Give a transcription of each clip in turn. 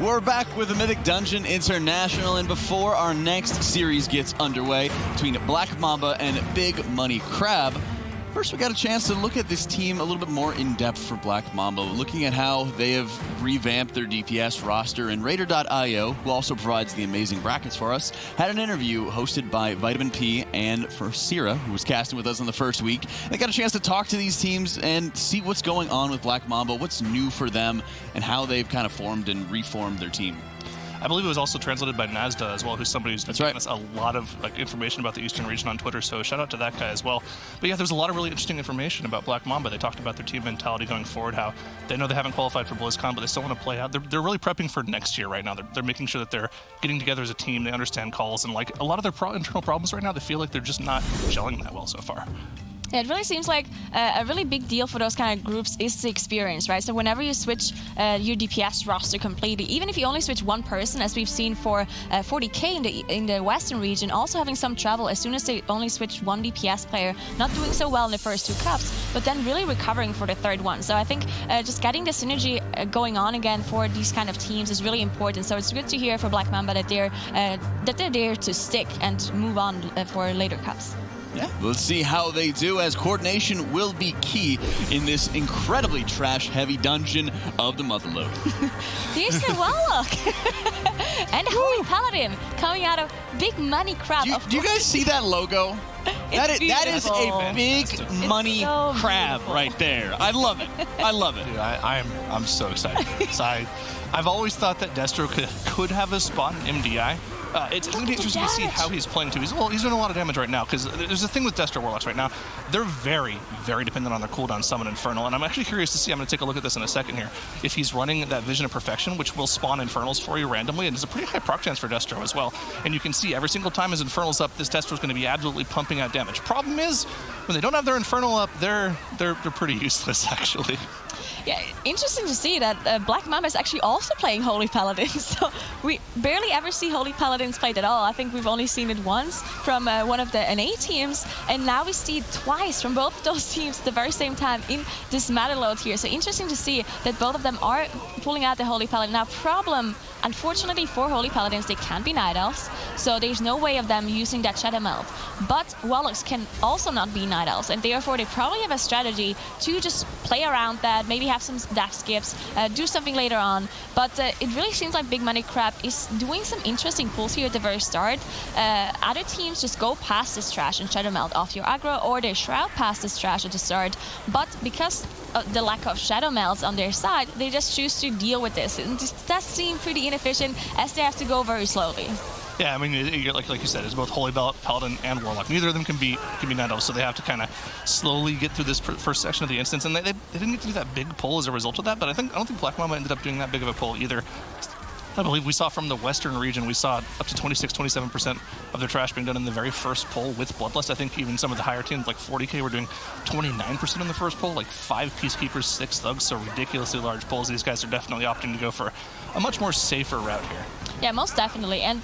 We're back with the Mythic Dungeon International, and before our next series gets underway between Black Mamba and Big Money Crab, first we got a chance to look at this team a little bit more in depth for Black Mamba, looking at how they have revamped their DPS roster. And Raider.io, who also provides the amazing brackets for us, had an interview hosted by Vitamin P and Sierra, who was casting with us in the first week. They got a chance to talk to these teams and see what's going on with Black Mamba, what's new for them, and how they've kind of formed and reformed their team. I believe it was also translated by Nazda as well, who's somebody who's been giving us a lot of information about the Eastern region on Twitter, so shout out to that guy as well. But yeah, there's a lot of really interesting information about Black Mamba. They talked about their team mentality going forward, how they know they haven't qualified for BlizzCon, but they still want to play out. They're really prepping for next year right now. They're making sure that they're getting together as a team, they understand calls, and like a lot of their internal problems right now, they feel like they're just not gelling that well so far. Yeah, it really seems like a really big deal for those kind of groups is the experience, right? So whenever you switch your DPS roster completely, even if you only switch one person, as we've seen for 40K in the Western region, also having some trouble as soon as they only switch one DPS player, not doing so well in the first two cups, but then really recovering for the third one. So I think just getting the synergy going on again for these kind of teams is really important. So it's good to hear for Black Mamba that they're there to stick and move on for later cups. Yeah, let's see how they do, as coordination will be key in this incredibly trash-heavy dungeon of the Motherlode. Here's the Warlock and Holy Paladin coming out of Big Money Crab. Do you guys see that logo? That is a big money crab right there. I love it. I love it. Dude, I'm so excited. I've always thought that Destro could have a spot in MDI. It's going to be interesting to see how he's playing too. He's doing a lot of damage right now, because there's a thing with Destro Warlocks right now. They're very, very dependent on their cooldown Summon Infernal, and I'm actually curious to see, I'm going to take a look at this in a second here, if he's running that Vision of Perfection, which will spawn Infernals for you randomly, and it's a pretty high proc chance for Destro as well. And you can see every single time his Infernal's up, this Destro's going to be absolutely pumping out damage. Problem is, when they don't have their Infernal up, they're pretty useless, actually. Yeah, interesting to see that Black Mamba is actually also playing Holy Paladins. So we barely ever see Holy Paladins played at all. I think we've only seen it once from one of the NA teams, and now we see it twice from both of those teams at the very same time in this meta load here. So interesting to see that both of them are pulling out the Holy Paladin. Now, problem, unfortunately for Holy Paladins, they can't be Night Elves, so there's no way of them using that Shadow Meld. But Warlocks can also not be Night Elves, and therefore they probably have a strategy to just play around that, maybe have some death skips, do something later on. But it really seems like Big Money Crab is doing some interesting pulls here at the very start. Other teams just go past this trash and Shadow Meld off your aggro, or they shroud past this trash at the start. But because of the lack of Shadow Melds on their side, they just choose to deal with this. And this does seem pretty inefficient, as they have to go very slowly. Yeah, I mean, like you said, it's both Holy Paladin and Warlock. Neither of them can be Night Elves, so they have to kind of slowly get through this first section of the instance. And they didn't get to do that big pull as a result of that, but I don't think Black Mamba ended up doing that big of a pull either. I believe we saw from the Western region, we saw up to 26-27% of their trash being done in the very first pull with Bloodlust. I think even some of the higher teams, like 40K, were doing 29% in the first pull, like 5 Peacekeepers, 6 Thugs, so ridiculously large pulls. These guys are definitely opting to go for a much more safer route here. Yeah, most definitely. And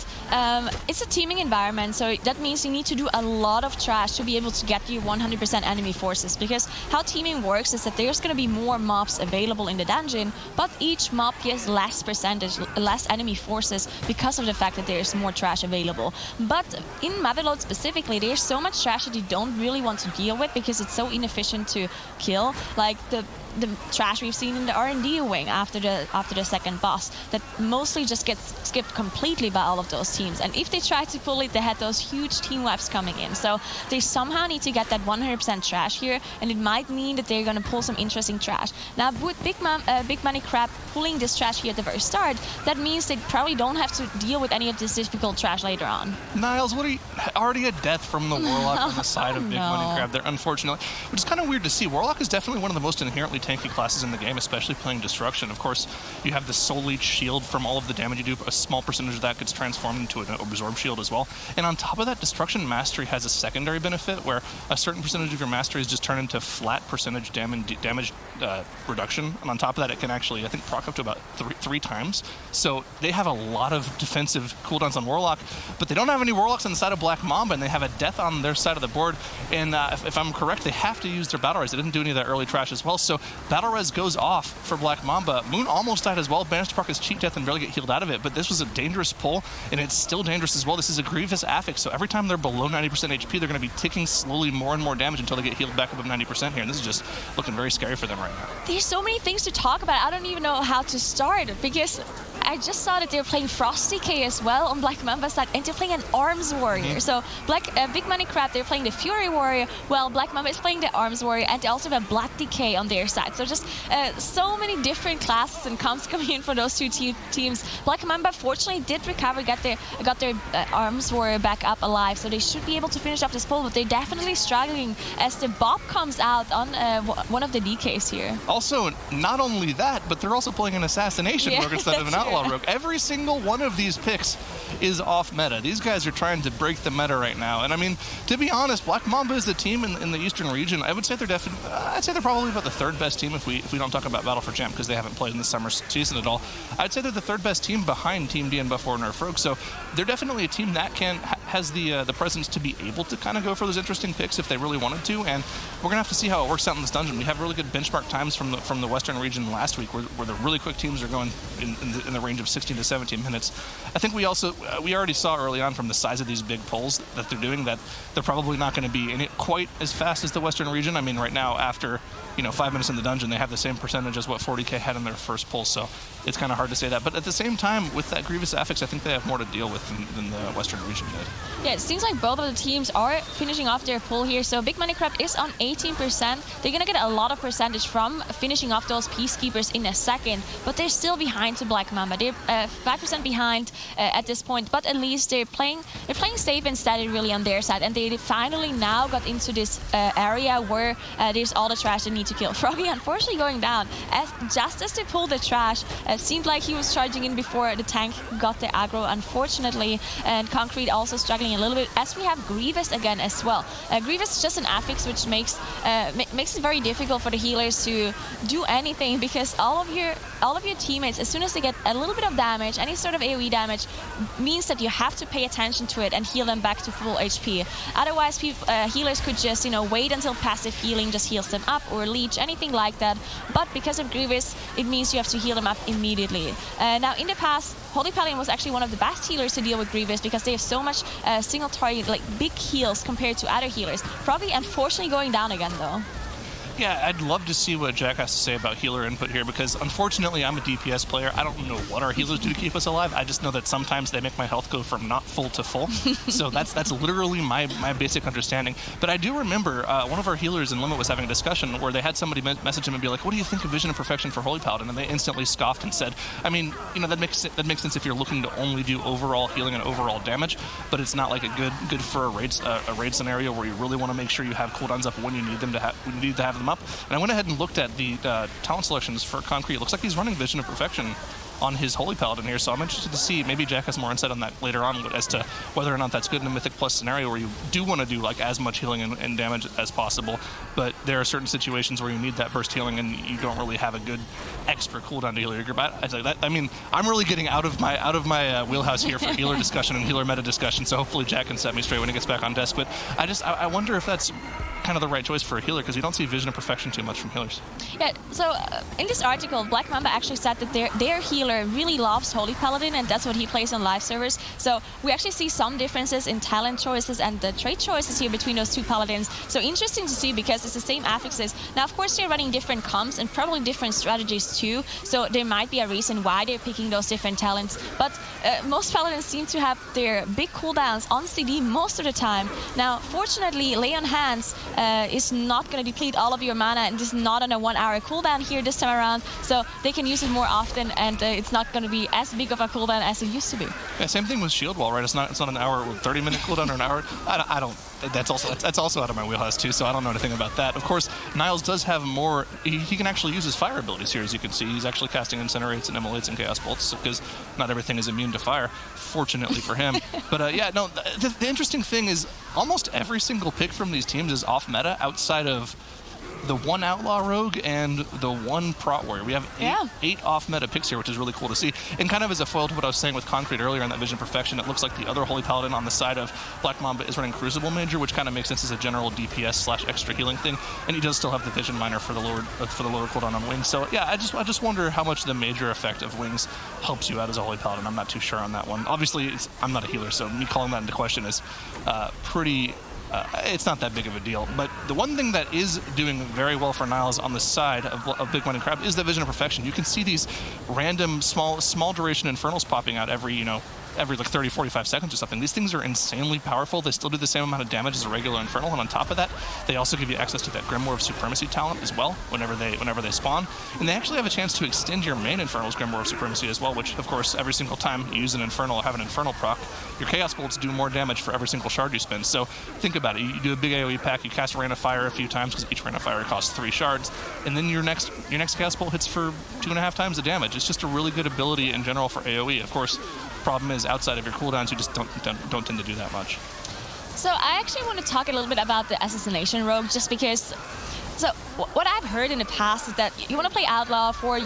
it's a teaming environment, so that means you need to do a lot of trash to be able to get your 100% enemy forces. Because how teaming works is that there's going to be more mobs available in the dungeon, but each mob gets less percentage, less enemy forces, because of the fact that there's more trash available. But in Motherlode specifically, there's so much trash that you don't really want to deal with, because it's so inefficient to kill. Like the trash we've seen in the R&D wing after the second boss, that mostly just gets skipped completely by all of those teams. And if they try to pull it, they had those huge team webs coming in. So they somehow need to get that 100% trash here, and it might mean that they're going to pull some interesting trash. Now, with Big Money Crab pulling this trash here at the very start, that means they probably don't have to deal with any of this difficult trash later on. Niles, already a death from the Warlock on the side of Big Money Crab there, unfortunately, which is kind of weird to see. Warlock is definitely one of the most inherently tanky classes in the game, especially playing Destruction. Of course, you have the Soul Leech shield from all of the damage you do. A small percentage of that gets transformed into an Absorb shield as well. And on top of that, Destruction Mastery has a secondary benefit where a certain percentage of your mastery is just turned into flat percentage damage reduction. And on top of that, it can actually, I think, proc up to about three times. So they have a lot of defensive cooldowns on Warlock, but they don't have any Warlocks on the side of Black Mamba, and they have a death on their side of the board. And if I'm correct, they have to use their Battle Rise. They didn't do any of that early trash as well. So Battle Res goes off for Black Mamba. Moon almost died as well, managed to park his cheat death and barely get healed out of it, but this was a dangerous pull, and it's still dangerous as well. This is a Grievous Affix, so every time they're below 90% HP, they're going to be ticking slowly more and more damage until they get healed back above 90% here, and this is just looking very scary for them right now. There's so many things to talk about. I don't even know how to start, because I just saw that they're playing Frosty K as well on Black Mamba's side, and they're playing an Arms Warrior. So Big Money Crab, they're playing the Fury Warrior, while Black Mamba is playing the Arms Warrior, and they also have a Black Decay on their side. So just so many different classes and comps coming in for those two teams. Black Mamba fortunately did recover, got their Arms Warrior back up alive, so they should be able to finish off this pull, but they're definitely struggling as the Bob comes out on one of the DKs here. Also, not only that, but they're also playing an Assassination Rogue instead of an Outlaw Rogue. Every single one of these picks is off meta. These guys are trying to break the meta right now. And I mean, to be honest, Black Mamba is the team in the Eastern region. I would say I'd say they're probably about the third best team if we don't talk about Battle for Champ, because they haven't played in the summer season at all. I'd say they're the third best team behind Team D and Buff or Nerf Rogue. So they're definitely a team that has the presence to be able to kind of go for those interesting picks if they really wanted to. And we're gonna have to see how it works out in this dungeon. We have really good benchmark times from the Western region last week, where the really quick teams are going in the range of 16 to 17 minutes. I think we already saw early on from the size of these big pulls that they're doing that they're probably not going to be in it quite as fast as the Western region. I mean, right now, after 5 minutes in the dungeon, they have the same percentage as what 40K had in their first pull, so it's kind of hard to say that. But at the same time, with that Grievous Affix, I think they have more to deal with than the Western region did. Yeah, it seems like both of the teams are finishing off their pull here. So Big Money Crab is on 18%. They're going to get a lot of percentage from finishing off those Peacekeepers in a second, but they're still behind to Black Mamba. They're 5% behind at this point, but at least they're playing safe and steady really on their side, and they finally now got into this area where there's all the trash they need to kill. Froggy unfortunately going down just as they pulled the trash. It seemed like he was charging in before the tank got the aggro, unfortunately, and Concrete also struggling a little bit, as we have Grievous again as well. Grievous is just an affix, which makes it very difficult for the healers to do anything, because all of your teammates, as soon as they get a little bit of damage, any sort of AoE damage, means that you have to pay attention to it and heal them back to full HP. Otherwise, healers could just wait until passive healing just heals them up, or leech, anything like that. But because of Grievous, it means you have to heal them up immediately. Now, in the past, Holy Paladin was actually one of the best healers to deal with Grievous, because they have so much single target, like big heals compared to other healers. Probably unfortunately going down again though. Yeah, I'd love to see what Jack has to say about healer input here, because unfortunately I'm a DPS player. I don't know what our healers do to keep us alive. I just know that sometimes they make my health go from not full to full. So that's literally my basic understanding. But I do remember one of our healers in Limit was having a discussion where they had somebody message him and be like, what do you think of Vision of Perfection for Holy Paladin? And they instantly scoffed and said, I mean, that makes sense if you're looking to only do overall healing and overall damage, but it's not like a good for a raid scenario where you really want to make sure you have cooldowns up when you need them to have them up. And I went ahead and looked at the talent selections for Concrete. It looks like he's running Vision of Perfection on his Holy Paladin here, so I'm interested to see. Maybe Jack has more insight on that later on as to whether or not that's good in a Mythic Plus scenario where you do want to do like as much healing and damage as possible, but there are certain situations where you need that burst healing and you don't really have a good extra cooldown to heal your group. I mean, I'm really getting out of my wheelhouse here for healer discussion and healer meta discussion, so hopefully Jack can set me straight when he gets back on desk. But I wonder if that's kind of the right choice for a healer, because you don't see Vision of Perfection too much from healers. Yeah, so in this article, Black Mamba actually said that their healer really loves Holy Paladin, and that's what he plays on live servers. So we actually see some differences in talent choices and the trait choices here between those two Paladins. So interesting to see, because it's the same affixes. Now, of course, they're running different comps and probably different strategies too, so there might be a reason why they're picking those different talents. But most Paladins seem to have their big cooldowns on CD most of the time. Now, fortunately, Lay on Hands is not going to deplete all of your mana, and is not on a 1 hour cooldown here this time around, so they can use it more often, and it's not going to be as big of a cooldown as it used to be. Yeah, same thing with Shield Wall, right? It's not an hour with 30-minute cooldown or an hour. I don't. That's also out of my wheelhouse too, so I don't know anything about that. Of course, Niles does have more. He can actually use his fire abilities here, as you can see. He's actually casting Incinerates and Immolates and Chaos Bolts, because not everything is immune to fire, fortunately for him. But yeah, no, the interesting thing is almost every single pick from these teams is off meta outside of the one Outlaw Rogue and the one Prot Warrior. We have eight off-meta picks here, which is really cool to see. And kind of as a foil to what I was saying with Concrete earlier on that Vision Perfection, it looks like the other Holy Paladin on the side of Black Mamba is running Crucible Major, which kind of makes sense as a general DPS/extra healing thing. And he does still have the Vision Miner for the lower cooldown on Wings. So yeah, I just wonder how much the major effect of Wings helps you out as a Holy Paladin. I'm not too sure on that one. Obviously, I'm not a healer, so me calling that into question is pretty... it's not that big of a deal. But the one thing that is doing very well for Niles on the side of Big Money Crab is the Vision of Perfection. You can see these random small duration Infernals popping out every like 30, 45 seconds or something. These things are insanely powerful. They still do the same amount of damage as a regular Infernal, and on top of that, they also give you access to that Grimoire of Supremacy talent as well whenever they spawn. And they actually have a chance to extend your main Infernal's Grimoire of Supremacy as well, which, of course, every single time you use an Infernal or have an Infernal proc, your Chaos Bolts do more damage for every single shard you spend. So think about it. You do a big AoE pack, you cast Rain of Fire a few times because each Rain of Fire costs 3 shards, and then your next Chaos Bolt hits for 2.5 times the damage. It's just a really good ability in general for AoE. Of course, problem is outside of your cooldowns, you just don't tend to do that much. So I actually want to talk a little bit about the Assassination Rogue, just because. So what I've heard in the past is that you want to play Outlaw for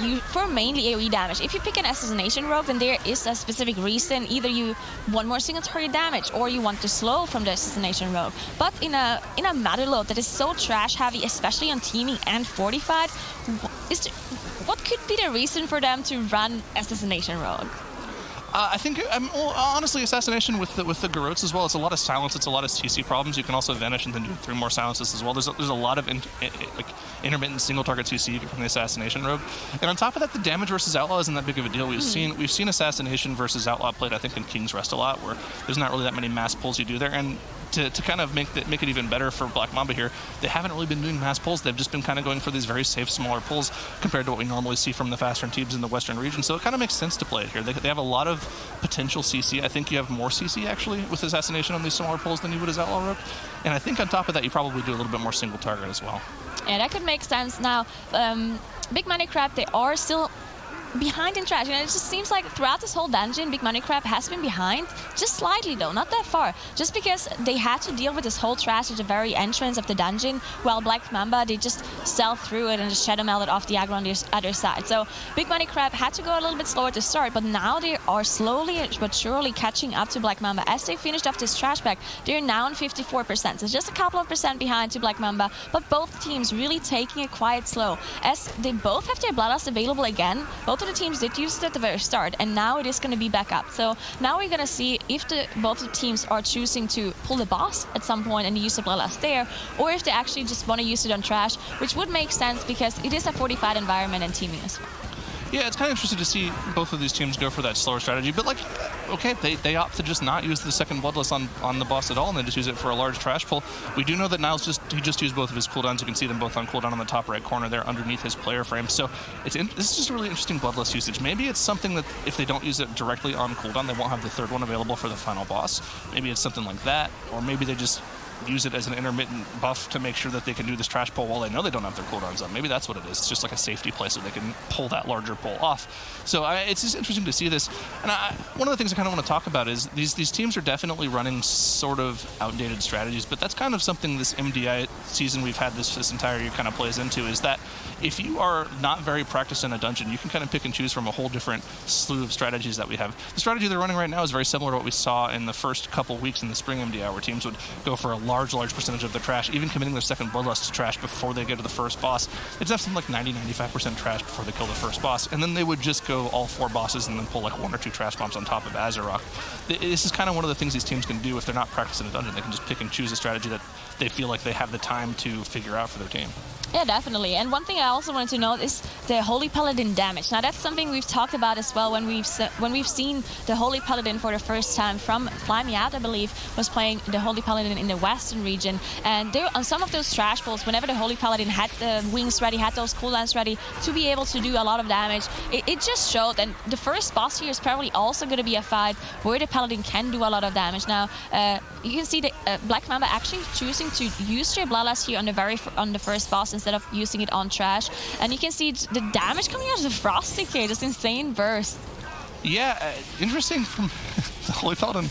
mainly AoE damage. If you pick an Assassination Rogue, then there is a specific reason. Either you want more single target damage, or you want to slow from the Assassination Rogue. But in a meta load that is so trash heavy, especially on teaming and fortified, what could be the reason for them to run Assassination Rogue? I think, honestly, Assassination with the Garrotes as well, it's a lot of silence, it's a lot of CC problems. You can also vanish and then do 3 more silences as well. There's a lot of intermittent single target CC from the Assassination Rogue. And on top of that, the damage versus Outlaw isn't that big of a deal. We've seen Assassination versus Outlaw played, I think, in King's Rest a lot, where there's not really that many mass pulls you do there. And to kind of make it even better for Black Mamba here, they haven't really been doing mass pulls. They've just been kind of going for these very safe, smaller pulls compared to what we normally see from the faster teams in the Western region. So it kind of makes sense to play it here. They have a lot of potential CC. I think you have more CC, actually, with Assassination on these smaller pulls than you would as Outlaw Rogue. And I think on top of that, you probably do a little bit more single target as well. Yeah, that could make sense. Now, Big Money Crab, they are still behind in trash, and it just seems like throughout this whole dungeon, Big Money Crab has been behind, just slightly though, not that far, just because they had to deal with this whole trash at the very entrance of the dungeon, while Black Mamba, they just sailed through it and just shadow melted off the aggro on the other side. So Big Money Crab had to go a little bit slower to start, but now they are slowly but surely catching up to Black Mamba. As they finished off this trash pack, they're now on 54%, so just a couple of percent behind to Black Mamba, but both teams really taking it quite slow, as they both have their Bloodlust available again. Both of the teams did use it at the very start, and now it is going to be back up. So now we're going to see if both the teams are choosing to pull the boss at some point and use the Bloodlust there, or if they actually just want to use it on trash, which would make sense because it is a fortified environment and teaming as well. Yeah, it's kind of interesting to see both of these teams go for that slower strategy, but okay, they opt to just not use the second Bloodlust on the boss at all, and then just use it for a large trash pull. We do know that Niles just used both of his cooldowns. You can see them both on cooldown on the top right corner there underneath his player frame. So this is just a really interesting Bloodlust usage. Maybe it's something that if they don't use it directly on cooldown, they won't have the third one available for the final boss. Maybe it's something like that, or maybe they just use it as an intermittent buff to make sure that they can do this trash pull while they know they don't have their cooldowns on. Maybe that's what it is. It's just like a safety play so they can pull that larger pull off. So it's just interesting to see this. And one of the things I kind of want to talk about is these teams are definitely running sort of outdated strategies, but that's kind of something this MDI season we've had this entire year kind of plays into, is that if you are not very practiced in a dungeon, you can kind of pick and choose from a whole different slew of strategies that we have. The strategy they're running right now is very similar to what we saw in the first couple weeks in the spring MDI, where teams would go for a large percentage of their trash, even committing their second Bloodlust to trash before they get to the first boss. It's something like 90-95% trash before they kill the first boss, and then they would just go all 4 bosses and then pull like 1 or 2 trash bombs on top of Azurok. This is kind of one of the things these teams can do if they're not practicing a dungeon. They can just pick and choose a strategy that they feel like they have the time to figure out for their team. Yeah, definitely. And one thing I also wanted to note is the Holy Paladin damage. Now, that's something we've talked about as well when we've seen the Holy Paladin for the first time from Fly Me Out, I believe, was playing the Holy Paladin in the Western region. And there, on some of those trash pulls, whenever the Holy Paladin had the wings ready, had those cooldowns ready to be able to do a lot of damage, it just showed. And the first boss here is probably also going to be a fight where the Paladin can do a lot of damage. Now, you can see the Black Mamba actually choosing to use their Bloodlust here on the first boss instead of using it on trash, and you can see the damage coming out of the Frosty here, just insane burst. Yeah, interesting from the Holy Paladin.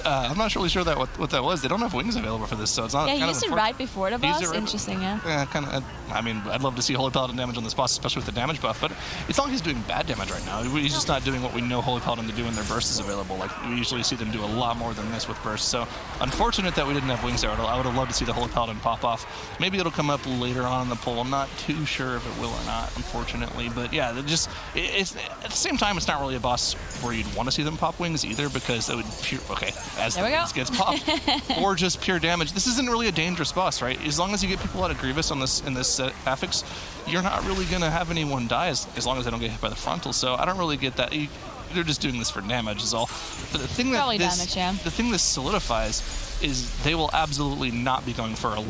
I'm not really sure what that was. They don't have wings available for this, so it's not. Yeah, he kind used of it right before the boss. Right interesting, yeah. Yeah, kind of. I mean, I'd love to see Holy Paladin damage on this boss, especially with the damage buff, but it's not like he's doing bad damage right now. He's just not doing what we know Holy Paladin to do when their burst is available. Like, we usually see them do a lot more than this with burst. So, unfortunate that we didn't have wings there. I would have loved to see the Holy Paladin pop off. Maybe it'll come up later on in the poll. I'm not too sure if it will or not, unfortunately. But yeah, it's at the same time, it's not really a boss where you'd want to see them pop wings either, because it would as the wings gets popped, or just pure damage. This isn't really a dangerous boss, right? As long as you get people out of Grievous in this affix, you're not really going to have anyone die as long as they don't get hit by the frontal. So I don't really get that. They're just doing this for damage is all. But the thing the thing this solidifies is they will absolutely not be going for a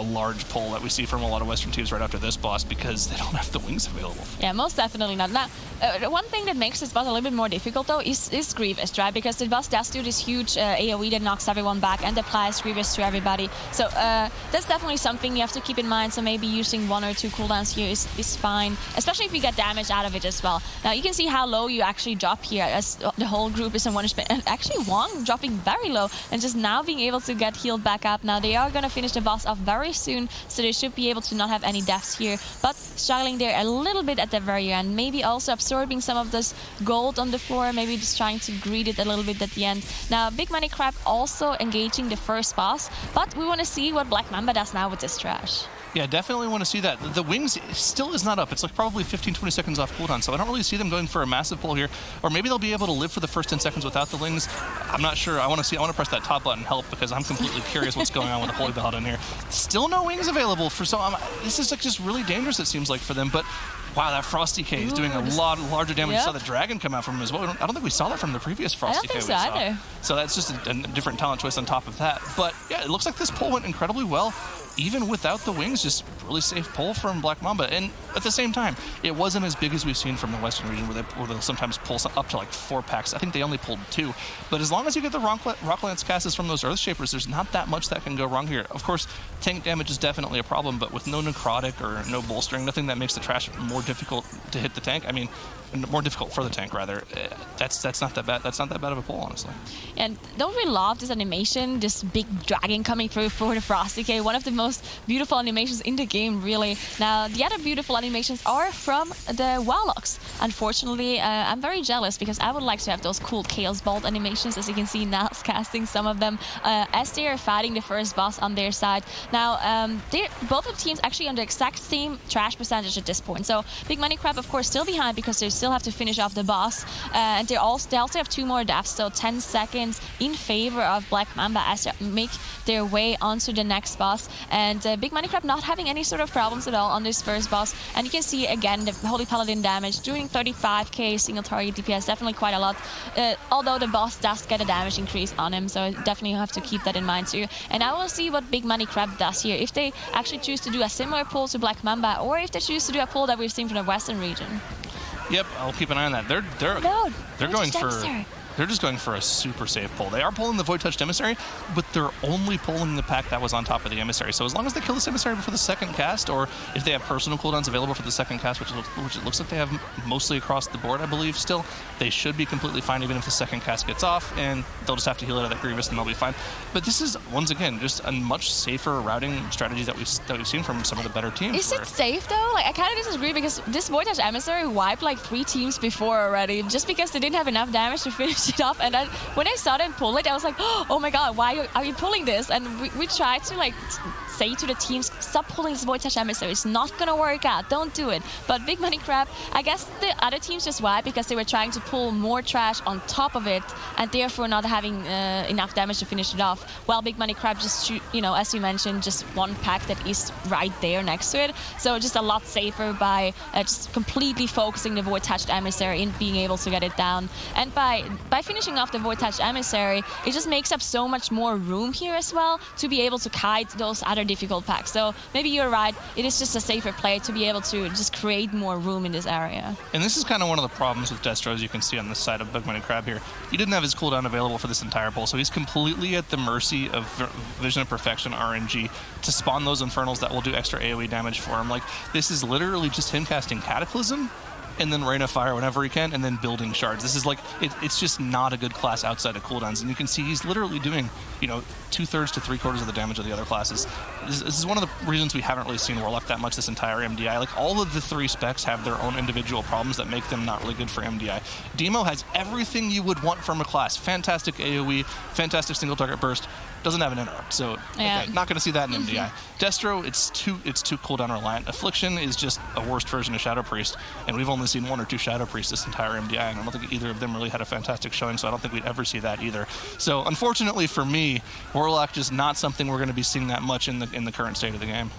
large pull that we see from a lot of Western teams right after this boss, because they don't have the wings available. Yeah, most definitely not. Now, one thing that makes this boss a little bit more difficult, though, is Grievous, right? Because the boss does do this huge AoE that knocks everyone back and applies Grievous to everybody. So that's definitely something you have to keep in mind. So maybe using 1 or 2 cooldowns here is fine, especially if you get damage out of it as well. Now, you can see how low you actually drop here, as the whole group is in one HP. And actually, Wong dropping very low and just now being able to get healed back up. Now, they are going to finish the boss off very soon, so they should be able to not have any deaths here. But struggling there a little bit at the very end. Maybe also absorbing some of this gold on the floor, maybe just trying to greed it a little bit at the end. Now, Big Money Crab also engaging the first boss, but we want to see what Black Mamba does now with this trash. Yeah, definitely want to see that. The wings still is not up. It's like probably 15-20 seconds off cooldown, so I don't really see them going for a massive pull here. Or maybe they'll be able to live for the first 10 seconds without the wings. I'm not sure. I want to press that top button, help, because I'm completely curious what's going on with the Holy Paladin here. Still no wings available for this is like just really dangerous, it seems like, for them. But wow, that Frosty K is doing a lot larger damage. You saw the dragon come out from him as well. I don't think we saw that from the previous Frosty K we saw. Either. So that's just a different talent twist on top of that. But yeah, it looks like this pull went incredibly well. Even without the wings, just really safe pull from Black Mamba. And at the same time, it wasn't as big as we've seen from the Western region, where they'll sometimes pull up to like 4 packs. I think they only pulled 2. But as long as you get the Rock Lance casts from those Earth Shapers, there's not that much that can go wrong here. Of course, tank damage is definitely a problem, but with no necrotic or no bolstering, nothing that makes the trash more difficult to hit the tank. I mean, more difficult for the tank, rather. That's not that bad. That's not that bad of a pull, honestly. And don't we love this animation? This big dragon coming through for the Frosty K. One of the most beautiful animations in the game, really. Now, the other beautiful animations are from the Warlocks. Unfortunately, I'm very jealous, because I would like to have those cool Chaos Bolt animations, as you can see Nals casting some of them as they are fighting the first boss on their side. Now, both of the teams actually on the exact same trash percentage at this point. So Big Money Crab, of course, still behind, because they still have to finish off the boss. And they also have 2 more deaths, so 10 seconds in favor of Black Mamba as they make their way onto the next boss. And Big Money Crab not having any sort of problems at all on this first boss. And you can see, again, the Holy Paladin damage, doing 35k single target DPS, definitely quite a lot. Although the boss does get a damage increase on him, so definitely have to keep that in mind too. And I will see what Big Money Crab does here. If they actually choose to do a similar pull to Black Mamba, or if they choose to do a pull that we've seen from the Western region. Yep, I'll keep an eye on that. They're going for They're just going for a super safe pull. They are pulling the Void Touched Emissary, but they're only pulling the pack that was on top of the Emissary. So as long as they kill this Emissary before the second cast, or if they have personal cooldowns available for the second cast, which it looks like they have mostly across the board, I believe, still, they should be completely fine even if the second cast gets off, and they'll just have to heal it out of that Grievous and they'll be fine. But this is, once again, just a much safer routing strategy that we've seen from some of the better teams. Is it safe, though? Like, I kind of disagree, because this Void Touched Emissary wiped like 3 teams before already, just because they didn't have enough damage to finish it off. And then when I saw them pull it, I was like, oh my god, why are you pulling this? And we tried to like say to the teams, stop pulling this Void Touched Emissary. It's not gonna work out. Don't do it. But Big Money Crab, I guess the other teams just wiped because they were trying to pull more trash on top of it, and therefore not having enough damage to finish it off. While Big Money Crab just, as you mentioned, just one pack that is right there next to it. So just a lot safer by just completely focusing the Void Touched Emissary and being able to get it down. And by finishing off the Void Touched Emissary, it just makes up so much more room here as well to be able to kite those other difficult packs. So maybe you're right, it is just a safer play to be able to just create more room in this area. And this is kind of one of the problems with Destro, as you can see on this side of Big Money Crab here. He didn't have his cooldown available for this entire pull, so he's completely at the mercy of Vision of Perfection RNG to spawn those Infernals that will do extra AoE damage for him. Like, this is literally just him casting Cataclysm and then Rain of Fire whenever he can, and then building shards. This is like, it's just not a good class outside of cooldowns. And you can see he's literally doing, 2/3 to 3/4 of the damage of the other classes. This is one of the reasons we haven't really seen Warlock that much this entire MDI. Like, all of the 3 specs have their own individual problems that make them not really good for MDI. Demo has everything you would want from a class. Fantastic AoE, fantastic single target burst, doesn't have an interrupt, so okay, not going to see that in MDI. Destro, it's too cooldown reliant. Affliction is just a worse version of Shadow Priest, and we've only seen 1 or 2 Shadow Priests this entire MDI, and I don't think either of them really had a fantastic showing, so I don't think we'd ever see that either. So unfortunately for me, Warlock just not something we're going to be seeing that much in the current state of the game.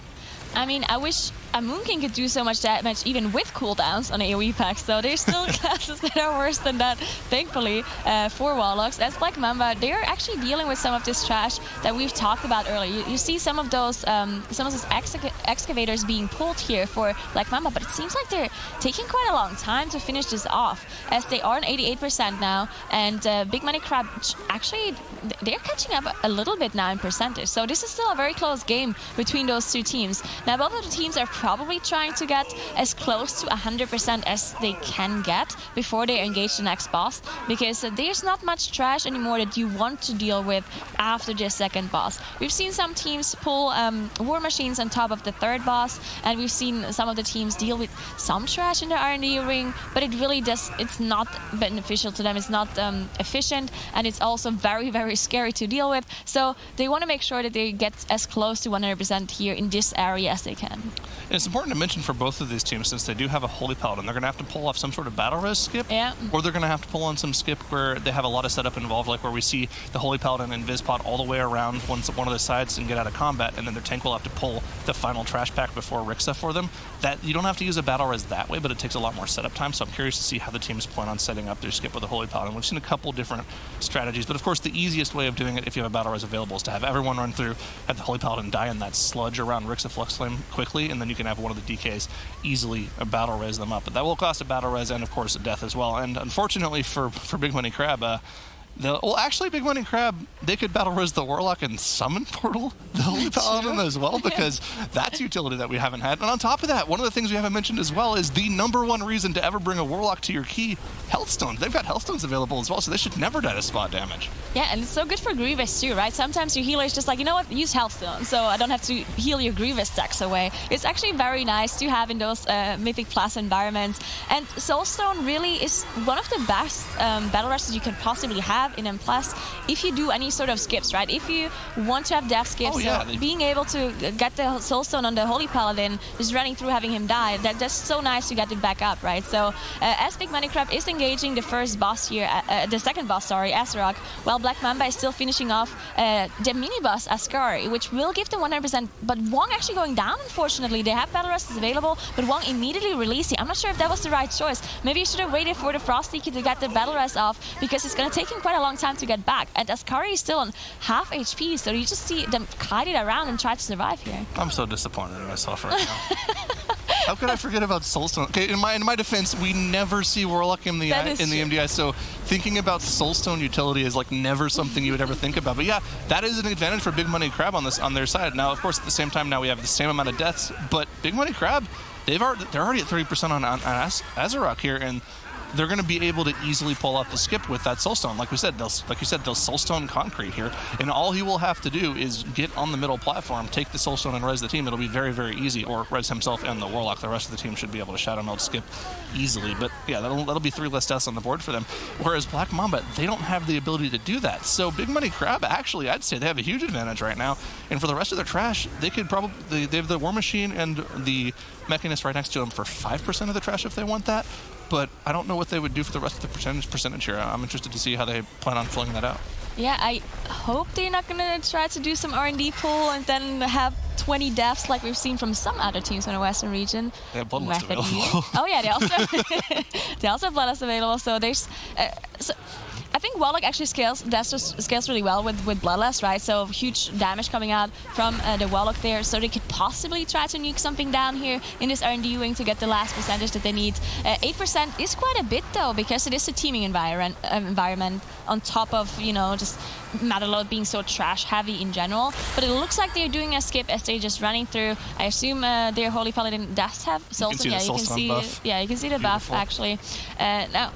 I mean, I wish a Moonking could do so much damage even with cooldowns on AoE packs, so there's still classes that are worse than that, thankfully, for Warlocks. As Black Mamba, they're actually dealing with some of this trash that we've talked about earlier. You see some of those excavators being pulled here for Black Mamba, but it seems like they're taking quite a long time to finish this off, as they are on 88% now, and Big Money Crab, actually, they're catching up a little bit now in percentage, so this is still a very close game between those 2 teams. Now, both of the teams are probably trying to get as close to 100% as they can get before they engage the next boss, because there's not much trash anymore that you want to deal with after the second boss. We've seen some teams pull War Machines on top of the 3rd boss, and we've seen some of the teams deal with some trash in the R&D ring, but it really it's not beneficial to them. It's not efficient, and it's also very, very scary to deal with. So they want to make sure that they get as close to 100% here in this area as they can. And it's important to mention for both of these teams, since they do have a Holy Paladin, they're going to have to pull off some sort of battle res skip, or they're going to have to pull on some skip where they have a lot of setup involved, like where we see the Holy Paladin and Vizpot all the way around one of the sides and get out of combat, and then their tank will have to pull the final trash pack before Rixa for them. That you don't have to use a battle res that way, but it takes a lot more setup time, so I'm curious to see how the teams plan on setting up their skip with the Holy Paladin. We've seen a couple different strategies, but of course the easiest way of doing it if you have a battle res available is to have everyone run through, have the Holy Paladin die in that sludge around Rixa Flux Flame quickly, and then you can have one of the DKs easily battle res them up. But that will cost a battle res and of course a death as well. And unfortunately for Big Money Crab, actually, Big Money Crab, they could battle res the Warlock and summon Portal the Holy Paladin as well, because that's utility that we haven't had. And on top of that, one of the things we haven't mentioned as well is the #1 reason to ever bring a Warlock to your key, Healthstones. They've got Healthstones available as well, so they should never die to spot damage. Yeah, and it's so good for Grievous too, right? Sometimes your healer is just like, you know what, use Healthstone, so I don't have to heal your Grievous stacks away. It's actually very nice to have in those Mythic Plus environments. And Soulstone really is one of the best battle resets you can possibly have in M+, if you do any sort of skips, right? If you want to have death skips, being able to get the Soulstone on the Holy Paladin, just running through, having him die, that's so nice to get it back up, right? So as Big Money Crab is engaging the first boss here, the second boss, sorry, Azerok, while Black Mamba is still finishing off the mini-boss, Ascari, which will give them 100%, but Wong actually going down, unfortunately. They have battle rests available, but Wong immediately releasing. I'm not sure if that was the right choice. Maybe you should have waited for the Frost Leaky to get the battle rest off, because it's going to take him quite a long time to get back. And Ascari is still on half HP, so you just see them kite it around and try to survive here. I'm so disappointed in myself right now. How could I forget about Soulstone? Okay, in my defense, we never see Warlock in the MDI, so thinking about Soulstone utility is like never something you would ever think about. But yeah, that is an advantage for Big Money Crab on their side. Now, of course, at the same time, now we have the same amount of deaths, but Big Money Crab, they're already at 30% on Azerok here, and they're going to be able to easily pull off the skip with that Soulstone. Like you said, they'll Soulstone concrete here, and all he will have to do is get on the middle platform, take the Soulstone and res the team. It'll be very, very easy, or res himself and the Warlock. The rest of the team should be able to Shadow Meld skip easily. But yeah, that'll be 3 less deaths on the board for them. Whereas Black Mamba, they don't have the ability to do that. So Big Money Crab, actually, I'd say they have a huge advantage right now. And for the rest of their trash, they could probably, they have the War Machine and the Mechanist right next to them for 5% of the trash if they want that. But I don't know what they would do for the rest of the percentage here. I'm interested to see how they plan on filling that out. Yeah, I hope they're not going to try to do some R&D pull and then have 20 deaths like we've seen from some other teams in the Western region. They have Bloodlust available. Oh yeah, they also have Bloodlust available. So there's, I think think Warlock actually scales really well with Bloodlust, right? So huge damage coming out from the Warlock there, so they could possibly try to nuke something down here in this R&D wing to get the last percentage that they need. 8% is quite a bit though, because it is a teaming environment on top of, you know, just Matterlode being so trash heavy in general. But it looks like they're doing a skip as they're just running through. I assume their Holy Paladin does have Soulstone. Yeah, you can see buff. Yeah, you can see the buff actually. Now,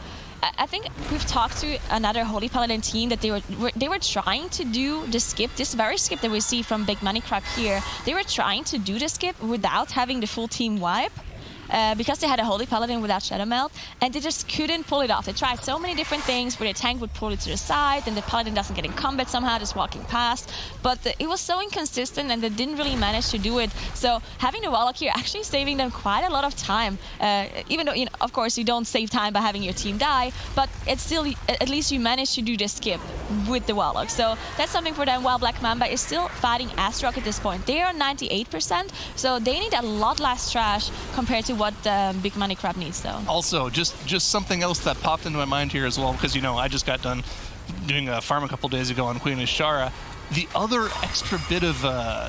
I think we've talked to another Holy Paladin team that they were trying to do the skip, this very skip that we see from Big Money Crab here. They were trying to do the skip without having the full team wipe. Because they had a Holy Paladin without Shadow Melt, and they just couldn't pull it off. They tried so many different things where the tank would pull it to the side, and the Paladin doesn't get in combat somehow, just walking past. But it was so inconsistent, and they didn't really manage to do it. So having the Warlock here actually saving them quite a lot of time. Even though, you know, of course, you don't save time by having your team die, but it's still, at least you managed to do the skip with the Warlock. So that's something for them, while Black Mamba is still fighting Astrok at this point. They are 98%, so they need a lot less trash compared to what Big Money Crab needs, though. Also, just something else that popped into my mind here as well, because, you know, I just got done doing a farm a couple days ago on Queen Ashara. The other extra bit of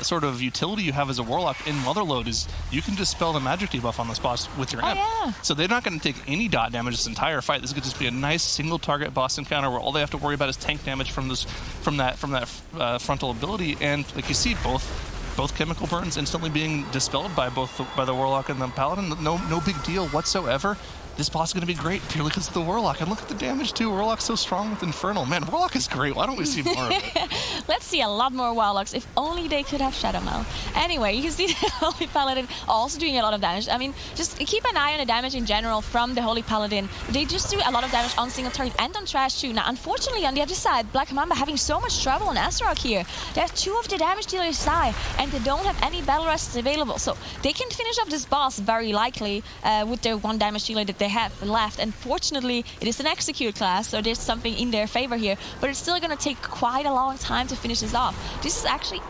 sort of utility you have as a Warlock in Motherlode is you can dispel the magic debuff on this boss with your imp. Yeah. So they're not going to take any dot damage this entire fight. This could just be a nice single target boss encounter where all they have to worry about is tank damage from that frontal ability. And like you see, both chemical burns instantly being dispelled by the Warlock and the Paladin. No big deal whatsoever. This boss is going to be great purely because of the Warlock. And look at the damage too. Warlock's so strong with Infernal. Man, Warlock is great. Why don't we see more of it? Let's see a lot more Warlocks. If only they could have Shadow Melt. Anyway, you can see the Holy Paladin also doing a lot of damage. I mean, just keep an eye on the damage in general from the Holy Paladin. They just do a lot of damage on single target and on trash too. Now, unfortunately, on the other side, Black Mamba having so much trouble on Astrok here. They have 2 of the damage dealers die, and they don't have any battle rests available. So they can finish off this boss very likely with their 1 damage dealer that they have left. And fortunately, it is an execute class, so there's something in their favor here. But it's still going to take quite a long time to finish this off. This is actually...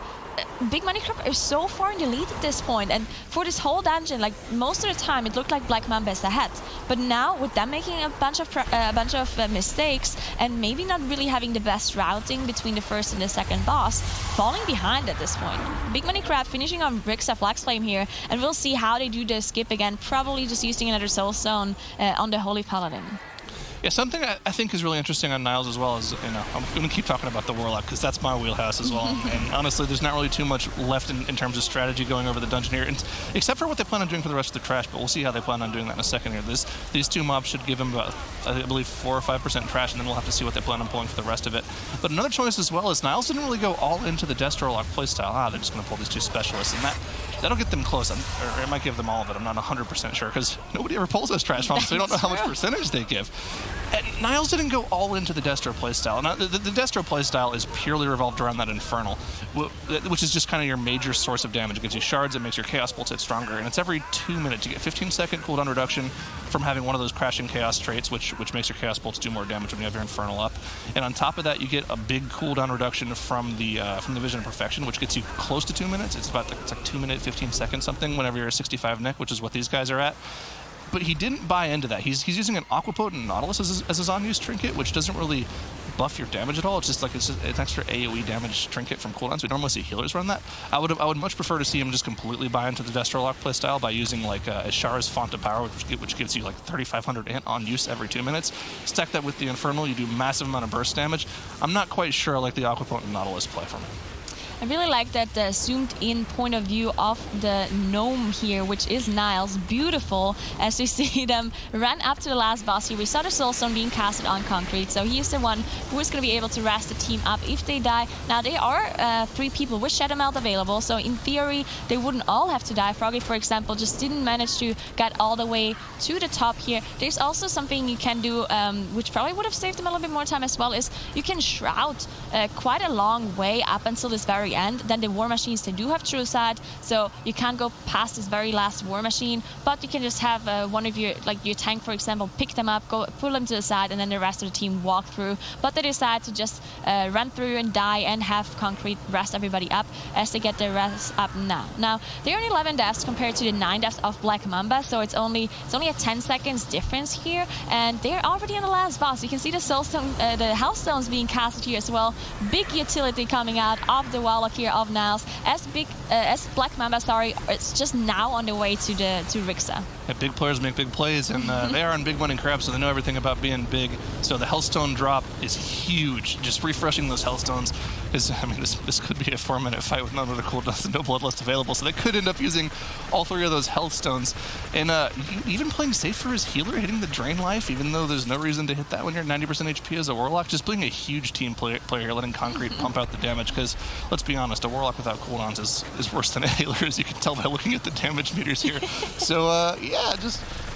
Big Money Crab is so far in the lead at this point, and for this whole dungeon, like most of the time, it looked like Black Mamba is ahead. But now, with them making a bunch of mistakes and maybe not really having the best routing between the first and the second boss, falling behind at this point. Big Money Crab finishing on Rixa Flax Flame here, and we'll see how they do the skip again, probably just using another Soul Stone on the Holy Paladin. Yeah, something I think is really interesting on Niles as well is, you know, I'm going to keep talking about the Warlock because that's my wheelhouse as well. And honestly, there's not really too much left in terms of strategy going over the dungeon here, and, except for what they plan on doing for the rest of the trash, but we'll see how they plan on doing that in a second here. These 2 mobs should give them about, I believe, 4 or 5% trash, and then we'll have to see what they plan on pulling for the rest of it. But another choice as well is Niles didn't really go all into the Destro Warlock playstyle. They're just going to pull these 2 specialists, and that'll get them close, or it might give them all of it. I'm not 100% sure, because nobody ever pulls those trash bombs, so we don't know how much percentage they give. And Niles didn't go all into the Destro playstyle. Now, the Destro playstyle is purely revolved around that Infernal, which is just kind of your major source of damage. It gives you shards, it makes your Chaos Bolts hit stronger, and it's every 2 minutes. You get 15-second cooldown reduction from having one of those crashing Chaos traits, which makes your Chaos Bolts do more damage when you have your Infernal up. And on top of that, you get a big cooldown reduction from the Vision of Perfection, which gets you close to 2 minutes. It's like 2 minutes, 15 seconds something whenever you're a 65 neck, which is what these guys are at. But he didn't buy into that. He's using an Aquapotent Nautilus as his on-use trinket, which doesn't really buff your damage at all. It's just like it's an extra AoE damage trinket from cooldowns. We normally see healers run that. I would much prefer to see him just completely buy into the Destro Warlock playstyle by using like Ashara's Font of Power, which gives you like 3,500 int on use every 2 minutes. Stack that with the Infernal, you do massive amount of burst damage. I'm not quite sure I like the Aquapotent Nautilus play from him. I really like that zoomed in point of view of the gnome here, which is Niles. Beautiful as we see them run up to the last boss here. We saw the Soulstone being casted on concrete, so he's the one who is going to be able to rest the team up if they die. Now, there are 3 people with Shadow Melt available, so in theory, they wouldn't all have to die. Froggy, for example, just didn't manage to get all the way to the top here. There's also something you can do, which probably would have saved them a little bit more time as well, is you can shroud quite a long way up until this very very end. Then the War Machines, they do have True Sight, so you can't go past this very last War Machine, but you can just have one of your, like your tank, for example, pick them up, go pull them to the side, and then the rest of the team walk through. But they decide to just run through and die and have Concrete rest everybody up as they get their rest up now. Now, they're on 11 deaths compared to the 9 deaths of Black Mamba, so it's only a 10 seconds difference here, and they're already on the last boss. You can see the Soulstone, the Hellstones being casted here as well. Big utility coming out of the Warlock here of Niles, as Black Mamba, sorry, it's just now on the way to Rixa. Yeah, big players make big plays, and they are on Big Money Crab, so they know everything about being big. So the Hellstone drop is huge. Just refreshing those Hellstones is, I mean, this could be a 4-minute fight with none of the cooldowns and no bloodlust available, so they could end up using all 3 of those Hellstones. And even playing safe for his healer, hitting the drain life, even though there's no reason to hit that when you're at 90% HP as a Warlock, just being a huge team player here, letting Concrete pump out the damage, because let's be honest, a Warlock without cooldowns is worse than a healer, as you can tell by looking at the damage meters here. So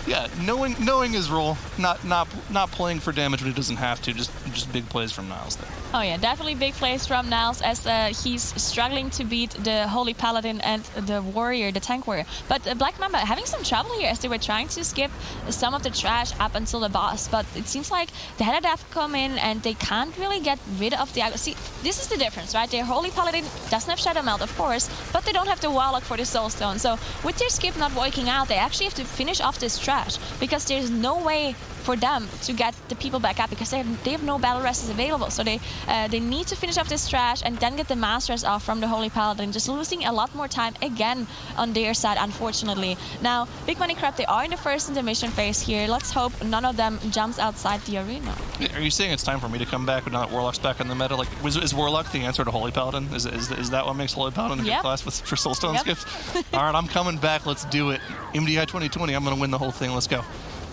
yeah, knowing his role, not playing for damage when he doesn't have to, just big plays from Niles there. Oh yeah, definitely big plays from Niles, as he's struggling to beat the Holy Paladin and the Warrior, the Tank Warrior. But Black Mamba having some trouble here, as they were trying to skip some of the trash up until the boss, but it seems like the Head of Death come in and they can't really get rid of the... See, this is the difference, right? Their Holy Paladin doesn't have Shadow Melt, of course, but they don't have the Warlock for the Soulstone. So with their skip not working out, they actually have to finish off this trash, because there's no way for them to get the people back up, because they have no battle rests available. So they need to finish off this trash and then get the Masters off from the Holy Paladin, just losing a lot more time again on their side, unfortunately. Now, Big Money Crab, they are in the first intermission phase here. Let's hope none of them jumps outside the arena. Are you saying it's time for me to come back now that Warlock's back in the meta? Like, is Warlock the answer to Holy Paladin? Is that what makes Holy Paladin a good class for Soulstone skips? All right, I'm coming back. Let's do it. MDI 2020, I'm going to win the whole thing. Let's go.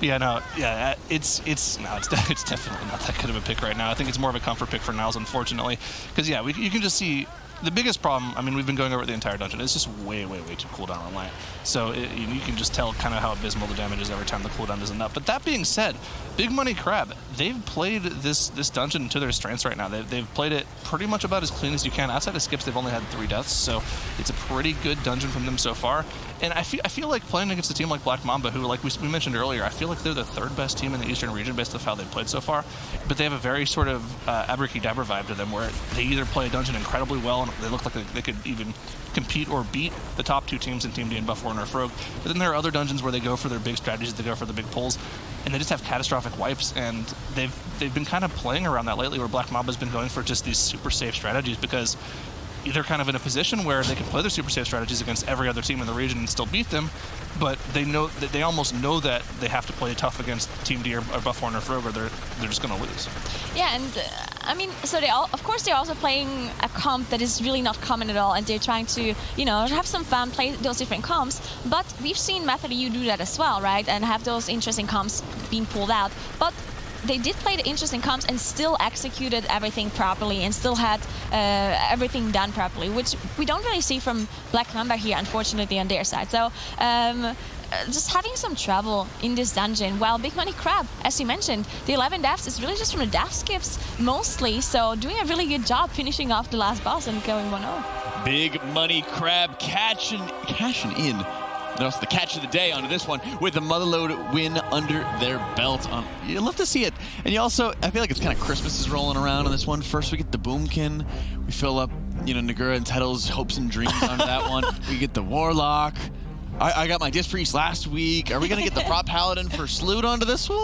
Yeah, no, yeah, it's definitely not that good of a pick right now. I think it's more of a comfort pick for Niles, unfortunately, because yeah, you can just see the biggest problem. I mean, we've been going over it the entire dungeon. It's just way too cooldown reliant. So you can just tell kind of how abysmal the damage is every time the cooldown isn't up. But that being said, Big Money Crab, they've played this dungeon to their strengths right now. They've played it pretty much about as clean as you can. Outside of skips, they've only had 3 deaths, so it's a pretty good dungeon from them so far. And I feel like playing against a team like Black Mamba, who, like we mentioned earlier, I feel like they're the 3rd best team in the Eastern region based off how they've played so far. But they have a very sort of abracadabra vibe to them, where they either play a dungeon incredibly well and they look like they could even compete or beat the top 2 teams in Team D and Buff Warner Rogue. But then there are other dungeons where they go for their big strategies, they go for the big pulls, and they just have catastrophic wipes. And they've been kind of playing around that lately, where Black Mamba's been going for just these super safe strategies, because they're kind of in a position where they can play their super safe strategies against every other team in the region and still beat them, but they know that they almost know that they have to play tough against Team D or Buff Warner Rogue, or they're just going to lose. Yeah, and I mean, so of course they're also playing a comp that is really not common at all, and they're trying to, you know, have some fun, play those different comps. But we've seen Method EU do that as well, right? And have those interesting comps being pulled out. But they did play the interesting comps and still executed everything properly and still had everything done properly, which we don't really see from Black Mamba here, unfortunately, on their side. So just having some trouble in this dungeon, while Big Money Crab, as you mentioned, the 11 deaths is really just from the death skips mostly, so doing a really good job finishing off the last boss and going 1-0. Big Money Crab cashing in. That's the catch of the day onto this one with the Motherload win under their belt. You love to see it. And you also, I feel like it's kind of Christmas is rolling around on this one. First we get the Boomkin. We fill up, you know, Nagura and Tettle's hopes and dreams onto that one. We get the Warlock. I got my Disc Priest last week. Are we going to get the Prop Paladin for Sloot onto this one?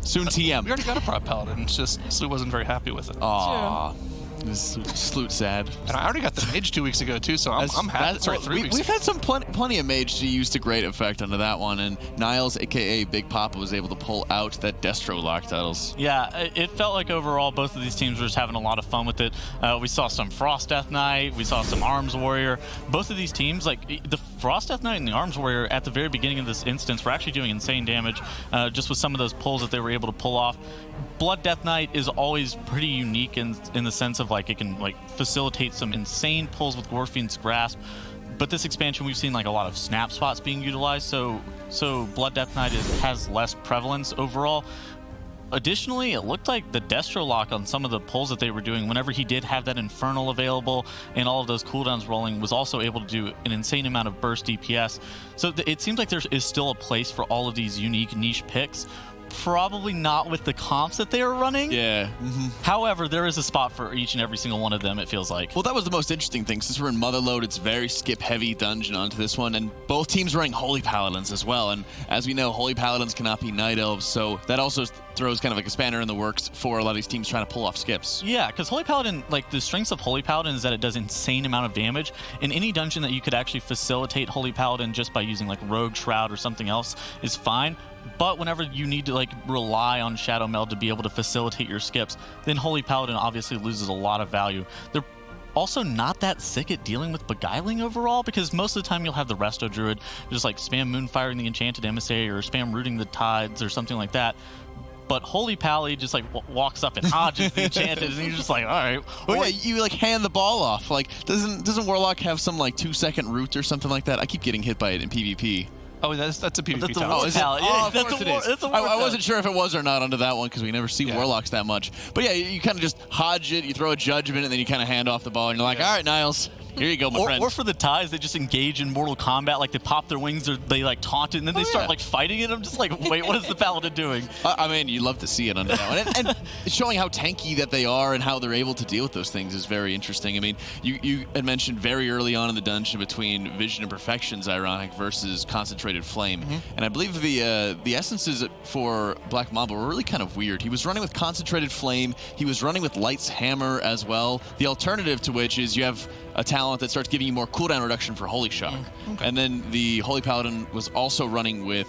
Soon TM. We already got a Prop Paladin. It's just Sloot wasn't very happy with it. Aww. Sloot sad. And I already got the Mage 2 weeks ago too, so I'm happy. Sorry, 3 weeks ago. We've had some plenty of Mage to use to great effect onto that one, and Niles, aka Big Papa, was able to pull out that Destro lock titles. Yeah, it felt like overall both of these teams were just having a lot of fun with it. We saw some Frost Death Knight, we saw some Arms Warrior. Both of these teams, like the Frost Death Knight and the Arms Warrior at the very beginning of this instance, were actually doing insane damage just with some of those pulls that they were able to pull off. Blood Death Knight is always pretty unique in the sense of like it can like facilitate some insane pulls with Gorfiend's Grasp, but this expansion we've seen like a lot of snap spots being utilized, so Blood Death Knight has less prevalence overall. Additionally, it looked like the Destro lock on some of the pulls that they were doing, whenever he did have that Infernal available and all of those cooldowns rolling, was also able to do an insane amount of burst DPS. So it seems like there is still a place for all of these unique niche picks. Probably not with the comps that they are running. Yeah. However, there is a spot for each and every single one of them, it feels like. Well, that was the most interesting thing. Since we're in Motherload, it's very skip-heavy dungeon onto this one, and both teams running Holy Paladins as well. And as we know, Holy Paladins cannot be Night Elves, so that also throws kind of like a spanner in the works for a lot of these teams trying to pull off skips. Yeah, because Holy Paladin, like the strengths of Holy Paladin is that it does insane amount of damage. In any dungeon that you could actually facilitate Holy Paladin just by using like Rogue Shroud or something else is fine. But whenever you need to like rely on Shadow Meld to be able to facilitate your skips, then Holy Paladin obviously loses a lot of value. They're also not that sick at dealing with beguiling overall, because most of the time you'll have the Resto Druid just like spam Moonfiring the Enchanted Emissary or spam Rooting the Tides or something like that. But Holy Pally just like walks up and dodges the Enchanted, and you're just like, all right. Well, yeah, you like hand the ball off. Like, doesn't Warlock have some like 2-second root or something like that? I keep getting hit by it in PvP. Oh, that's a PvP That's a tower. War Pally. Oh, Yeah, of course it is. I wasn't sure if it was or not under that one because we never see Warlocks that much. But yeah, you kind of just hodge it, you throw a Judgment, and then you kind of hand off the ball, and you're like, all right, Niles, here you go, my friend. Or for the ties, they just engage in Mortal Kombat, like they pop their wings or they like taunt it, and then they start like fighting it. I'm just like, wait, what is the Paladin doing? I mean, you love to see it under that one. And showing how tanky that they are and how they're able to deal with those things is very interesting. I mean, you had mentioned very early on in the dungeon between Vision and Perfection's Ironic versus Concentrated Flame. And I believe the essences for Black Mamba were really kind of weird. He was running with Concentrated Flame. He was running with Light's Hammer as well. The alternative to which is you have a talent that starts giving you more cooldown reduction for Holy Shock. And then the Holy Paladin was also running with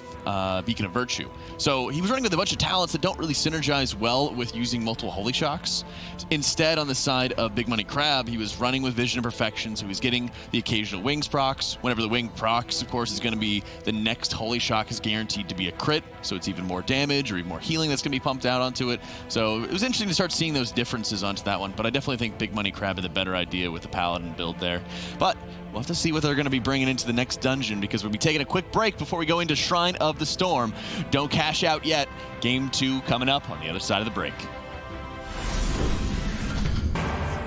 Beacon of Virtue. So he was running with a bunch of talents that don't really synergize well with using multiple Holy Shocks. Instead, on the side of Big Money Crab, he was running with Vision of Perfection, so he's getting the occasional Wings procs. Whenever the Wing procs, of course, is going to be the next Holy Shock is guaranteed to be a crit, so it's even more damage or even more healing that's going to be pumped out onto it. So it was interesting to start seeing those differences onto that one, but I definitely think Big Money Crab had the better idea with the Paladin build there. But we'll have to see what they're going to be bringing into the next dungeon, because we'll be taking a quick break before we go into Shrine of the Storm. Don't cash out yet. Game 2 coming up on the other side of the break.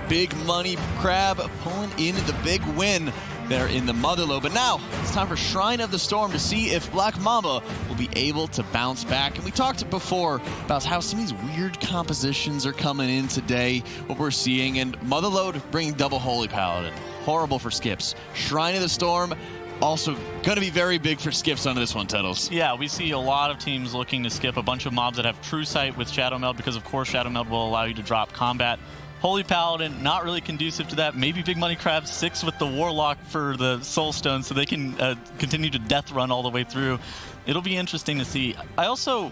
Big Money Crab pulling in the big win there in the Motherload. But now it's time for Shrine of the Storm to see if Black Mamba will be able to bounce back. And we talked before about how some of these weird compositions are coming in today, what we're seeing, and Motherload bringing double Holy Paladin. Horrible for skips. Shrine of the Storm also going to be very big for skips on this one, Tuttles. Yeah, we see a lot of teams looking to skip a bunch of mobs that have True Sight with Shadow Meld, because of course Shadow Meld will allow you to drop combat. Holy Paladin, not really conducive to that. Maybe Big Money Crab 6 with the Warlock for the Soul Stone so they can continue to death run all the way through. It'll be interesting to see. I also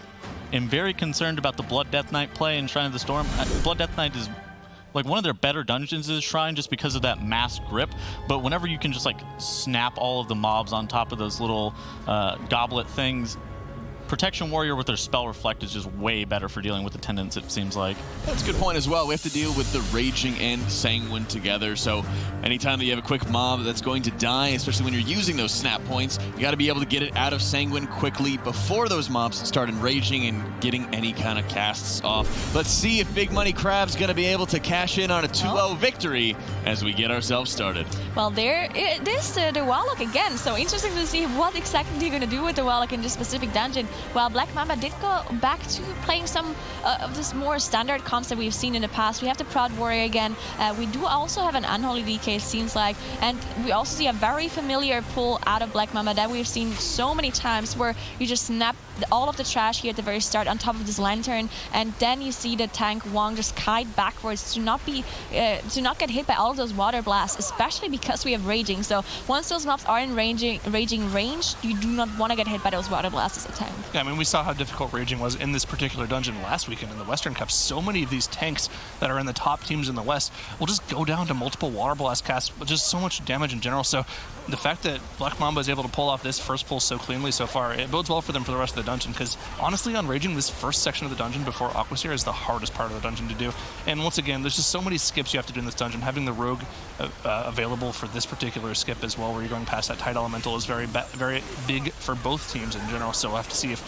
am very concerned about the Blood Death Knight play in Shrine of the Storm. Blood Death Knight is like one of their better dungeons is Shrine, just because of that mass grip. But whenever you can just like snap all of the mobs on top of those little goblet things, Protection Warrior with their Spell Reflect is just way better for dealing with attendance, it seems like. That's a good point as well. We have to deal with the Raging and Sanguine together, so anytime that you have a quick mob that's going to die, especially when you're using those snap points, you got to be able to get it out of Sanguine quickly before those mobs start Enraging and getting any kind of casts off. Let's see if Big Money Crab's going to be able to cash in on a 2-0 victory as we get ourselves started. Well, there it is the Warlock again, so interesting to see what exactly they're going to do with the Warlock in this specific dungeon. While Black Mamba did go back to playing some of this more standard comps that we've seen in the past. We have the Proud Warrior again. We do also have an Unholy DK, it seems like. And we also see a very familiar pull out of Black Mamba that we've seen so many times, where you just snap all of the trash here at the very start on top of this lantern, and then you see the tank Wong just kite backwards to not get hit by all of those water blasts, especially because we have Raging. So once those mobs are in raging range, you do not want to get hit by those water blasts as a tank. Yeah, I mean, we saw how difficult Raging was in this particular dungeon last weekend in the Western Cup. So many of these tanks that are in the top teams in the West will just go down to multiple water blast casts with just so much damage in general. So the fact that Black Mamba is able to pull off this first pull so cleanly so far, it bodes well for them for the rest of the dungeon, because honestly on Raging, this first section of the dungeon before Aquaseer is the hardest part of the dungeon to do. And once again, there's just so many skips you have to do in this dungeon. Having the Rogue available for this particular skip as well, where you're going past that Tide Elemental, is very big for both teams in general. So we'll have to see if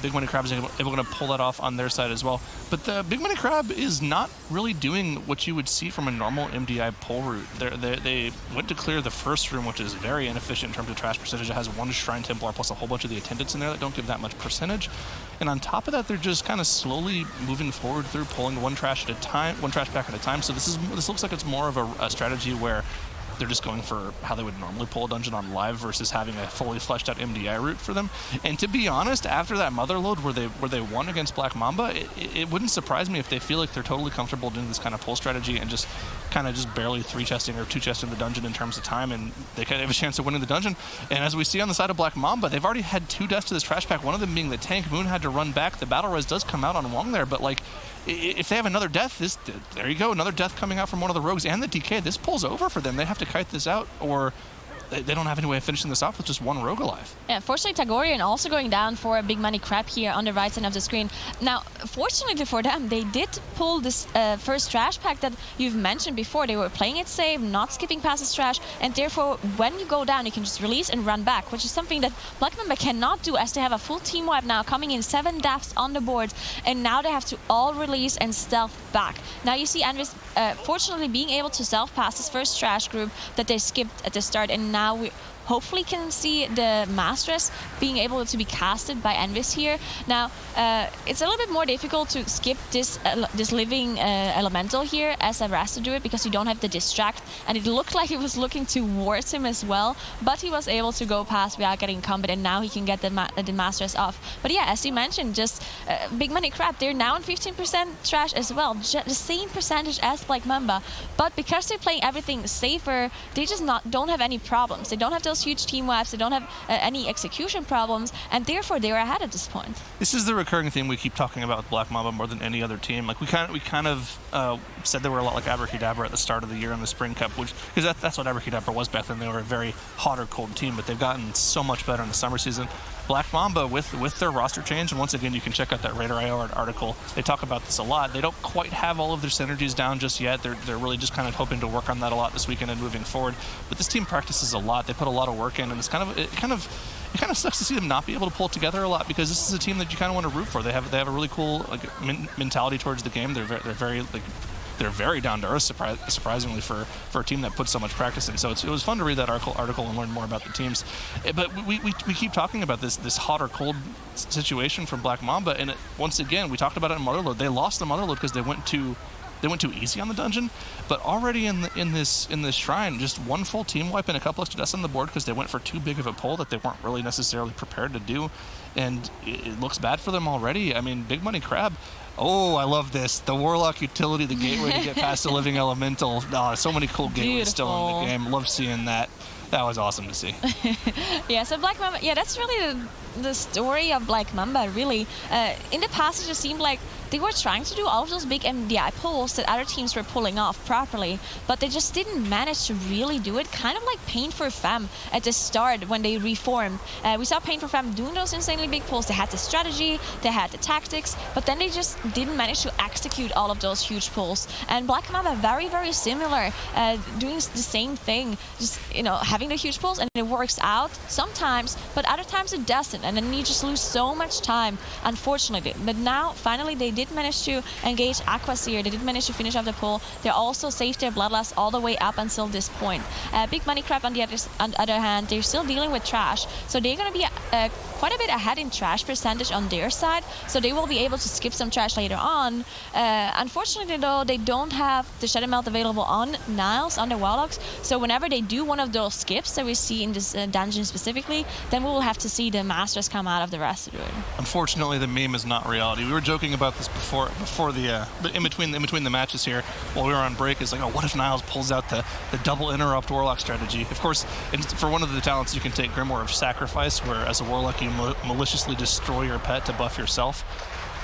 Big Money Crab is able to pull that off on their side as well. But the Big Money Crab is not really doing what you would see from a normal MDI pull route. They went to clear the first room, which is very inefficient in terms of trash percentage. It has one Shrine Templar plus a whole bunch of the attendants in there that don't give that much percentage. And on top of that, they're just kind of slowly moving forward through pulling one trash pack at a time. So this looks like it's more of a strategy where they're just going for how they would normally pull a dungeon on live versus having a fully fleshed out MDI route for them. And to be honest, after that mother load where they won against Black Mamba, it wouldn't surprise me if they feel like they're totally comfortable doing this kind of pull strategy and just barely 3-chesting or 2-chesting the dungeon in terms of time, and they kind of have a chance of winning the dungeon. And as we see on the side of Black Mamba, they've already had 2 deaths to this trash pack, one of them being the tank. Moon had to run back. The battle res does come out on Wong there, but like, if they have another death, there you go, another death coming out from one of the rogues and the DK. This pulls over for them. They have to kite this out, or they don't have any way of finishing this off with just one rogue alive. Yeah, fortunately, Tagorian also going down for a Big Money Crab here on the right side of the screen. Now, fortunately for them, they did pull this first trash pack that you've mentioned before. They were playing it safe, not skipping past this trash, and therefore, when you go down, you can just release and run back, which is something that Black Mamba cannot do, as they have a full team wipe now, coming in 7 deaths on the board, and now they have to all release and stealth back. Now you see Andres, fortunately, being able to stealth past this first trash group that they skipped at the start, and now we hopefully can see the Masteress being able to be casted by Envis here. Now, it's a little bit more difficult to skip this living elemental here as a Ras to do it, because you don't have the distract, and it looked like it was looking towards him as well, but he was able to go past without getting combat, and now he can get the Masteress off. But yeah, as you mentioned, just Big Money Crab, they're now in 15% trash as well, the same percentage as Black Mamba, but because they're playing everything safer, they just don't have any problems. They don't have those huge team wipes, they don't have any execution problems, and therefore they're ahead at this point. This is the recurring theme we keep talking about with Black Mamba more than any other team. Like we kind of said they were a lot like Abracadabra at the start of the year in the Spring Cup, which because that's what Abracadabra was back then. They were a very hot or cold team, but they've gotten so much better in the summer season. Black Mamba with their roster change, and once again you can check out that Radar.io article. They talk about this a lot. They don't quite have all of their synergies down just yet. They're really just kind of hoping to work on that a lot this weekend and moving forward. But this team practices a lot. They put a lot of work in, and it kind of sucks to see them not be able to pull it together a lot, because this is a team that you kind of want to root for. They have a really cool mentality towards the game. They're very down to earth, surprisingly for a team that puts so much practice in. So it was fun to read that article and learn more about the teams. But we keep talking about this hot or cold situation from Black Mamba, and once again we talked about it in Motherload. They lost the Motherload because they went too easy on the dungeon, but already in this shrine, just one full team wipe and a couple extra deaths on the board because they went for too big of a pull that they weren't really necessarily prepared to do, and it looks bad for them already. I mean, Big Money Crab. Oh, I love this. The Warlock utility, the gateway to get past the living elemental. Oh, so many cool gateways still in the game. Love seeing that. That was awesome to see. Yeah, so Black Mamba, yeah, that's really the story of Black Mamba, really. In the past, it just seemed like they were trying to do all of those big MDI pulls that other teams were pulling off properly, but they just didn't manage to really do it, kind of like Pain for Femme at the start when they reformed. We saw Pain for Femme doing those insanely big pulls. They had the strategy, they had the tactics, but then they just didn't manage to execute all of those huge pulls. And Black Mamba, very, very similar, doing the same thing, just, having the huge pulls, and it works out sometimes, but other times it doesn't, and then you just lose so much time, unfortunately. But now, finally, they did manage to engage Aquaseer. They did manage to finish off the pull. They also saved their Bloodlust all the way up until this point. Big Money Crab, on the other hand, they're still dealing with trash, so they're going to be quite a bit ahead in trash percentage on their side, so they will be able to skip some trash later on. Unfortunately, though, they don't have the Shadow Melt available on Niles, on the Warlocks, so whenever they do one of those skips that we see in this dungeon specifically, then we will have to see the Masters come out of the rest of it. Unfortunately, the meme is not reality. We were joking about this before the in between the matches here while we were on break. Is like, oh, what if Niles pulls out the double interrupt Warlock strategy? Of course, for one of the talents, you can take Grimoire of Sacrifice, where as a Warlock you maliciously destroy your pet to buff yourself,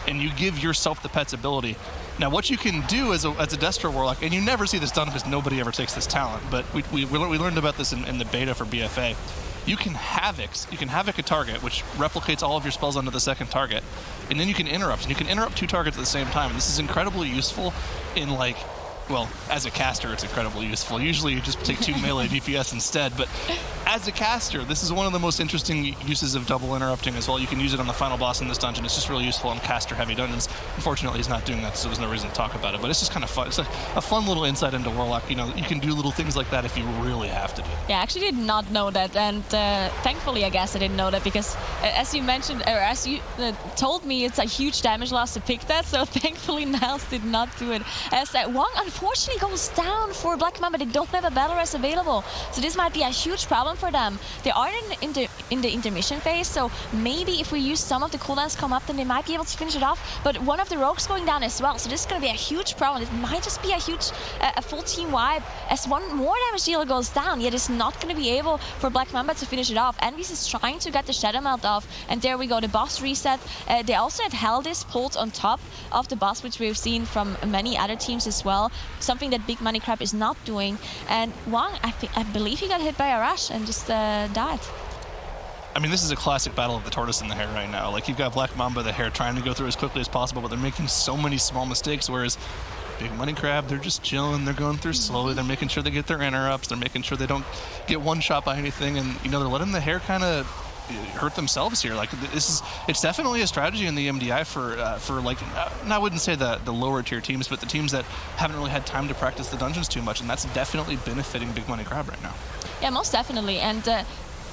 and you give yourself the pet's ability. Now, what you can do as a Destro Warlock, and you never see this done because nobody ever takes this talent, but we learned about this in the beta for BFA. You can havoc a target, which replicates all of your spells onto the second target, and then you can interrupt. And you can interrupt 2 targets at the same time. This is incredibly useful in well, as a caster, it's incredibly useful. Usually you just take 2 melee DPS instead, but as a caster, this is one of the most interesting uses of double interrupting as well. You can use it on the final boss in this dungeon. It's just really useful in caster-heavy dungeons. Unfortunately, he's not doing that, so there's no reason to talk about it, but it's just kind of fun. It's a fun little insight into Warlock. You know, you can do little things like that if you really have to do it. Yeah, I actually did not know that, and thankfully, I guess I didn't know that, because as you mentioned, or as you told me, it's a huge damage loss to pick that, so thankfully Niles did not do it. As Wang unfortunately goes down for Black Mamba. They don't have a battle res available, so this might be a huge problem for them. They are in the intermission phase, so maybe if we use some of the cooldowns come up, then they might be able to finish it off, but one of the rogues going down as well, so this is going to be a huge problem. It might just be a huge, a full team wipe, as one more damage dealer goes down, yet it's not going to be able for Black Mamba to finish it off. Envy's is trying to get the Shadow Melt off, and there we go, the boss reset. They also had Haldis pulled on top of the boss, which we've seen from many other teams as well, something that Big Money Crab is not doing. And Wang, I believe he got hit by a rush and just died. I mean, this is a classic battle of the tortoise and the hare right now. Like, you've got Black Mamba, the hare, trying to go through as quickly as possible, but they're making so many small mistakes, whereas Big Money Crab, they're just chilling, they're going through slowly, they're making sure they get their interrupts, they're making sure they don't get one shot by anything, and, you know, they're letting the hare kind of hurt themselves here. Like, it's definitely a strategy in the MDI for like, and I wouldn't say the lower tier teams, but the teams that haven't really had time to practice the dungeons too much, and that's definitely benefiting Big Money Crab right now. Yeah, most definitely, and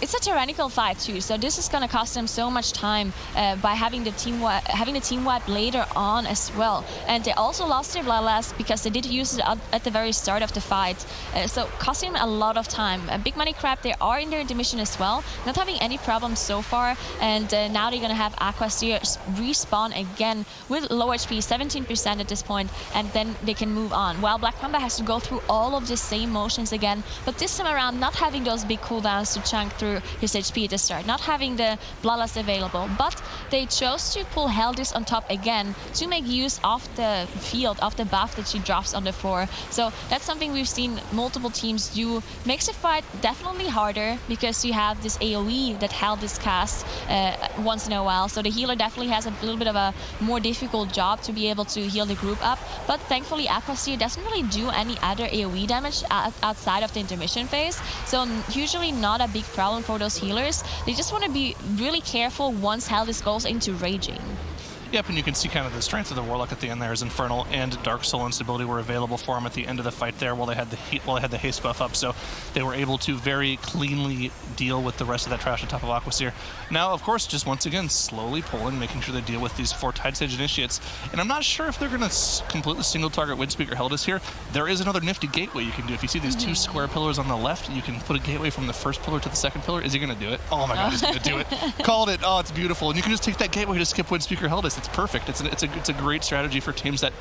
it's a tyrannical fight too, so this is going to cost them so much time by having the team wipe later on as well. And they also lost their Bloodlust because they did use it at the very start of the fight, so costing them a lot of time. Big Money Crab, they are in their intermission as well, not having any problems so far, and now they're going to have Aquasteer respawn again with low HP, 17% at this point, and then they can move on. While Black Mamba has to go through all of the same motions again, but this time around not having those big cooldowns to chunk through his HP at the start, not having the Bloodlust available, but they chose to pull Haldis on top again to make use of the field, of the buff that she drops on the floor. So that's something we've seen multiple teams do. Makes the fight definitely harder because you have this AoE that Haldis casts once in a while, so the healer definitely has a little bit of a more difficult job to be able to heal the group up, but thankfully Aquasteer doesn't really do any other AoE damage outside of the intermission phase, so usually not a big problem for those healers. They just want to be really careful once Haldis goes into raging. Yep, and you can see kind of the strength of the Warlock at the end there, as Infernal and Dark Soul instability were available for him at the end of the fight there while they had the haste buff up, so they were able to very cleanly deal with the rest of that trash on top of Aquasteer. Now, of course, just once again, slowly pulling, making sure they deal with these 4 Tide Stage Initiates, and I'm not sure if they're going to completely single target Windspeaker Haldis here. There is another nifty gateway you can do. If you see these 2 square pillars on the left, you can put a gateway from the first pillar to the second pillar. Is he going to do it? Oh my god, he's going to do it. Called it. Oh, it's beautiful. And you can just take that gateway to skip Windspeaker Haldis. It's perfect. It's a great strategy for teams that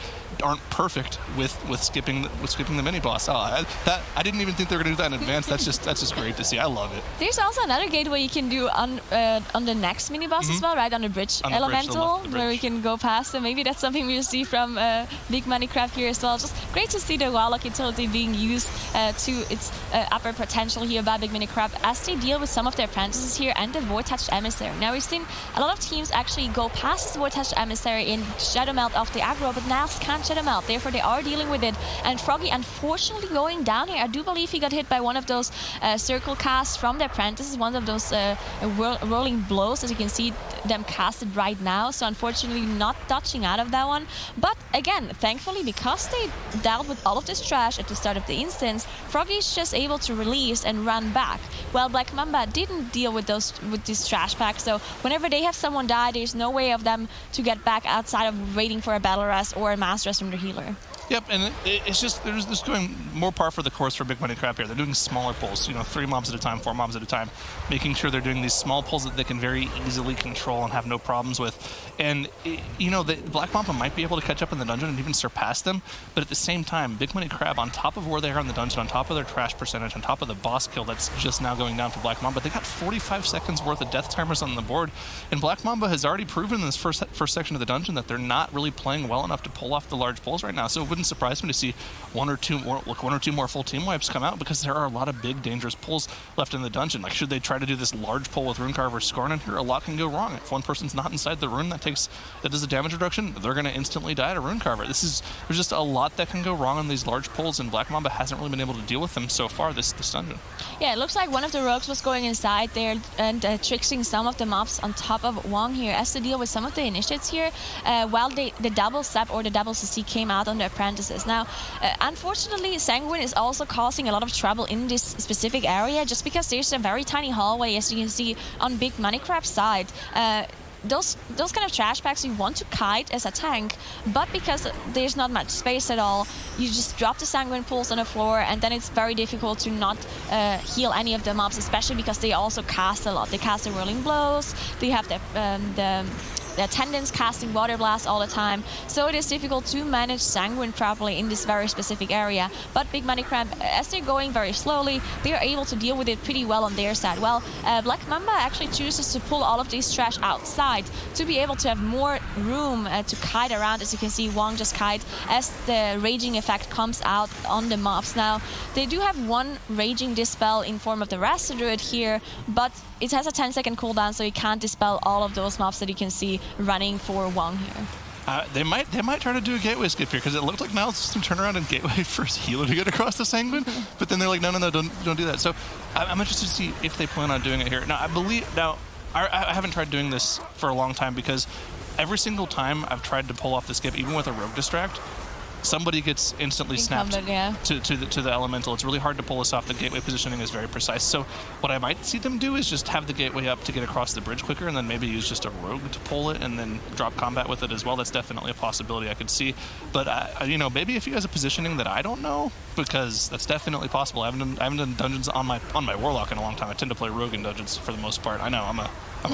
aren't perfect with skipping the mini boss. Oh, I didn't even think they were going to do that in advance. That's just great to see. I love it. There's also another gateway you can do on the next mini boss as well, right? On the bridge elemental, where we can go past. So maybe that's something we'll see from Big Money Crab here as well. Just great to see the Warlock utility being used to its upper potential here by Big Money Crab as they deal with some of their apprentices here and the Void Touched Emissary. Now we've seen a lot of teams actually go past this Void Touched Emissary in Shadow Melt off the aggro, but Niles can't Shadow Melt, therefore they are dealing with it. And Froggy unfortunately going down here. I do believe he got hit by one of those circle casts from the apprentices, one of those rolling blows, as you can see them casted right now, so unfortunately not dodging out of that one. But again, thankfully, because they dealt with all of this trash at the start of the instance, Froggy is just able to release and run back, while Black Mamba didn't deal with this trash pack, so whenever they have someone die, there's no way of them to get back outside of waiting for a battle rest or a mass rest from their healer. Yep, and it's just, there's going more par for the course for Big Money Crab here. They're doing smaller pulls, 3 mobs at a time, 4 mobs at a time, making sure they're doing these small pulls that they can very easily control and have no problems with. And, the Black Mamba might be able to catch up in the dungeon and even surpass them, but at the same time, Big Money Crab, on top of where they are in the dungeon, on top of their trash percentage, on top of the boss kill that's just now going down for Black Mamba, they got 45 seconds worth of death timers on the board, and Black Mamba has already proven in this first section of the dungeon that they're not really playing well enough to pull off the large pulls right now. So wouldn't surprise me to see one or two more full team wipes come out, because there are a lot of big dangerous pulls left in the dungeon. Like, should they try to do this large pull with Runecarver Scorn in here, a lot can go wrong. If one person's not inside the rune that does a damage reduction, they're going to instantly die to Runecarver. There's just a lot that can go wrong on these large pulls, and Black Mamba hasn't really been able to deal with them so far this dungeon. Yeah, it looks like one of the rogues was going inside there and tricksing some of the mobs on top of Wong here as to deal with some of the initiates here, while the double sep or the double CC came out on the apprentices. Now, unfortunately, Sanguine is also causing a lot of trouble in this specific area, just because there's a very tiny hallway, as you can see on Big Money Crab's side. Those kind of trash packs you want to kite as a tank, but because there's not much space at all, you just drop the Sanguine pools on the floor, and then it's very difficult to not heal any of the mobs, especially because they also cast a lot. They cast the Whirling Blows, they have the attendants casting Water Blast all the time, so it is difficult to manage Sanguine properly in this very specific area. But Big Money Crab, as they're going very slowly, they are able to deal with it pretty well on their side. Well, Black Mamba actually chooses to pull all of these trash outside to be able to have more room to kite around. As you can see, Wong just kite as the raging effect comes out on the mobs. Now, they do have one raging dispel in form of the Rasta Druid here, but it has a 10-second cooldown, so you can't dispel all of those mobs that you can see running for Wong here. They might try to do a gateway skip here, because it looked like Niles just turned around and gateway first healer to get across the Sanguine, but then they're like, no, don't do that. So I'm interested to see if they plan on doing it here. Now, I haven't tried doing this for a long time, because every single time I've tried to pull off the skip, even with a rogue distract, somebody gets instantly snapped to the elemental. It's really hard to pull this off. The gateway positioning is very precise. So what I might see them do is just have the gateway up to get across the bridge quicker, and then maybe use just a rogue to pull it and then drop combat with it as well. That's definitely a possibility I could see. But maybe if you guys have positioning that I don't know, because that's definitely possible. I haven't done dungeons on my Warlock in a long time. I tend to play rogue in dungeons for the most part. I know I'm a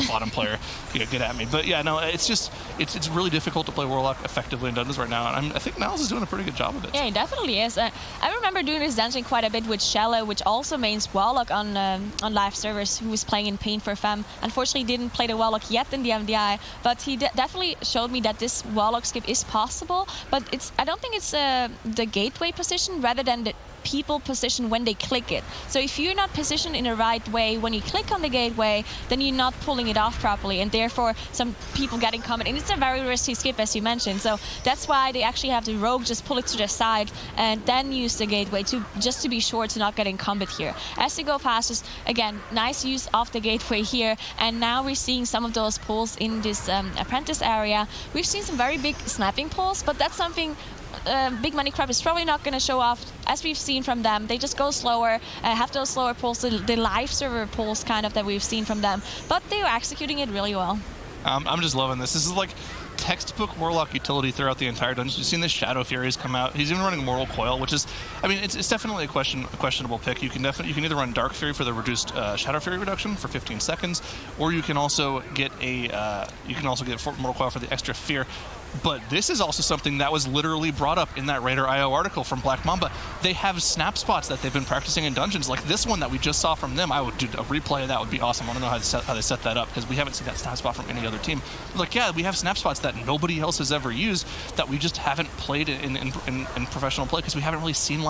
bottom player. Get at me. But yeah, no, it's really difficult to play Warlock effectively in dungeons right now, and I think Niles is doing a pretty good job of it. Yeah, he definitely is. I remember doing this dungeon quite a bit with Shallow, which also mains Warlock on live servers, who was playing in Pain for Femme. Unfortunately, didn't play the Warlock yet in the MDI, but he definitely showed me that this Warlock skip is possible. But I don't think it's the gateway position rather than the people position when they click it. So if you're not positioned in the right way when you click on the gateway, then you're not pulling it off properly, and therefore some people getting combat. And it's a very risky skip, as you mentioned. So that's why they actually have the rogue just pull it to the side and then use the gateway just to be sure to not get in combat here. As they go past, just again, nice use of the gateway here. And now we're seeing some of those pulls in this apprentice area. We've seen some very big snapping pulls, but that's something Big Money Crab is probably not going to show off, as we've seen from them. They just go slower, have those slower pulls, the live server pulls kind of that we've seen from them, but they are executing it really well. I'm just loving this. This is like textbook Warlock utility throughout the entire dungeon. You've seen the Shadow Furies come out. He's even running Moral Coil, which is, I mean, it's definitely a questionable pick. You can either run Dark Fury for the reduced Shadow Fury reduction for 15 seconds, or you can also get Moral Coil for the extra fear. But this is also something that was literally brought up in that Raider IO article from Black Mamba. They have snap spots that they've been practicing in dungeons, like this one that we just saw from them. I would do a replay of that. Would be awesome. I want to know how they set that up, because we haven't seen that snap spot from any other team. Like, yeah, we have snap spots that nobody else has ever used, that we just haven't played in professional play, because we haven't really seen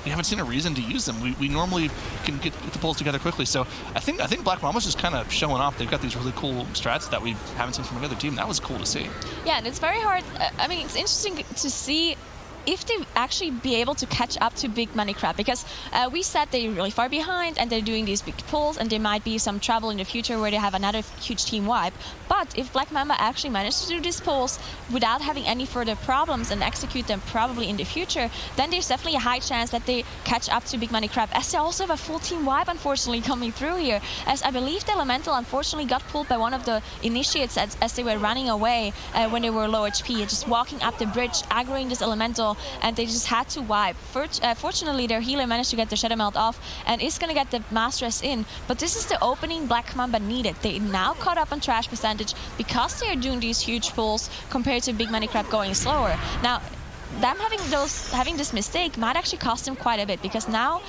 we haven't seen a reason to use them. We normally can get the pulls together quickly. So I think Black Mamba's just kind of showing off. They've got these really cool strats that we haven't seen from another team. That was cool to see. Yeah, and it's very hard. I mean, it's interesting to see if they actually be able to catch up to Big Money Crab, because we said they're really far behind and they're doing these big pulls, and there might be some trouble in the future where they have another huge team wipe. But if Black Mamba actually managed to do these pulls without having any further problems and execute them probably in the future, then there's definitely a high chance that they catch up to Big Money Crab, as they also have a full team wipe unfortunately coming through here, as I believe the Elemental unfortunately got pulled by one of the initiates as they were running away when they were low HP, just walking up the bridge, aggroing this Elemental, and they just had to wipe. Fortunately, their healer managed to get the Shadow Melt off and is going to get the Masteress in, but this is the opening Black Mamba needed. They now caught up on trash percentage because they are doing these huge pulls compared to Big Money Crab going slower. Now, them having this mistake might actually cost them quite a bit, because now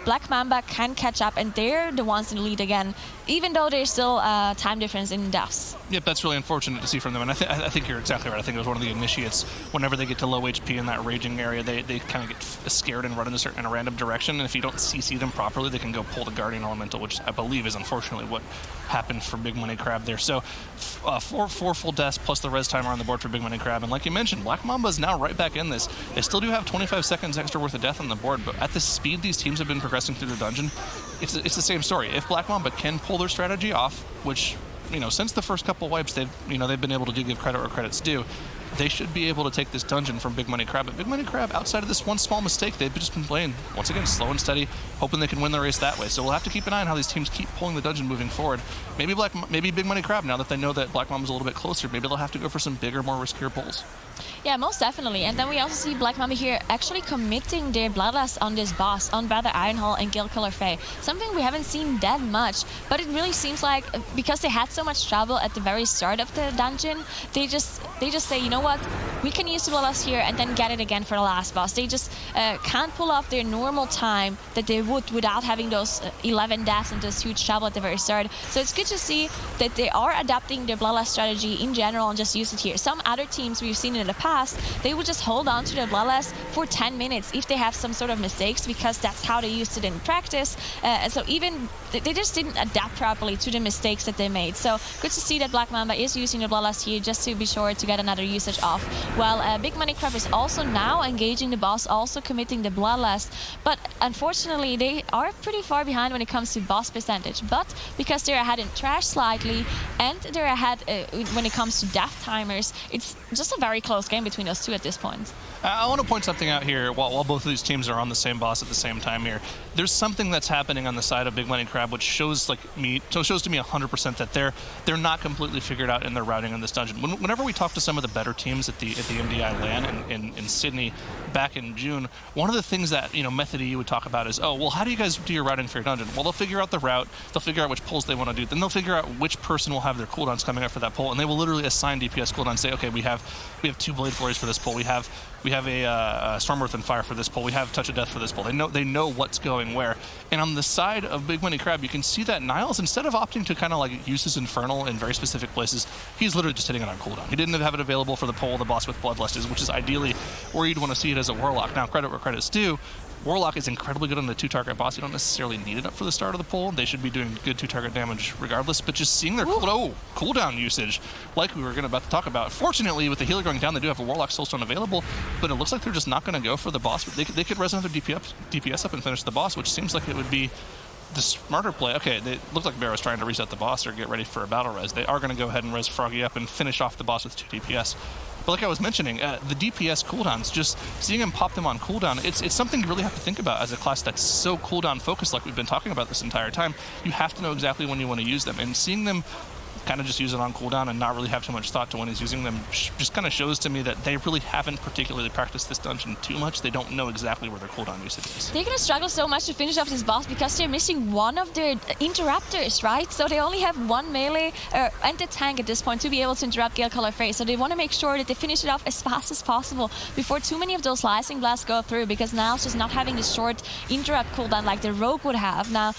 Black Mamba can catch up, and they're the ones in the lead again, even though there's still a time difference in deaths. Yep, that's really unfortunate to see from them, and I think you're exactly right. I think it was one of the initiates. Whenever they get to low HP in that raging area, they kind of get scared and run in a random direction, and if you don't CC them properly, they can go pull the Guardian Elemental, which I believe is unfortunately what happened for Big Money Crab there. So 4 full deaths plus the res timer on the board for Big Money Crab, and like you mentioned, Black Mamba is now right back in this. They still do have 25 seconds extra worth of death on the board, but at the speed these teams have been progressing through the dungeon, it's the same story. If Black Mamba can pull their strategy off, which, you know, since the first couple wipes, they've been able to give credit where credit's due, they should be able to take this dungeon from Big Money Crab. But Big Money Crab, outside of this one small mistake, they've just been playing, once again, slow and steady, hoping they can win the race that way. So we'll have to keep an eye on how these teams keep pulling the dungeon moving forward. Maybe Big Money Crab, now that they know that Black Mamba's a little bit closer, maybe they'll have to go for some bigger, more riskier pulls. Yeah, most definitely. And then we also see Black Mamba here actually committing their Bloodlust on this boss, on Brother Ironhall and Guild Killer Faye. Something we haven't seen that much, but it really seems like because they had so much trouble at the very start of the dungeon, they just say, you know what, we can use the Bloodlust here and then get it again for the last boss. They just can't pull off their normal time that they would without having those 11 deaths and this huge trouble at the very start. So it's good to see that they are adapting their Bloodlust strategy in general and just use it here. Some other teams we've seen in the past, they would just hold on to their Bloodlust for 10 minutes if they have some sort of mistakes, because that's how they used it in practice. So even they just didn't adapt properly to the mistakes that they made. So good to see that Black Mamba is using the Bloodlust here just to be sure to get another usage off. While Big Money Crab is also now engaging the boss, also committing the Bloodlust. But unfortunately, they are pretty far behind when it comes to boss percentage. But because they're ahead in trash slightly, and they're ahead when it comes to death timers, it's just a very close game between those two at this point. I want to point something out here while both of these teams are on the same boss at the same time here. There's something that's happening on the side of Big Money Crab which shows to me 100% that they're not completely figured out in their routing in this dungeon. Whenever we talk to some of the better teams at the MDI LAN in Sydney back in June, one of the things that, you know, Method EU would talk about is, oh, well, how do you guys do your routing for your dungeon? Well, they'll figure out the route, they'll figure out which pulls they want to do, then they'll figure out which person will have their cooldowns coming up for that pull, and they will literally assign DPS cooldowns, say, okay, we have 2 Blade Flurries for this pull, we have a Storm Earth and Fire for this pull, we have Touch of Death for this pull. They know what's going where. And on the side of Big Money Crab, you can see that Niles, instead of opting to kind of like use his Infernal in very specific places, he's literally just hitting it on cooldown. He didn't have it available for the pull the boss with Bloodlust is, which is ideally where you'd want to see it as a Warlock. Now, credit where credit's due, Warlock is incredibly good on the 2-target boss. You don't necessarily need it up for the start of the pull. They should be doing good 2-target damage regardless, but just seeing their cooldown usage, like we were about to talk about. Fortunately, with the healer going down, they do have a Warlock Soulstone available, but it looks like they're just not going to go for the boss. They could res another DPS up and finish the boss, which seems like it would be the smarter play. Okay, they look like Barrow's trying to reset the boss or get ready for a battle res. They are going to go ahead and res Froggy up and finish off the boss with 2 DPS. But like I was mentioning, the DPS cooldowns, just seeing him pop them on cooldown, it's something you really have to think about as a class that's so cooldown focused, like we've been talking about this entire time. You have to know exactly when you want to use them, and seeing them kind of just use it on cooldown and not really have too much thought to when he's using them just kind of shows to me that they really haven't particularly practiced this dungeon too much. They don't know exactly where their cooldown usage is. They're going to struggle so much to finish off this boss because they're missing one of their interrupters, right? So they only have one melee and the tank at this point to be able to interrupt Gale Color Face. So they want to make sure that they finish it off as fast as possible before too many of those slicing blasts go through, because now it's just not having the short interrupt cooldown like the Rogue would have. Now,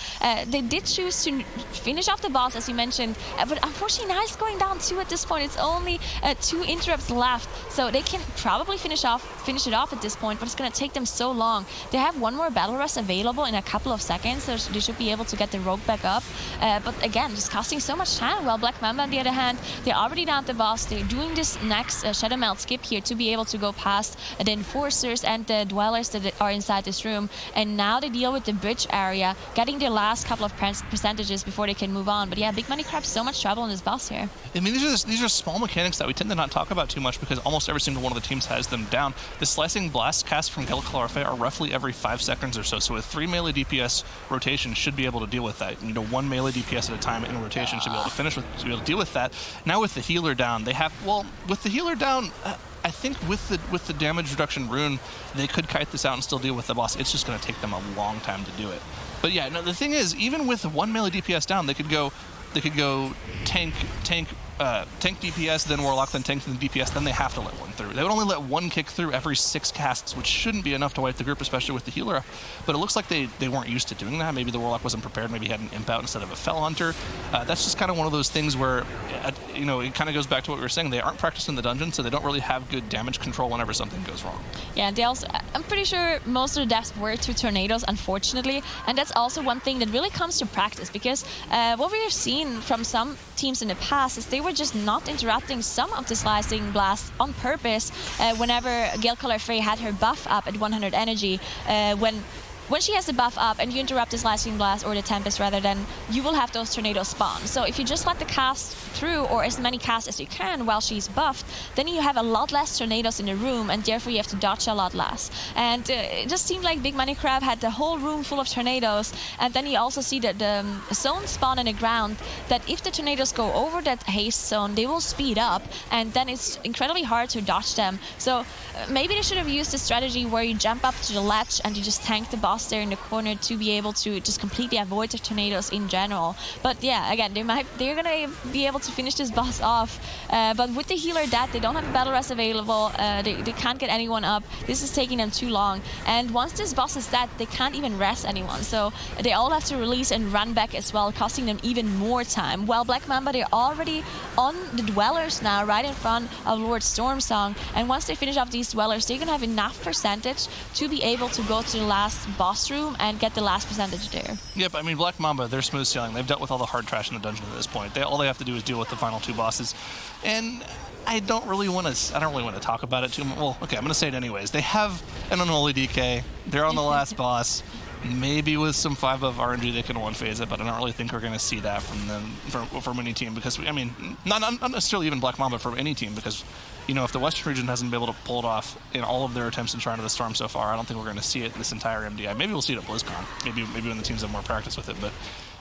they did choose to finish off the boss, as you mentioned, but unfortunately now it's going down 2 at this point. It's only 2 interrupts left, so they can probably finish it off at this point, but it's going to take them so long. They have one more battle rush available in a couple of seconds, so they should be able to get the Rogue back up. But again, just costing so much time. While Black Mamba, on the other hand, they're already down the boss. They're doing this next Shadow Melt skip here to be able to go past the Enforcers and the Dwellers that are inside this room, and now they deal with the bridge area, getting their last couple of percentages before they can move on. But yeah, Big Money Crab's so much trouble in this boss here. I mean, these are small mechanics that we tend to not talk about too much because almost every single one of the teams has them down. The slicing blast casts from Gale Color Faye are roughly every 5 seconds or so. So a 3 melee DPS rotation should be able to deal with that. You know, 1 melee DPS at a time in rotation should be able to finish with, to be able to deal with that. Now with the healer down, they have, well, with the healer down, I think with the damage reduction rune, they could kite this out and still deal with the boss. It's just going to take them a long time to do it. But yeah, no, the thing is, even with 1 melee DPS down, they could go tank, tank DPS, then Warlock, then tank, then DPS, then they have to let one through. They would only let one kick through every 6 casts, which shouldn't be enough to wipe the group, especially with the healer. But it looks like they weren't used to doing that. Maybe the Warlock wasn't prepared. Maybe he had an imp out instead of a Fell Hunter. That's just kind of one of those things where, you know, it kind of goes back to what we were saying. They aren't practiced in the dungeon, so they don't really have good damage control whenever something goes wrong. Yeah, they also, I'm pretty sure most of the deaths were to tornadoes, unfortunately. And that's also one thing that really comes to practice, because what we have seen from some teams in the past is they were just not interrupting some of the slicing blasts on purpose whenever Gale Color Frey had her buff up at 100 energy. When she has the buff up and you interrupt the Slicing Blast or the Tempest rather, then you will have those tornadoes spawn. So if you just let the cast through, or as many casts as you can while she's buffed, then you have a lot less tornadoes in the room, and therefore you have to dodge a lot less. And it just seemed like Big Money Crab had the whole room full of tornadoes, and then you also see that the zone spawn in the ground, that if the tornadoes go over that haste zone, they will speed up, and then it's incredibly hard to dodge them. So maybe they should have used a strategy where you jump up to the ledge and you just tank the boss there in the corner to be able to just completely avoid the tornadoes in general. But yeah, again, they're gonna be able to finish this boss off. But with the healer dead, they don't have a battle rest available. They can't get anyone up. This is taking them too long. And once this boss is dead, they can't even rest anyone. So they all have to release and run back as well, costing them even more time. While Black Mamba, they're already on the Dwellers now, right in front of Lord Stormsong. And once they finish off these Dwellers, they're gonna have enough percentage to be able to go to the last boss room and get the last percentage there. Yep, I mean, Black Mamba, they're smooth sailing. They've dealt with all the hard trash in the dungeon at this point. All they have to do is deal with the final 2 bosses. And I don't really want to talk about it too much. Well, okay, I'm going to say it anyways. They have an Unholy DK. They're on the last boss. Maybe with some 5-buff RNG they can one-phase it, but I don't really think we're going to see that from them, from any team, because, I mean, not necessarily even Black Mamba, from any team, because, you know, if the Western region hasn't been able to pull it off in all of their attempts in Shrine of the Storm so far, I don't think we're going to see it in this entire MDI. Maybe we'll see it at BlizzCon, maybe when the teams have more practice with it, but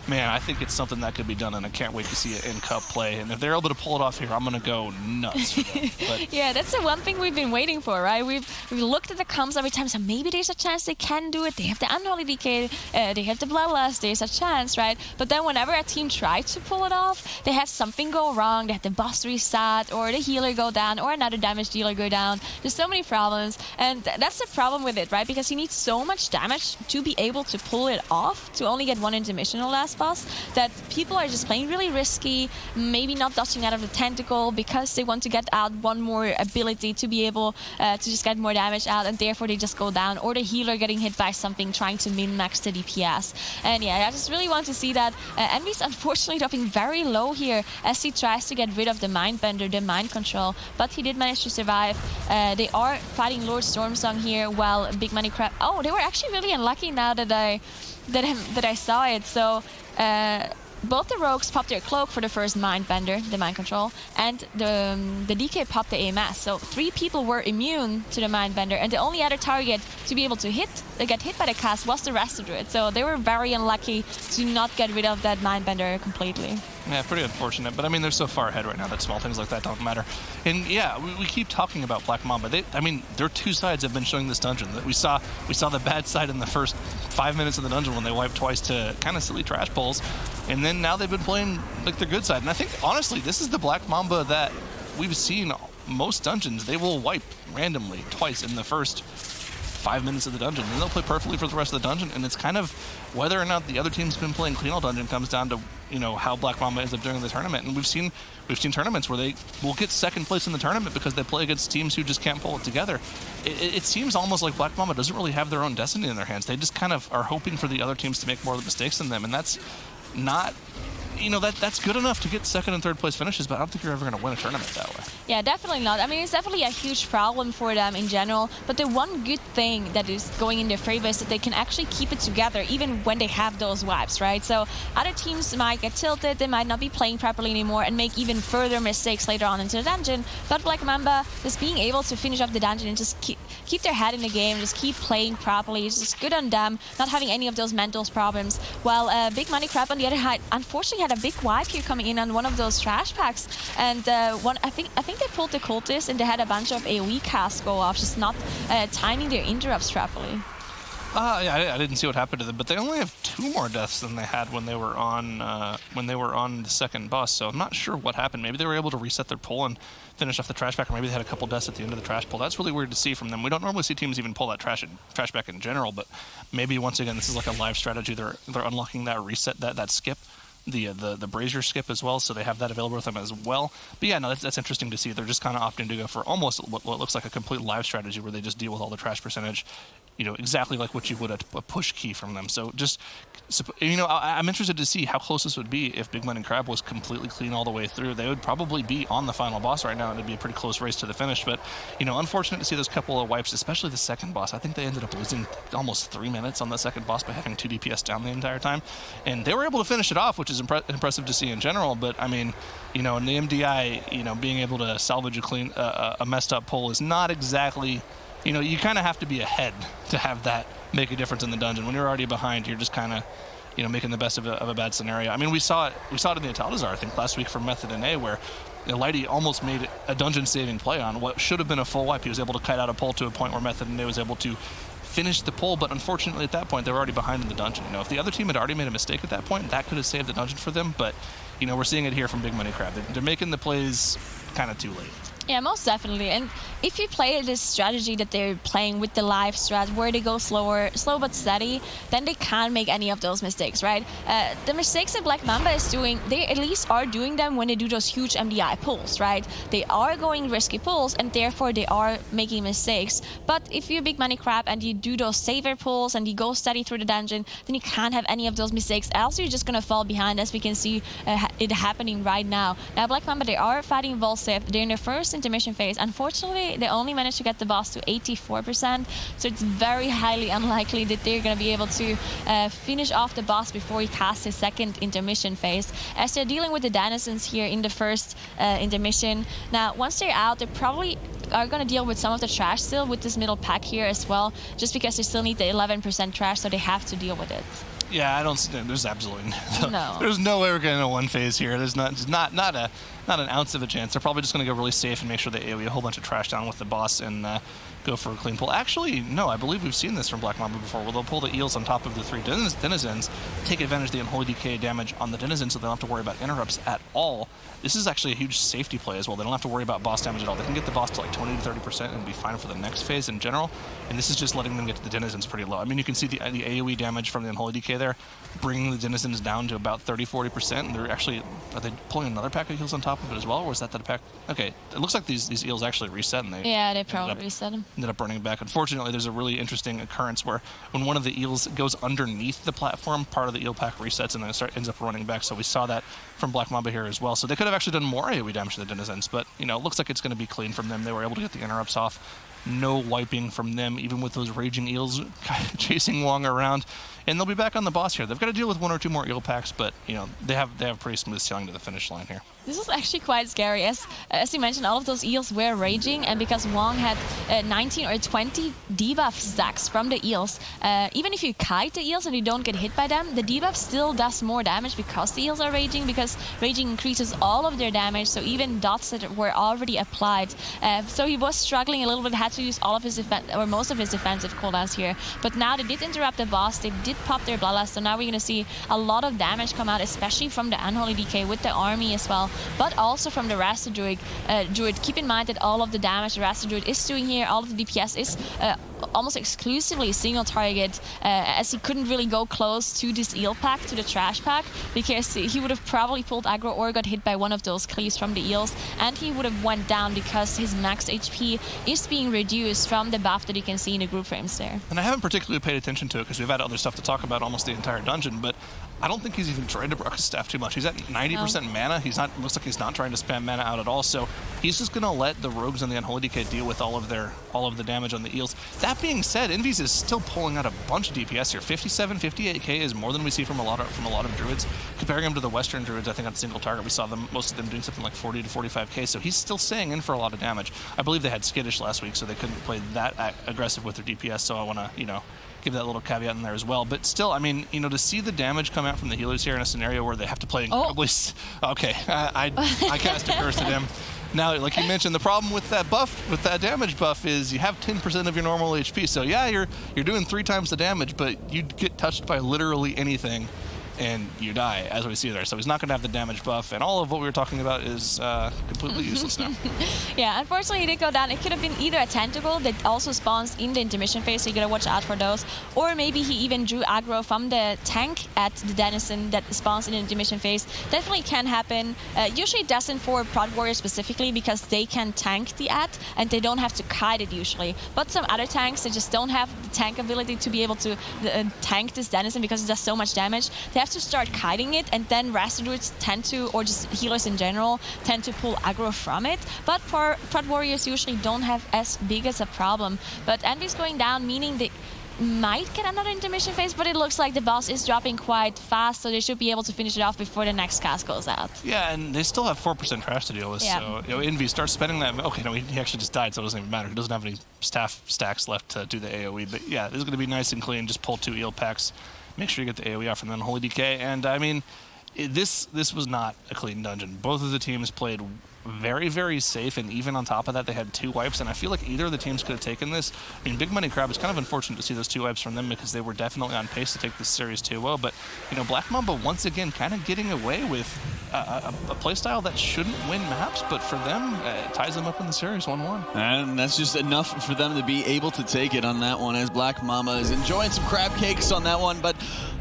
man, I think it's something that could be done, and I can't wait to see it in Cup play. And if they're able to pull it off here, I'm going to go nuts for them. But yeah, that's the one thing we've been waiting for, right? We've looked at the comms every time, so maybe there's a chance they can do it. They have the Unholy DK, they have the Bloodlust, there's a chance, right? But then whenever a team tries to pull it off, they have something go wrong. They have the boss reset, or the healer go down, or another damage dealer go down. There's so many problems, and that's the problem with it, right? Because you need so much damage to be able to pull it off, to only get 1 intermission on the last boss, that people are just playing really risky, maybe not dodging out of the tentacle because they want to get out 1 more ability to be able to just get more damage out, and therefore they just go down, or the healer getting hit by something trying to min-max the DPS. And yeah, I just really want to see that. Envy's unfortunately dropping very low here as he tries to get rid of the Mindbender, the mind control, but he did manage to survive. They are fighting Lord Stormsong here while Big Money Crab... Oh, they were actually really unlucky now that I saw it. So both the rogues popped their cloak for the first Mindbender, the mind control, and the DK popped the AMS. So 3 people were immune to the Mindbender, and the only other target to be able to get hit by the cast was the Resto Druid. So they were very unlucky to not get rid of that Mindbender completely. Yeah, pretty unfortunate, but I mean, they're so far ahead right now that small things like that don't matter. And yeah, we keep talking about Black Mamba. I mean, their 2 sides have been showing this dungeon. We saw the bad side in the first 5 minutes of the dungeon when they wiped twice to kind of silly trash pulls, and then now they've been playing like their good side. And I think, honestly, this is the Black Mamba that we've seen most dungeons. They will wipe randomly twice in the first 5 minutes of the dungeon, and they'll play perfectly for the rest of the dungeon. And it's kind of whether or not the other team's been playing clean all dungeon comes down to, you know, how Black Mamba ends up doing the tournament. And we've seen tournaments where they will get second place in the tournament because they play against teams who just can't pull it together. It seems almost like Black Mamba doesn't really have their own destiny in their hands. They just kind of are hoping for the other teams to make more of the mistakes than them, and that's not, you know, that's good enough to get second and third place finishes, but I don't think you're ever going to win a tournament that way. Yeah, definitely not. I mean, it's definitely a huge problem for them in general, but the one good thing that is going in their favor is that they can actually keep it together even when they have those wipes, right? So other teams might get tilted, they might not be playing properly anymore and make even further mistakes later on into the dungeon, but Black Mamba, just being able to finish off the dungeon and just keep their head in the game, just keep playing properly, it's just good on them, not having any of those mental problems. While Big Money Crab, on the other hand, unfortunately had a big wipe here coming in on one of those trash packs, and I think they pulled the cultist and they had a bunch of AoE casts go off, just not timing their interrupts properly. Yeah, I didn't see what happened to them, but they only have 2 more deaths than they had when they were on the second boss. So I'm not sure what happened. Maybe they were able to reset their pull and finish off the trash back, or maybe they had a couple deaths at the end of the trash pull. That's really weird to see from them. We don't normally see teams even pull that trash back in general, but maybe once again this is like a live strategy. They're unlocking that reset, that skip. The brazier skip as well, so they have that available with them as well. But yeah, no, that's interesting to see. They're just kind of opting to go for almost what looks like a complete live strategy where they just deal with all the trash percentage, exactly like what you would a push key from them. So just, I'm interested to see how close this would be if Big Money Crab was completely clean all the way through. They would probably be on the final boss right now, and it'd be a pretty close race to the finish. But, unfortunate to see those couple of wipes, especially the second boss. I think they ended up losing almost 3 minutes on the second boss by having 2 DPS down the entire time. And they were able to finish it off, which is impressive to see in general. But, I mean, in the MDI, being able to salvage a messed up pull is not exactly... you kind of have to be ahead to have that make a difference in the dungeon. When you're already behind, you're just kind of, making the best of a bad scenario. I mean, we saw it in the Italdazar, I think, last week from Method and A, where Lighty almost made a dungeon-saving play on what should have been a full wipe. He was able to kite out a pull to a point where Method and A was able to finish the pull, but unfortunately at that point, they were already behind in the dungeon. If the other team had already made a mistake at that point, that could have saved the dungeon for them, but, we're seeing it here from Big Money Crab. They're making the plays kind of too late. Yeah, most definitely. And if you play this strategy that they're playing with the live strat, where they go slow but steady, then they can't make any of those mistakes, right? The mistakes that Black Mamba is doing, they at least are doing them when they do those huge MDI pulls, right? They are going risky pulls, and therefore they are making mistakes. But if you're Big Money Crab and you do those saver pulls and you go steady through the dungeon, then you can't have any of those mistakes, else you're just going to fall behind, as we can see it happening right now. Now, Black Mamba, they are fighting Volsip. They're in their first intermission phase. Unfortunately, they only managed to get the boss to 84%, so it's very highly unlikely that they're going to be able to finish off the boss before he casts his second intermission phase, as they're dealing with the denizens here in the first intermission. Now, once they're out, they probably are going to deal with some of the trash still with this middle pack here as well, just because they still need the 11% trash, so they have to deal with it. Yeah, there's absolutely no. There's no way we're getting a one phase here. There's not an ounce of a chance. They're probably just going to go really safe and make sure they AoE a whole bunch of trash down with the boss and go for a clean pull. Actually, no, I believe we've seen this from Black Mamba before, where they'll pull the eels on top of the 3 denizens, take advantage of the Unholy Decay damage on the denizens, so they don't have to worry about interrupts at all. This is actually a huge safety play as well. They don't have to worry about boss damage at all. They can get the boss to like 20 to 30% and be fine for the next phase in general. And this is just letting them get to the denizens pretty low. I mean, you can see the AoE damage from the Unholy Decay there, bringing the denizens down to about 30-40%. And they're actually, are they pulling another pack of eels on top of it as well, or is that the pack? Okay, it looks like these eels actually reset, and they probably reset them. Ended up running back. Unfortunately, there's a really interesting occurrence where when one of the eels goes underneath the platform, part of the eel pack resets and then it ends up running back. So we saw that from Black Mamba here as well. So they could have actually done more AoE damage to the denizens, but it looks like it's going to be clean from them. They were able to get the interrupts off. No wiping from them, even with those raging eels chasing Wong around. And they'll be back on the boss here. They've got to deal with 1 or 2 more eel packs, but they have pretty smooth sailing to the finish line here. This is actually quite scary. As you mentioned, all of those eels were raging, and because Wong had 19 or 20 debuff stacks from the eels, even if you kite the eels and you don't get hit by them, the debuff still does more damage because the eels are raging, because raging increases all of their damage, so even dots that were already applied. So he was struggling a little bit, had to use all of his most of his defensive cooldowns here. But now they did interrupt the boss, they did pop their Bloodlust, so now we're going to see a lot of damage come out, especially from the Unholy Decay with the army as well, but also from the Rasta Druid. Keep in mind that all of the damage the Rasta Druid is doing here, all of the DPS is almost exclusively single target, as he couldn't really go close to this eel pack, to the trash pack, because he would have probably pulled aggro or got hit by one of those cleaves from the eels, and he would have went down because his max HP is being reduced from the buff that you can see in the group frames there. And I haven't particularly paid attention to it because we've had other stuff to talk about almost the entire dungeon, but I don't think he's even tried to brook his staff too much. He's at 90% mana. Looks like he's not trying to spam mana out at all, so he's just going to let the rogues and the Unholy Decay deal with all of the damage on the eels. That being said, Envy's is still pulling out a bunch of DPS here. 57, 58k is more than we see from a lot of druids. Comparing him to the Western druids, I think on single target we saw most of them doing something like 40 to 45k, so he's still staying in for a lot of damage. I believe they had Skittish last week, so they couldn't play that aggressive with their DPS, so I want to, give that little caveat in there as well. But still, I mean, to see the damage come out from the healers here in a scenario where they have to play incredibly... Okay, I cast a curse at him. Now, like you mentioned, the problem with that buff, with that damage buff, is you have 10% of your normal HP. So yeah, you're doing 3 times the damage, but you get touched by literally anything, and you die, as we see there. So he's not going to have the damage buff, and all of what we were talking about is completely useless now. Yeah, unfortunately he did go down. It could have been either a tentacle that also spawns in the intermission phase, so you gotta watch out for those, or maybe he even drew aggro from the tank at the Denizen that spawns in the intermission phase. Definitely can happen. Usually it doesn't for Prod Warrior specifically, because they can tank the at, and they don't have to kite it usually. But some other tanks, they just don't have the tank ability to be able to tank this Denizen because it does so much damage. They have to start kiting it, and then Raster Druids tend to, or just healers in general, tend to pull aggro from it. But for Prod Warriors usually don't have as big as a problem. But Envy's going down, meaning they might get another intermission phase, but it looks like the boss is dropping quite fast, so they should be able to finish it off before the next cast goes out. Yeah, and they still have 4% trash to deal with, so Envy starts spending that. Okay, no, he actually just died, so it doesn't even matter. He doesn't have any staff stacks left to do the AoE, but yeah, this is going to be nice and clean. Just pull 2 eel packs, make sure you get the AoE off, and then Holy DK. And I mean, this was not a clean dungeon. Both of the teams played very, very safe, and even on top of that, they had 2 wipes, and I feel like either of the teams could have taken this. I mean, Big Money Crab, it's kind of unfortunate to see those 2 wipes from them, because they were definitely on pace to take this series 2-0, but, you know, Black Mamba once again kind of getting away with a playstyle that shouldn't win maps, but for them, it ties them up in the series 1-1. And that's just enough for them to be able to take it on that one, as Black Mamba is enjoying some crab cakes on that one, but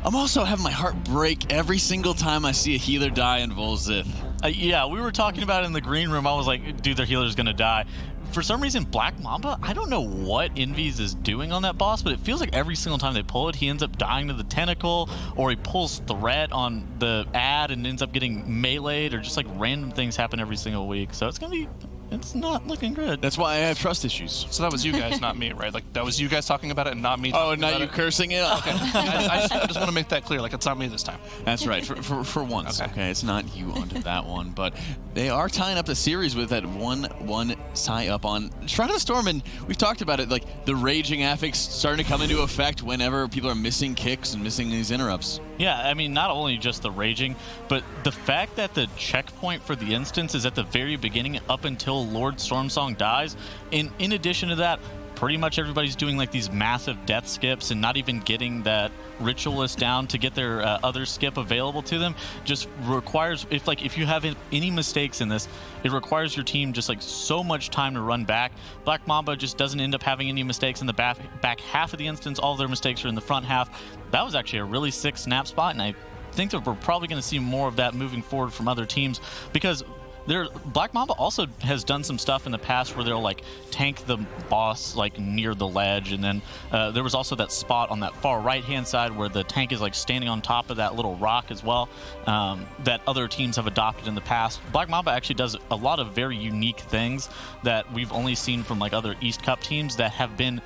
I'm also having my heart break every single time I see a healer die in Volzith. Yeah, we were talking about it in the green room. I was like, dude, their healer's going to die. For some reason, Black Mamba, I don't know what Envy's is doing on that boss, but it feels like every single time they pull it, he ends up dying to the tentacle, or he pulls threat on the ad and ends up getting meleeed, or just like random things happen every single week. So it's going to be... It's not looking good. That's why I have trust issues. So that was you guys, not me, right? Like, that was you guys talking about it and not me Oh, talking not about you it? cursing it? Okay. I just want to make that clear. Like, it's not me this time. That's right, for once. Okay. It's not you onto that one. But they are tying up the series with that 1-1 tie-up on Shrine of the Storm. And we've talked about it, like, the raging affix starting to come into effect whenever people are missing kicks and missing these interrupts. Yeah, I mean, not only just the raging, but the fact that the checkpoint for the instance is at the very beginning up until Lord Stormsong dies. And in addition to that, pretty much everybody's doing like these massive death skips and not even getting that ritualist down to get their other skip available to them. Just requires, if you have any mistakes in this, it requires your team just like so much time to run back. Black Mamba just doesn't end up having any mistakes in the back half of the instance. All of their mistakes are in the front half. That was actually a really sick snap spot, and I think that we're probably going to see more of that moving forward from other teams, because Black Mamba also has done some stuff in the past where they'll like tank the boss like near the ledge, and then there was also that spot on that far right hand side where the tank is like standing on top of that little rock as well, that other teams have adopted in the past. Black Mamba actually does a lot of very unique things that we've only seen from like other East Cup teams that have been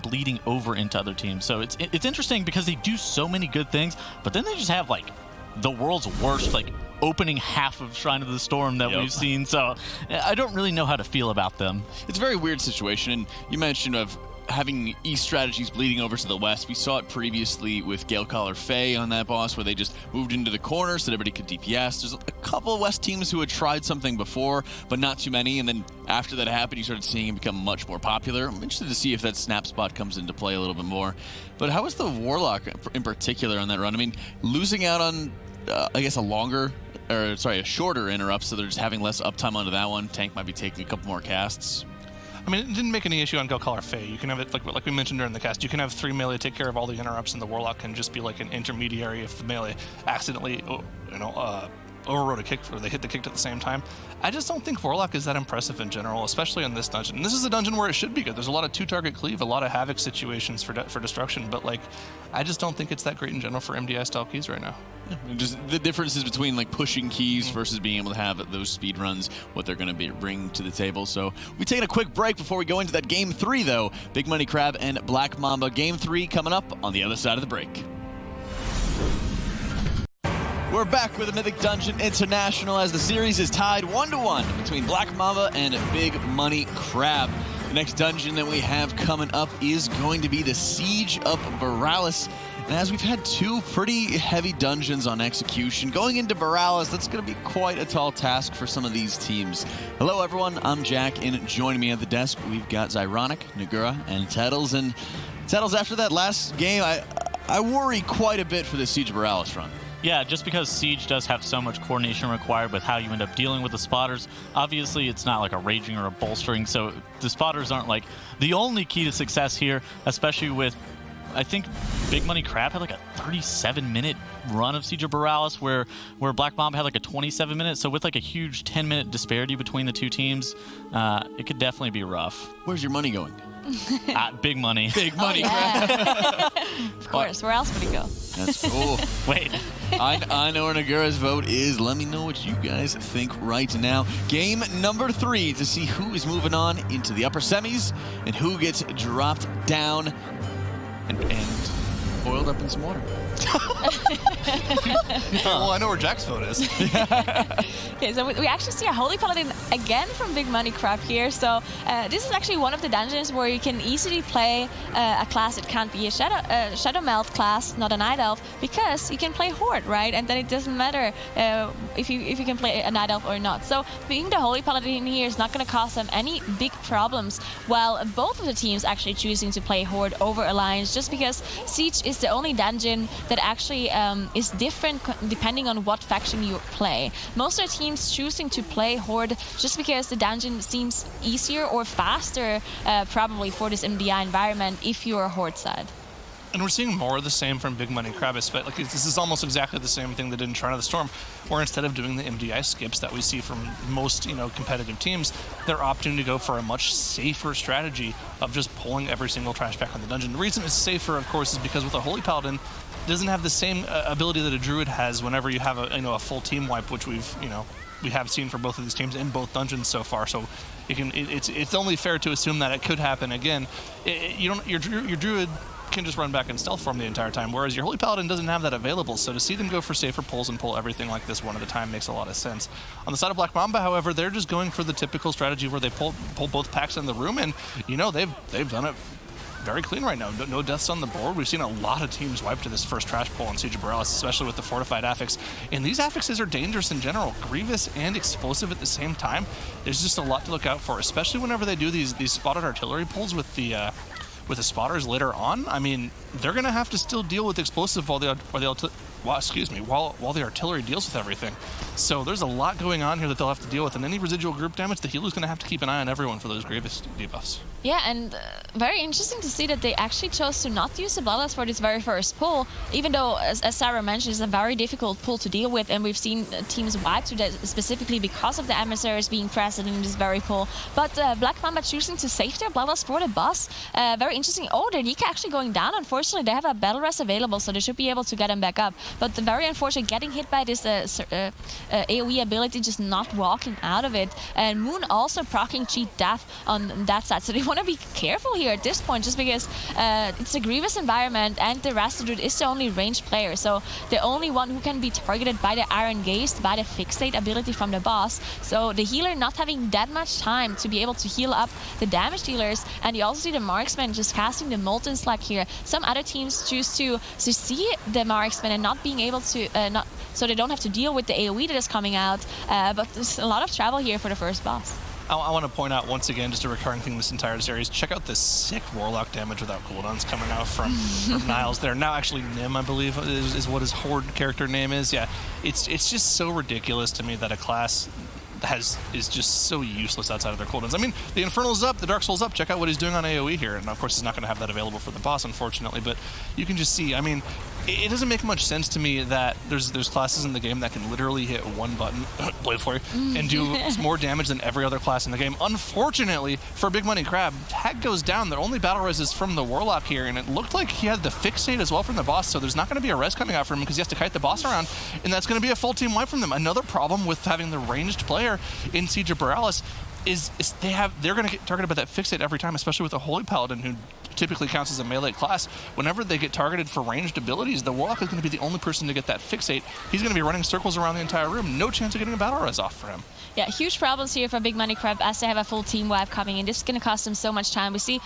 bleeding over into other teams. So it's interesting because they do so many good things, but then they just have like the world's worst like opening half of Shrine of the Storm that we've seen. So I don't really know how to feel about them. It's a very weird situation, and you mentioned of having East strategies bleeding over to the West. We saw it previously with Gale Collar Faye on that boss, where they just moved into the corner so that everybody could DPS. There's a couple of West teams who had tried something before, but not too many, and then after that happened, you started seeing it become much more popular. I'm interested to see if that snap spot comes into play a little bit more. But how was the Warlock in particular on that run? I mean, losing out on, I guess, a shorter interrupt, so they're just having less uptime onto that one. Tank might be taking a couple more casts. I mean, it didn't make any issue on Gale Collar Faye. You can have it, like we mentioned during the cast, you can have 3 melee take care of all the interrupts, and the Warlock can just be like an intermediary if the melee accidentally, overrode a kick, or they hit the kick at the same time. I just don't think Warlock is that impressive in general, especially in this dungeon. And this is a dungeon where it should be good. There's a lot of 2-target cleave, a lot of havoc situations for destruction, but like, I just don't think it's that great in general for MDI style keys right now. Just the differences between like pushing keys versus being able to have those speed runs, what they're going to bring to the table. So we're taking a quick break before we go into that Game 3, though. Big Money Crab and Black Mamba. Game 3 coming up on the other side of the break. We're back with the Mythic Dungeon International as the series is tied 1-1 between Black Mamba and Big Money Crab. The next dungeon that we have coming up is going to be the Siege of Borealis. And as we've had two pretty heavy dungeons on execution, going into Borealis, that's going to be quite a tall task for some of these teams. Hello, everyone. I'm Jack, and joining me at the desk, we've got Zyronic, Nagura, and Tettles. And Tettles, after that last game, I worry quite a bit for the Siege of Borealis run. Yeah, just because Siege does have so much coordination required with how you end up dealing with the spotters. Obviously, it's not like a raging or a bolstering, so the spotters aren't like the only key to success here, especially with, I think Big Money Crab had like a 37-minute run of Siege of Borealis, where Black Mamba had like a 27-minute. So with like a huge 10-minute disparity between the two teams, it could definitely be rough. Where's your money going? Big money. Big money. Oh, yeah. Of course. Where else would he go? That's cool. Wait. I know where Nagura's vote is. Let me know what you guys think right now. Game number 3 to see who is moving on into the upper semis and who gets dropped down and boiled up in some water. Well, I know where Jack's vote is. Okay, so we actually see a Holy Paladin again from Big Money Crab here. So this is actually one of the dungeons where you can easily play a class. It can't be a Shadow Melt class, not a Night Elf, because you can play Horde, right? And then it doesn't matter if you can play a Night Elf or not. So being the Holy Paladin here is not going to cause them any big problems, while both of the teams actually choosing to play Horde over Alliance, just because Siege is the only dungeon that actually is different depending on what faction you play. Most of the teams choosing to play Horde just because the dungeon seems easier or faster probably for this MDI environment if you're a Horde side. And we're seeing more of the same from Big Money Crab, but like this is almost exactly the same thing they did in Shrine of the Storm, where instead of doing the MDI skips that we see from most competitive teams, they're opting to go for a much safer strategy of just pulling every single trash pack on the dungeon. The reason it's safer, of course, is because with a Holy Paladin, it doesn't have the same ability that a Druid has whenever you have a full team wipe, which we have seen for both of these teams in both dungeons so far. So it's only fair to assume that it could happen again. Your Druid can just run back in stealth form the entire time, whereas your Holy Paladin doesn't have that available. So to see them go for safer pulls and pull everything like this one at a time makes a lot of sense. On the side of Black Mamba, however, they're just going for the typical strategy where they pull both packs in the room, and they've done it very clean right now. No deaths on the board. We've seen a lot of teams wipe to this first trash pull on Siege of Borealis, especially with the fortified affix. And these affixes are dangerous in general, grievous and explosive at the same time. There's just a lot to look out for, especially whenever they do these spotted artillery pulls with the spotters later on. I mean, they're gonna have to still deal with explosive while the artillery deals with everything. So there's a lot going on here that they'll have to deal with, and any residual group damage, the healer's gonna have to keep an eye on everyone for those grievous debuffs. Yeah, and very interesting to see that they actually chose to not use the Bloodlust for this very first pull, even though, as Sarah mentioned, it's a very difficult pull to deal with, and we've seen teams wipe to that specifically because of the emissaries being present in this very pull. But Black Mamba choosing to save their Bloodlust for the boss, very interesting. Oh, their Nika actually going down. Unfortunately, they have a Battle Rest available, so they should be able to get him back up. But the very unfortunate getting hit by this AoE ability, just not walking out of it. And Moon also proccing cheat death on that side, so they want to be careful here at this point, just because it's a grievous environment and the Rasta Druid is the only ranged player, so the only one who can be targeted by the Iron Gaze, by the Fixate ability from the boss. So the healer not having that much time to be able to heal up the damage dealers, and you also see the Marksman just casting the Molten Slag here. Some other teams choose to see the Marksman and not being able to, so they don't have to deal with the AoE that is coming out, but there's a lot of travel here for the first boss. I want to point out once again, just a recurring thing this entire series, check out this sick Warlock damage without cooldowns coming out from Niles there. Now actually Nim, I believe, is what his Horde character name is. Yeah, it's just so ridiculous to me that a class is just so useless outside of their cooldowns. I mean, the Infernal's up, the Dark Soul's up. Check out what he's doing on AoE here. And of course, he's not going to have that available for the boss, unfortunately. But you can just see, I mean, it doesn't make much sense to me that there's classes in the game that can literally hit one button, Blade Flurry, and do more damage than every other class in the game. Unfortunately, for Big Money Crab, tag goes down. Their only battle res is from the Warlock here, and it looked like he had the Fixate as well from the boss, so there's not going to be a res coming out for him because he has to kite the boss around, and that's going to be a full team wipe from them. Another problem with having the ranged player in Siege of Borealis is they're going to get targeted by that Fixate every time, especially with a Holy Paladin who typically counts as a melee class, whenever they get targeted for ranged abilities, the Warlock is going to be the only person to get that fixate. He's going to be running circles around the entire room. No chance of getting a battle res off for him. Yeah, huge problems here for Big Money Crab as they have a full team wipe coming in. This is going to cost them so much time. We see,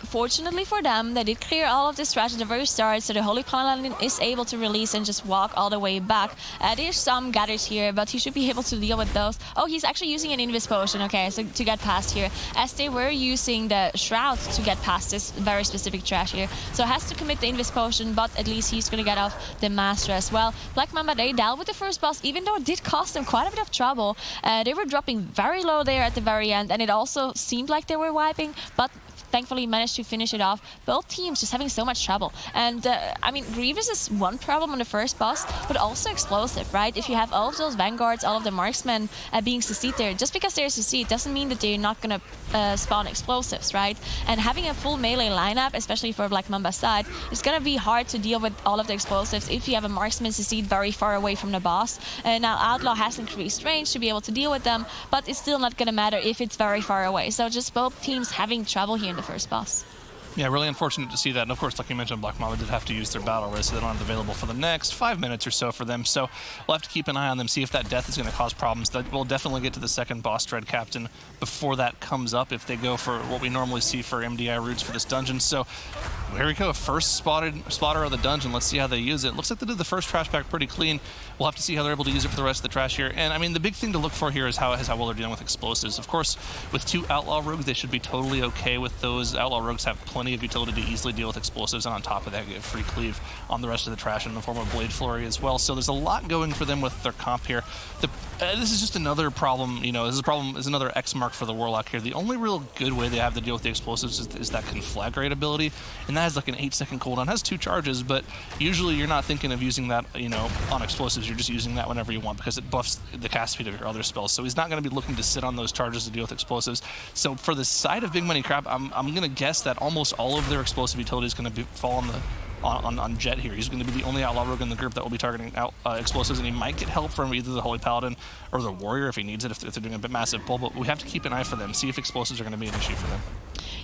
fortunately for them, they did clear all of this trash at the very start, so the Holy Paladin is able to release and just walk all the way back. There's some gathers here, but he should be able to deal with those. Oh, he's actually using an Invis Potion, okay, so to get past here, as they were using the Shroud to get past this very specific trash here. So has to commit the Invis Potion, but at least he's going to get off the Master as well. Black Mamba, they dealt with the first boss, even though it did cost them quite a bit of trouble. They were dropping very low there at the very end, and it also seemed like they were wiping, but thankfully managed to finish it off. Both teams just having so much trouble. And I mean, Grievous is one problem on the first boss, but also explosive, right? If you have all of those Vanguards, all of the marksmen being CC'd there, just because they're CC'd doesn't mean that they're not going to spawn explosives, right? And having a full melee lineup, especially for Black Mamba's side, is going to be hard to deal with all of the explosives if you have a marksman CC'd very far away from the boss. Now, Outlaw has increased range to be able to deal with them, but it's still not going to matter if it's very far away. So just both teams having trouble here in the first boss. Yeah, really unfortunate to see that. And of course, like you mentioned, Black Mamba did have to use their battle res, so they don't have it available for the next 5 minutes or so for them. So we'll have to keep an eye on them, see if that death is going to cause problems. That we'll definitely get to the second boss, Dread Captain, before that comes up, if they go for what we normally see for MDI routes for this dungeon. So here we go, first spotter of the dungeon. Let's see how they use it. Looks like they did the first trash pack pretty clean. We'll have to see how they're able to use it for the rest of the trash here. And I mean, the big thing to look for here is how well they're dealing with explosives. Of course, with 2 Outlaw Rogues, they should be totally okay with those. Outlaw Rogues have plenty of utility to easily deal with explosives, and on top of that, get free cleave on the rest of the trash in the form of Blade Flurry as well. So there's a lot going for them with their comp here. This is just another problem, you know, this is another X mark for the Warlock here. The only real good way they have to deal with the explosives is that Conflagrate ability, and that has like an 8-second cooldown. It has 2 charges, but usually you're not thinking of using that, you know, on explosives. You're just using that whenever you want because it buffs the cast speed of your other spells. So he's not going to be looking to sit on those charges to deal with explosives. So for the side of Big Money Crab, I'm going to guess that almost all of their explosive utility is going to fall on Jet here. He's going to be the only Outlaw Rogue in the group that will be targeting explosives, and he might get help from either the Holy Paladin or the Warrior if he needs it, if they're doing a bit massive pull, but we have to keep an eye for them, see if explosives are going to be an issue for them.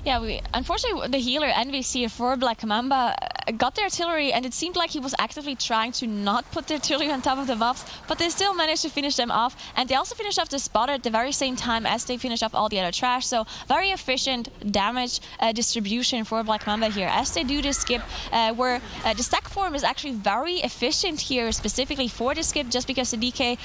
Yeah, unfortunately, the healer Envys here for Black Mamba got the artillery, and it seemed like he was actively trying to not put the artillery on top of the buffs, but they still managed to finish them off, and they also finished off the spotter at the very same time as they finished off all the other trash, so very efficient damage distribution for Black Mamba here as they do this skip, where the stack form is actually very efficient here, specifically for the skip, just because the DK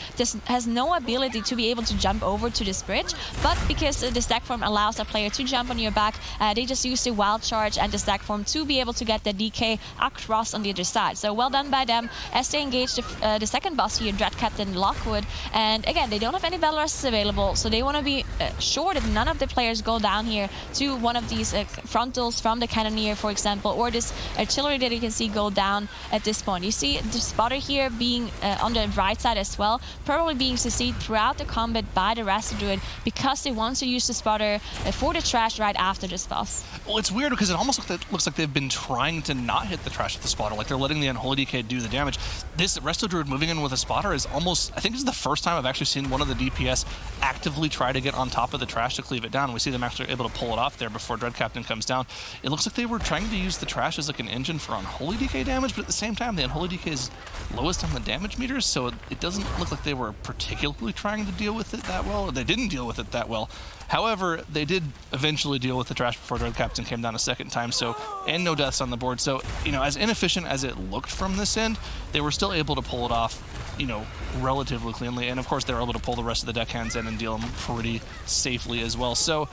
has no ability to be able to jump over to this bridge, but because the stack form allows a player to jump on your back, they just use the wild charge and the stack form to be able to get the DK across on the other side. So well done by them as they engage the second boss here, Dread Captain Lockwood. And again, they don't have any battle rests available, so they want to be sure that none of the players go down here to one of these frontals from the Cannoneer, for example, or this artillery that you can see go down at this point. You see the spotter here being on the right side as well, probably being CC'd throughout the combat by the Rasta Druid because they want to use the spotter for the trash right after this boss. Well, it's weird because it almost looks like they've been trying to not hit the trash with the spotter, like they're letting the Unholy DK do the damage. This Resto Druid moving in with a spotter is almost, I think this is the first time I've actually seen one of the DPS actively try to get on top of the trash to cleave it down. We see them actually able to pull it off there before Dread Captain comes down. It looks like they were trying to use the trash as like an engine for Unholy DK damage, but at the same time, the Unholy DK is lowest on the damage meters, so it doesn't look like they were particularly trying to deal with it that well. They didn't deal with it that well. However, they did eventually deal with the trash before Dread Captain came down a second time, so, and no deaths on the board. So, you know, as inefficient as it looked from this end, they were still able to pull it off, you know, relatively cleanly. And of course, they were able to pull the rest of the deckhands in and deal them pretty safely as well. So,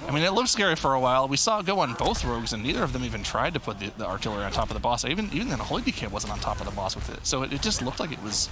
I mean, it looked scary for a while. We saw it go on both rogues, and neither of them even tried to put the artillery on top of the boss. Even the Holy DK wasn't on top of the boss with it. So it just looked like it was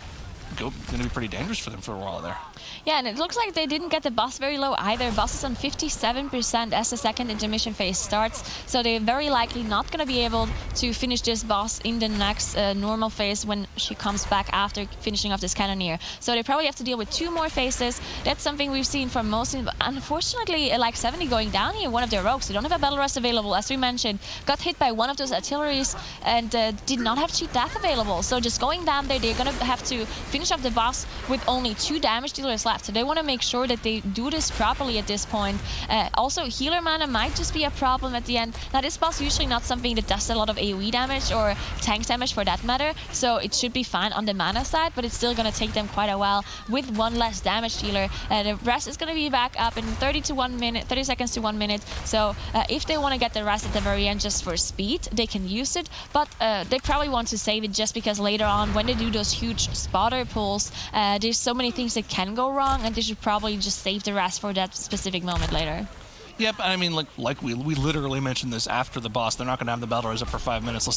going to be pretty dangerous for them for a while there. Yeah, and it looks like they didn't get the boss very low either. Boss is on 57% as the second intermission phase starts, so they're very likely not going to be able to finish this boss in the next normal phase when she comes back after finishing off this Cannoneer. So they probably have to deal with 2 more phases. That's something we've seen from most. Unfortunately, like 70 going down here, one of their rogues, they don't have a battle rest available, as we mentioned, got hit by one of those artilleries and did not have cheat death available. So just going down there, they're going to have to finish finish off the boss with only 2 damage dealers left. So they want to make sure that they do this properly at this point. Also, healer mana might just be a problem at the end. Now, this boss usually not something that does a lot of AoE damage or tank damage for that matter, so it should be fine on the mana side, but it's still going to take them quite a while with 1 less damage dealer. The rest is going to be back up in 30 seconds to 1 minute. So if they want to get the rest at the very end just for speed, they can use it, but they probably want to save it just because later on when they do those huge spotter pulls, there's so many things that can go wrong, and they should probably just save the rest for that specific moment later. Yep, I mean, like we literally mentioned this after the boss. They're not going to have the battle res up for 5 minutes. Let's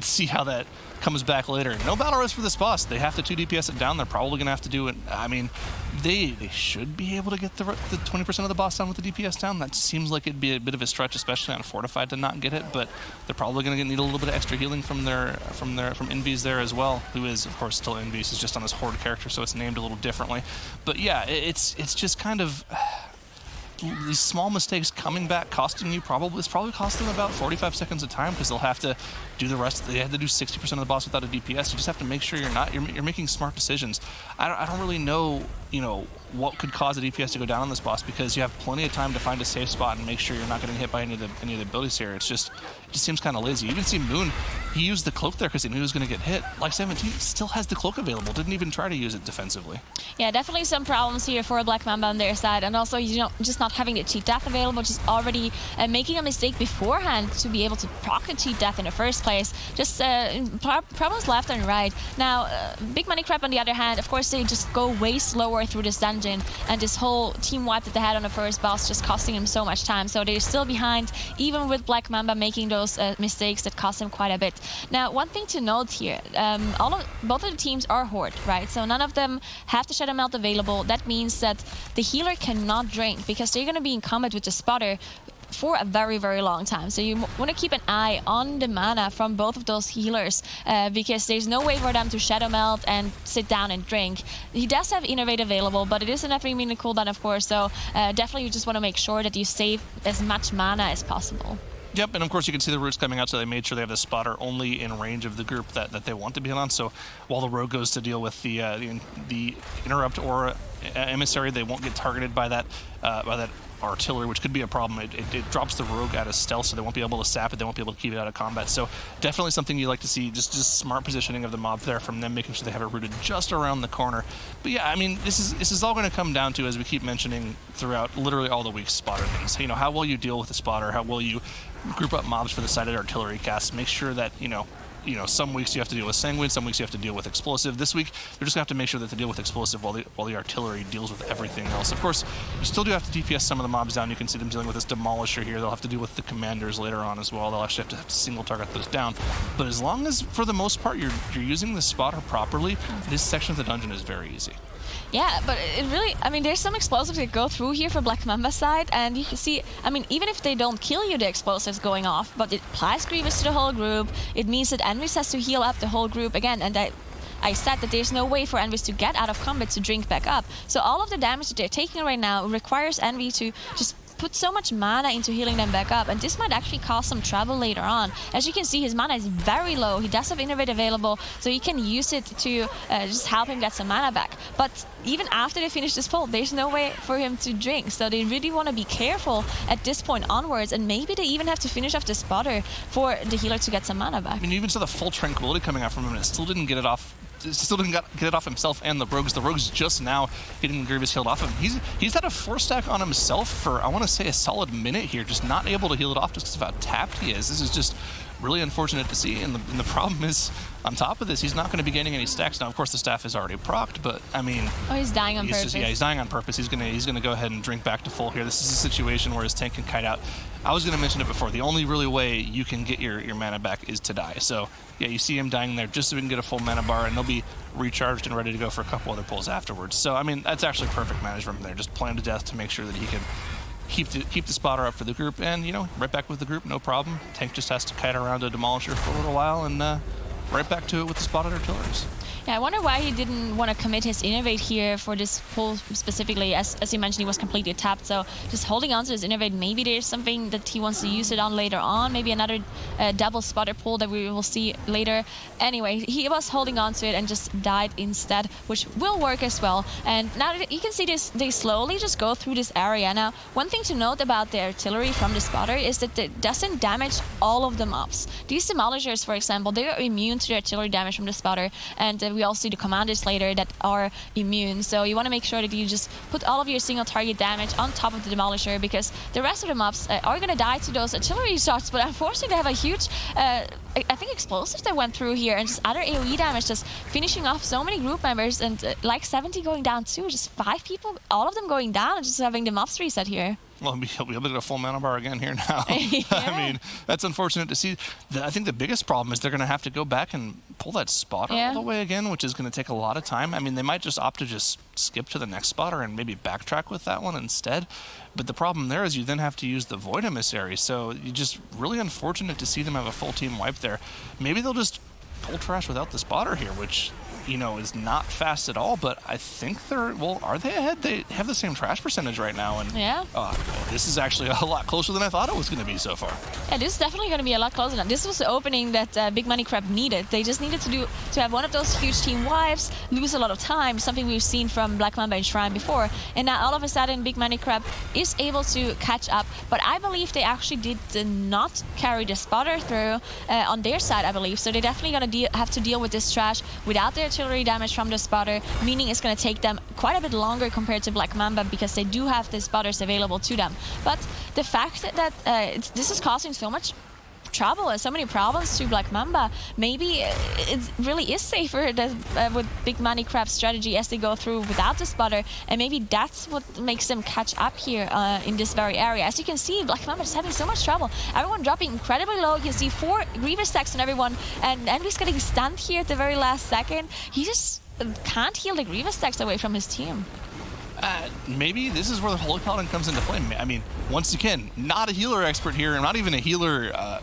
see how that comes back later. No battle res for this boss. They have to 2 DPS it down. They're probably going to have to do it. I mean, they should be able to get the 20% of the boss down with the DPS down. That seems like it'd be a bit of a stretch, especially on Fortified to not get it. But they're probably going to need a little bit of extra healing from Envy's there as well, who is of course still Envy's. Is just on his Horde character, so it's named a little differently. But yeah, it's just kind of. These small mistakes coming back costing you it's probably costing them about 45 seconds of time, because they'll have to do the rest. They have to do 60% of the boss without a DPS. You just have to make sure you're making smart decisions. I don't really know, what could cause a DPS to go down on this boss, because you have plenty of time to find a safe spot and make sure you're not getting hit by any of the abilities here. It just seems kind of lazy. You even see Moon, he used the cloak there because he knew he was going to get hit. Like 17 still has the cloak available, didn't even try to use it defensively. Yeah, definitely some problems here for Black Mamba on their side, and also just not having the cheat death available, just already making a mistake beforehand to be able to proc a cheat death in the first place. Just problems left and right. Now, Big Money Crab on the other hand, of course they just go way slower through this dungeon, and this whole team wipe that they had on the first boss just costing him so much time. So they're still behind, even with Black Mamba making those mistakes that cost him quite a bit. Now, one thing to note here, both of the teams are Horde, right? So none of them have the Shadow Melt available. That means that the healer cannot drink, because they're going to be in combat with the spotter for a very, very long time. So you want to keep an eye on the mana from both of those healers, because there's no way for them to Shadow Melt and sit down and drink. He does have Innervate available, but it is an 3-minute cooldown, of course, so definitely you just want to make sure that you save as much mana as possible. Yep, and of course you can see the roots coming out, so they made sure they have the spotter only in range of the group that they want to be on. So while the rogue goes to deal with the interrupt or emissary, they won't get targeted by that artillery, which could be a problem. It drops the rogue out of stealth, so they won't be able to sap it, they won't be able to keep it out of combat. So definitely something you like to see, just smart positioning of the mob there from them, making sure they have it rooted just around the corner. But yeah, I mean, this is all going to come down to, as we keep mentioning throughout literally all the week's spotter things. How well you deal with the spotter, how well you group up mobs for the sided artillery cast, make sure that, some weeks you have to deal with Sanguine, some weeks you have to deal with Explosive. This week, they're just going to have to make sure that they deal with Explosive while the artillery deals with everything else. Of course, you still do have to DPS some of the mobs down. You can see them dealing with this Demolisher here. They'll have to deal with the Commanders later on as well. They'll actually have to single target those down. But as long as, for the most part, you're using the spotter properly, this section of the dungeon is very easy. Yeah, but it really, there's some explosives that go through here for Black Mamba's side, and you can see, even if they don't kill you, the explosives going off, but it applies Grievous to the whole group. It means that Envis has to heal up the whole group again, and I said that there's no way for Envis to get out of combat to drink back up. So all of the damage that they're taking right now requires Envy to just put so much mana into healing them back up, and this might actually cause some trouble later on. As you can see, his mana is very low. He does have Innervate available, so you can use it to just help him get some mana back. But even after they finish this pull, there's no way for him to drink, so they really want to be careful at this point onwards, and maybe they even have to finish off the spotter for the healer to get some mana back. You even saw the full Tranquility coming out from him, and it still didn't get it off. Still didn't get it off himself and the rogues. The rogues just now getting Grievous healed off him. He's had a 4-stack on himself for, I want to say, a solid minute here, just not able to heal it off just because of how tapped he is. This is just really unfortunate to see, and the problem is, on top of this, he's not going to be gaining any stacks. Now, of course, the staff is already procced, but oh, he's dying on purpose. He's dying on purpose. He's gonna go ahead and drink back to full here. This is a situation where his tank can kite out. I was gonna mention it before. The only really way you can get your mana back is to die. So yeah, you see him dying there just so we can get a full mana bar, and they'll be recharged and ready to go for a couple other pulls afterwards. So that's actually perfect management from there. Just plan to death to make sure that he can keep the spotter up for the group, and right back with the group, no problem. Tank just has to kite around a Demolisher for a little while, and right back to it with the spotted artilleries. Yeah, I wonder why he didn't want to commit his Innovate here for this pull specifically. As you mentioned, he was completely tapped, so just holding on to his Innovate, maybe there's something that he wants to use it on later on, maybe another double spotter pull that we will see later. Anyway, he was holding on to it and just died instead, which will work as well. And now you can see this, they slowly just go through this area. Now, one thing to note about the artillery from the spotter is that it doesn't damage all of the mobs. These demolishers, for example, they are immune to the artillery damage from the spotter, and we also see the commanders later that are immune. So you want to make sure that you just put all of your single target damage on top of the demolisher, because the rest of the mobs are going to die to those artillery shots. But unfortunately, they have a huge, I think, explosives that went through here, and just other AoE damage, just finishing off so many group members, and like 70 going down too. Just 5 people, all of them going down, and just having the mobs reset here. Well, he'll be able to get a full mana bar again here now. Yeah. I mean, that's unfortunate to see. I think the biggest problem is they're going to have to go back and pull that spotter all the way again, which is going to take a lot of time. I mean, they might just opt to just skip to the next spotter and maybe backtrack with that one instead. But the problem there is you then have to use the Void Emissary. So you just really unfortunate to see them have a full team wipe there. Maybe they'll just pull trash without the spotter here, which, you know, is not fast at all, but I think they're, well, are they ahead? They have the same trash percentage right now, and this is actually a lot closer than I thought it was going to be so far. Yeah, this is definitely going to be a lot closer now. This was the opening that Big Money Crab needed. They just needed to have one of those huge team wipes, lose a lot of time, something we've seen from Black Mamba and Shrine before, and now all of a sudden Big Money Crab is able to catch up. But I believe they actually did not carry the spotter through on their side, I believe, so they're definitely going to have to deal with this trash without the artillery damage from the spotter, meaning it's going to take them quite a bit longer compared to Black Mamba, because they do have the spotters available to them. But the fact that this is causing so much trouble and so many problems to Black Mamba, maybe it really is safer that, with Big Money Crab's strategy as they go through without the spotter, and maybe that's what makes them catch up here in this very area. As you can see, Black Mamba is having so much trouble. Everyone dropping incredibly low. You can see 4 Grievous stacks on everyone, and Envy's getting stunned here at the very last second. He just can't heal the Grievous stacks away from his team. Maybe this is where the Holy Paladin comes into play. I mean, once again, not a healer expert here, and not even a healer.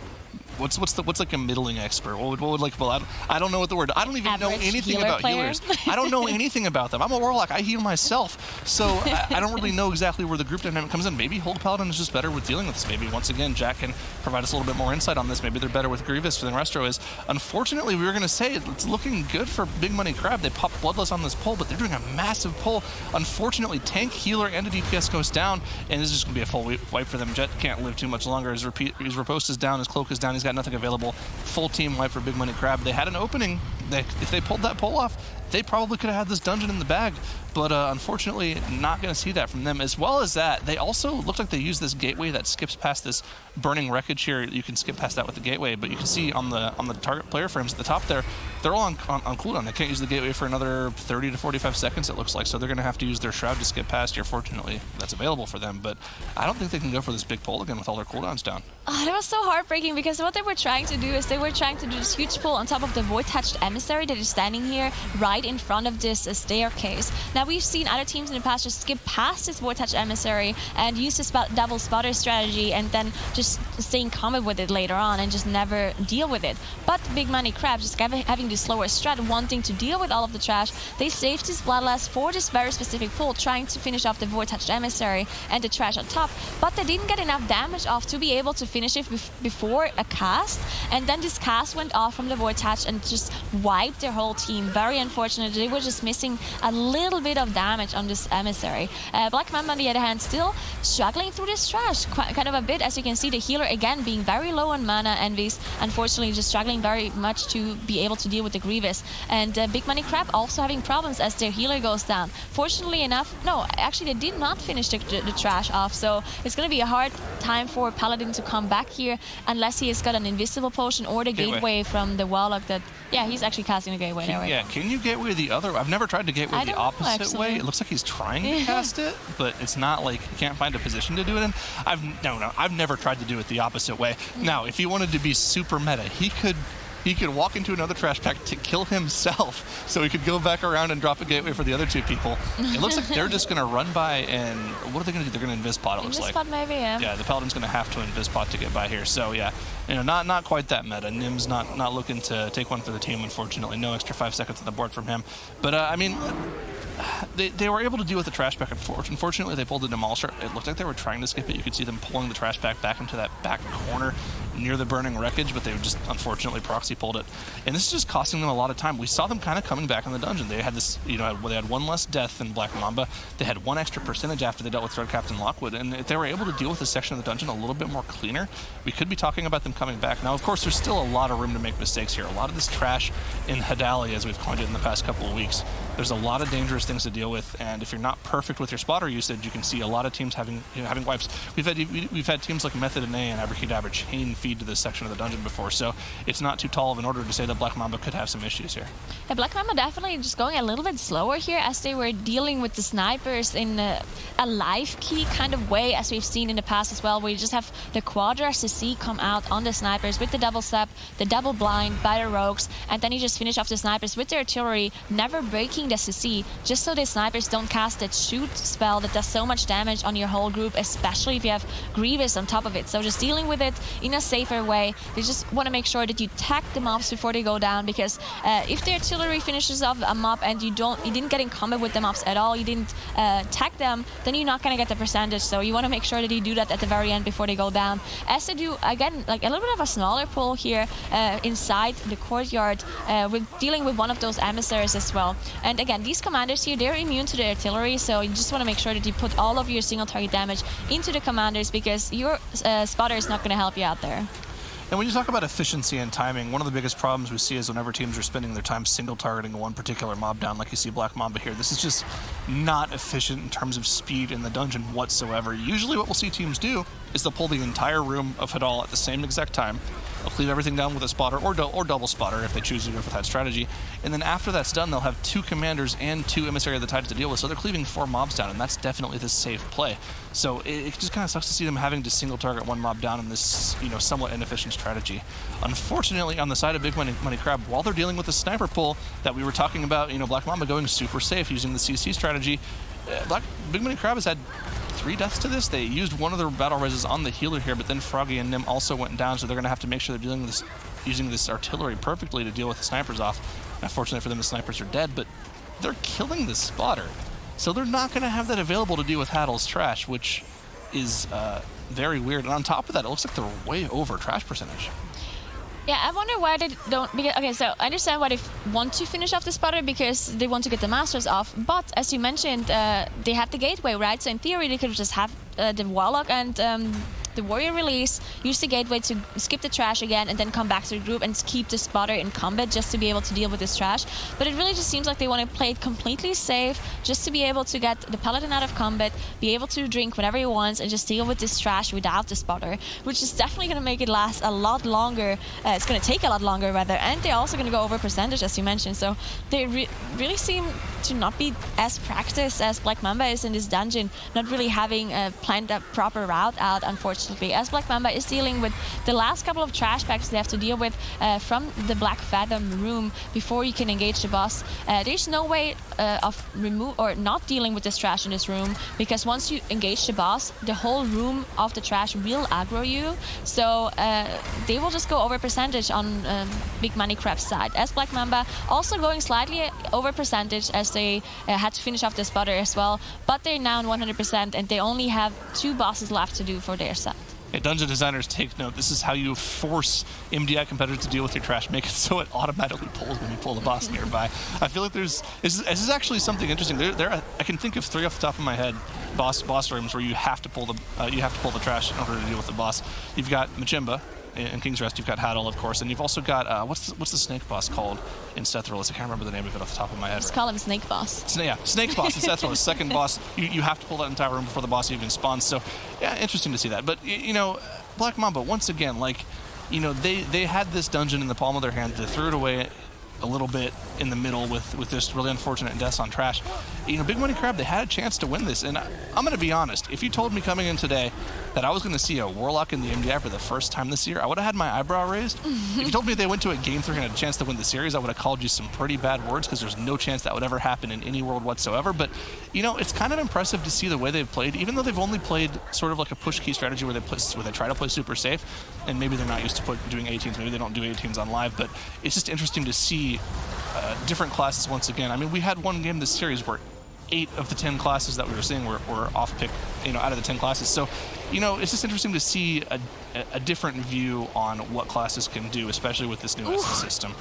What's like a middling expert? What would like? Well, I don't know what the word. I don't even know anything about healers. I don't know anything about them. I'm a Warlock. I heal myself, so I don't really know exactly where the group dynamic comes in. Maybe Holy Paladin is just better with dealing with this. Maybe once again, Jack can provide us a little bit more insight on this. Maybe they're better with Grievous than Restro is. Unfortunately, we were going to say it's looking good for Big Money Crab. They popped Bloodlust on this pull, but they're doing a massive pull. Unfortunately, tank, healer, and a DPS goes down, and this is just going to be a full wipe for them. Jet can't live too much longer. His riposte is down, his cloak is down, he's got nothing available. Full team wipe for Big Money Crab. They had an opening. If they pulled that pull off, they probably could have had this dungeon in the bag, but unfortunately not going to see that from them. As well as that, they also look like they use this gateway that skips past this burning wreckage here. You can skip past that with the gateway, but you can see on the target player frames at the top there, they're all on cooldown. They can't use the gateway for another 30 to 45 seconds, it looks like, so they're going to have to use their shroud to skip past here. Fortunately, that's available for them, but I don't think they can go for this big pull again with all their cooldowns down. Oh, that was so heartbreaking, because what they were trying to do is they were trying to do this huge pull on top of the void-touched emissary that is standing here right in front of this staircase. Now, we've seen other teams in the past just skip past this void-touched emissary and use this double spotter strategy, and then just stay in combat with it later on and just never deal with it. But Big Money Crab, just having this slower strat, wanting to deal with all of the trash, they saved this Bloodlust for this very specific pull, trying to finish off the void-touched emissary and the trash on top, but they didn't get enough damage off to be able to finish it before a cast, and then this cast went off from the void touch and just wiped their whole team. Very unfortunate. They were just missing a little bit of damage on this emissary. Black Mamba, on the other hand, still struggling through this trash kind of a bit. As you can see, the healer again being very low on mana, Envy's unfortunately just struggling very much to be able to deal with the Grievous, and Big Money Crab also having problems as their healer goes down. Fortunately enough, no, actually they did not finish the trash off, so it's going to be a hard time for Paladin to come back here unless he has got an invisible potion or the gateway from the Warlock that, yeah, he's actually casting the gateway there. Yeah, can you gateway the other? I've never tried to gateway the opposite way. It looks like he's trying to cast it, but it's not like he can't find a position to do it in. I've never tried to do it the opposite way. Now, if he wanted to be super meta, he could walk into another trash pack to kill himself, so he could go back around and drop a gateway for the other 2 people. It looks like they're just going to run by, and what are they going to do? They're going to invis pot, it looks like. Invis pot maybe, yeah. Yeah, the Paladin's going to have to invis pot to get by here. So, yeah, not quite that meta. Nim's not looking to take one for the team, unfortunately. No extra 5 seconds on the board from him. But, I mean, they were able to deal with the trash pack. Unfortunately, they pulled the Demolisher. It looked like they were trying to skip it. You could see them pulling the trash pack back into that back corner near the burning wreckage, but they just unfortunately proxy pulled it. And this is just costing them a lot of time. We saw them kind of coming back in the dungeon. They had this, they had one less death than Black Mamba. They had one extra percentage after they dealt with Thread Captain Lockwood. And if they were able to deal with this section of the dungeon a little bit more cleaner, we could be talking about them coming back. Now, of course, there's still a lot of room to make mistakes here. A lot of this trash in Hadali, as we've coined it in the past couple of weeks, there's a lot of dangerous things to deal with. And if you're not perfect with your spotter usage, you can see a lot of teams having wipes. We've had teams like Method and A and Abracadabra chain feed to this section of the dungeon before, so it's not too tall of an order to say that Black Mamba could have some issues here. Yeah, Black Mamba definitely just going a little bit slower here as they were dealing with the snipers in a live key kind of way, as we've seen in the past as well, where you just have the Quadra CC come out on the snipers with the double step, the double blind by the rogues, and then you just finish off the snipers with the artillery, never breaking the CC, just so the snipers don't cast that shoot spell that does so much damage on your whole group, especially if you have Grievous on top of it. So just dealing with it in a safer way. They just want to make sure that you tag the mobs before they go down, because if the artillery finishes off a mob and you didn't get in combat with the mobs at all, you didn't tag them, then you're not going to get the percentage. So you want to make sure that you do that at the very end before they go down. As they do, again, like a little bit of a smaller pull here inside the courtyard, with dealing with one of those emissaries as well. And again, these commanders here, they're immune to the artillery, so you just want to make sure that you put all of your single target damage into the commanders, because your spotter is not going to help you out there. And when you talk about efficiency and timing, one of the biggest problems we see is whenever teams are spending their time single targeting one particular mob down, like you see Black Mamba here. This is just not efficient in terms of speed in the dungeon whatsoever. Usually what we'll see teams do is they'll pull the entire room of Hadal at the same exact time. They'll cleave everything down with a spotter or double spotter if they choose to go for that strategy. And then after that's done, they'll have 2 commanders and 2 emissary of the tides to deal with. So they're cleaving 4 mobs down, and that's definitely the safe play. So it just kind of sucks to see them having to single target one mob down in this, somewhat inefficient strategy. Unfortunately, on the side of Big Money Crab, while they're dealing with the sniper pull that we were talking about, Black Mamba going super safe using the CC strategy, Big Money Crab has had 3 deaths to this. They used one of their battle reses on the healer here, but then Froggy and Nim also went down, so they're going to have to make sure they're dealing with this, using this artillery perfectly to deal with the snipers off. Unfortunately for them, the snipers are dead, but they're killing the spotter. So they're not going to have that available to deal with Hadal's trash, which is very weird. And on top of that, it looks like they're way over trash percentage. Yeah, I wonder why they don't, because, okay, so I understand why they want to finish off the spotter, because they want to get the masters off, but as you mentioned, they have the gateway, right? So in theory, they could just have the Warlock and the Warrior release, use the gateway to skip the trash again, and then come back to the group and keep the spotter in combat just to be able to deal with this trash. But it really just seems like they want to play it completely safe, just to be able to get the Paladin out of combat, be able to drink whenever he wants, and just deal with this trash without the spotter, which is definitely going to make it last a lot longer. It's going to take a lot longer, rather, and they're also going to go over percentage, as you mentioned. So they really seem to not be as practiced as Black Mamba is in this dungeon, not really having planned a proper route out, unfortunately, as Black Mamba is dealing with the last couple of trash packs they have to deal with from the Black Fathom room before you can engage the boss. There's no way of not dealing with this trash in this room, because once you engage the boss, the whole room of the trash will aggro you. So they will just go over percentage on Big Money Crab's side, as Black Mamba also going slightly over percentage, as they had to finish off the spotter as well, but they're now on 100% and they only have 2 bosses left to do for their side. Hey, dungeon designers, take note. This is how you force MDI competitors to deal with your trash. Make it so it automatically pulls when you pull the boss nearby. I feel like this is actually something interesting. I can think of 3 off the top of my head boss rooms where you have to pull the trash in order to deal with the boss. You've got Machimba in King's Rest. You've got Hadal, of course, and you've also got what's the snake boss called in Sethrolis? I can't remember the name of it off the top of my head. Just call him Snake Boss. Snake Boss in Sethrolis. Second boss. You have to pull that entire room before the boss even spawns. So, yeah, interesting to see that. But Black Mamba, once again, they had this dungeon in the palm of their hand. They threw it away a little bit in the middle with this really unfortunate deaths on trash. You know, Big Money Crab, they had a chance to win this, and I'm going to be honest. If you told me coming in today that I was going to see a Warlock in the MDI for the first time this year, I would have had my eyebrow raised. If you told me they went to a Game 3 and had a chance to win the series, I would have called you some pretty bad words, because there's no chance that would ever happen in any world whatsoever. But, you know, it's kind of impressive to see the way they've played, even though they've only played sort of like a push key strategy where they try to play super safe, and maybe they're not used to doing 18s, maybe they don't do 18s on live, but it's just interesting to see different classes once again. I mean, we had one game this series where 8 of the 10 classes that we were seeing were off pick, you know, out of the 10 classes. So, you know, it's just interesting to see a different view on what classes can do, especially with this new SS system.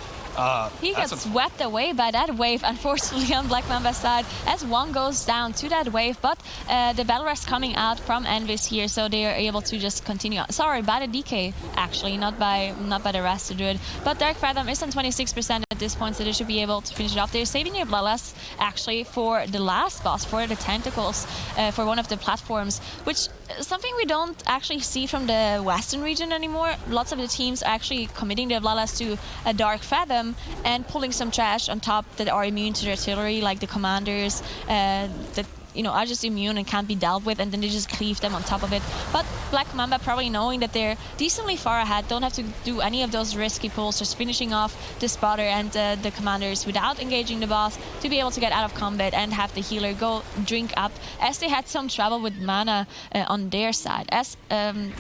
He got swept away by that wave, unfortunately, on Black Mamba's side, as one goes down to that wave. But the battle rest coming out from Envis here, so they are able to just continue. Sorry, by the DK, actually, not by the rest to do it. But Dark Fathom is on 26% at this point, so they should be able to finish it off. They're saving their Bloodlust, actually, for the last boss, for the Tentacles, for one of the platforms, which is something we don't actually see from the Western region anymore. Lots of the teams are actually committing their Bloodlust to a Dark Fathom and pulling some trash on top that are immune to the artillery, like the commanders that, you know, are just immune and can't be dealt with, and then they just cleave them on top of it. But Black Mamba, probably knowing that they're decently far ahead, don't have to do any of those risky pulls, just finishing off the spotter and the commanders without engaging the boss, to be able to get out of combat and have the healer go drink up, as they had some trouble with mana on their side. As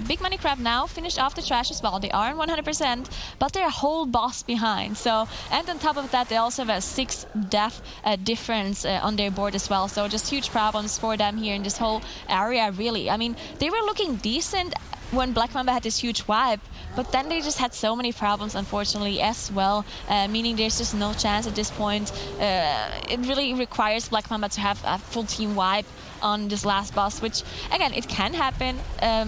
Big Money Crab now finished off the trash as well. They are on 100%, but they're a whole boss behind. So, and on top of that, they also have a 6 death difference on their board as well. So just huge problems for them here in this whole area, really. I mean, they were looking decent when Black Mamba had this huge wipe, but then they just had so many problems, unfortunately, as well, meaning there's just no chance at this point. It really requires Black Mamba to have a full team wipe on this last boss, which, again, it can happen.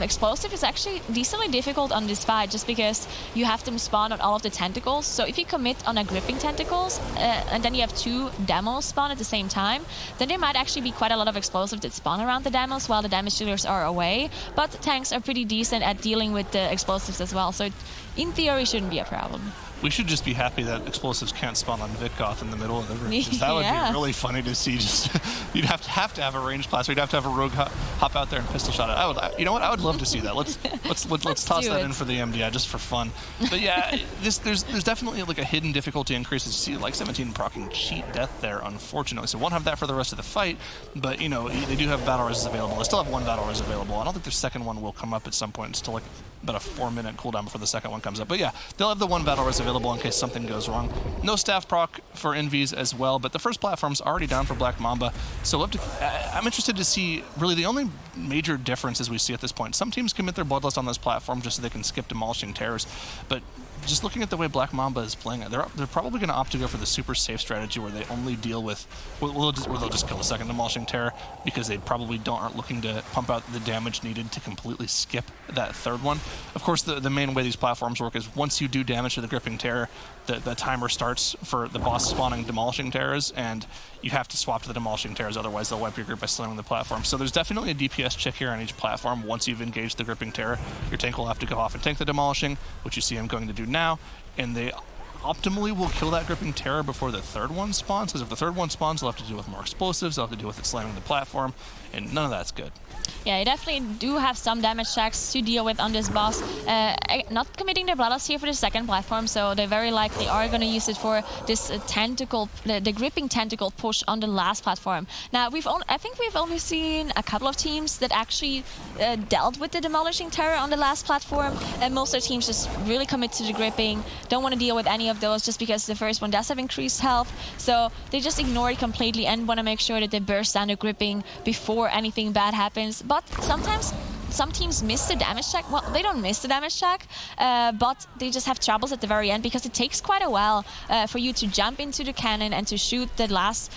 Explosive is actually decently difficult on this fight, just because you have them spawn on all of the tentacles. So if you commit on a gripping tentacles, and then you have 2 demos spawn at the same time, then there might actually be quite a lot of explosive that spawn around the demos while the damage dealers are away. But tanks are pretty decent at dealing with the explosives as well, so it, in theory, shouldn't be a problem. We should just be happy that explosives can't spawn on Vitgoth in the middle of the room. That would be really funny to see. Just you'd have to have a ranged class, or you'd have to have a rogue hop out there and pistol shot it. You know what? I would love to see that. Let's toss that in for the MDI just for fun. But yeah, there's definitely like a hidden difficulty increase. You see like 17 proccing cheat death there, unfortunately. So won't have that for the rest of the fight. But you know, they do have battle res available. They still have 1 battle res available. I don't think their second one will come up at some point. It's still like about a 4-minute cooldown before the second one comes up. But yeah, they'll have the 1 battle res available in case something goes wrong. No staff proc for Envies as well, but the first platform's already down for Black Mamba. So I'm interested to see really the only major differences we see at this point. Some teams commit their Bloodlust on this platform just so they can skip Demolishing Terrors, but just looking at the way Black Mamba is playing, they're probably going to opt to go for the super safe strategy where they only deal with, where they'll just kill a second Demolishing Terror, because they probably aren't looking to pump out the damage needed to completely skip that third one. Of course, the main way these platforms work is once you do damage to the Gripping Terror, the timer starts for the boss spawning Demolishing Terrors, and you have to swap to the Demolishing Terrors, otherwise they'll wipe your group by slamming the platform. So there's definitely a DPS check here on each platform. Once you've engaged the Gripping Terror, your tank will have to go off and tank the Demolishing, which you see him going to do now, and they optimally will kill that Gripping Terror before the third one spawns, because if the third one spawns, they'll have to deal with more explosives, they'll have to deal with it slamming the platform, and none of that's good. Yeah, you definitely do have some damage checks to deal with on this boss. Not committing their Bloodlust here for the second platform, so they very likely are going to use it for this tentacle, the gripping tentacle push on the last platform. Now, I think we've only seen a couple of teams that actually dealt with the Demolishing Terror on the last platform, and most of the teams just really commit to the gripping, don't want to deal with any of those just because the first one does have increased health, so they just ignore it completely and want to make sure that they burst down the gripping before anything bad happens. But sometimes some teams miss the damage check. Well, they don't miss the damage check, but they just have troubles at the very end because it takes quite a while for you to jump into the cannon and to shoot the last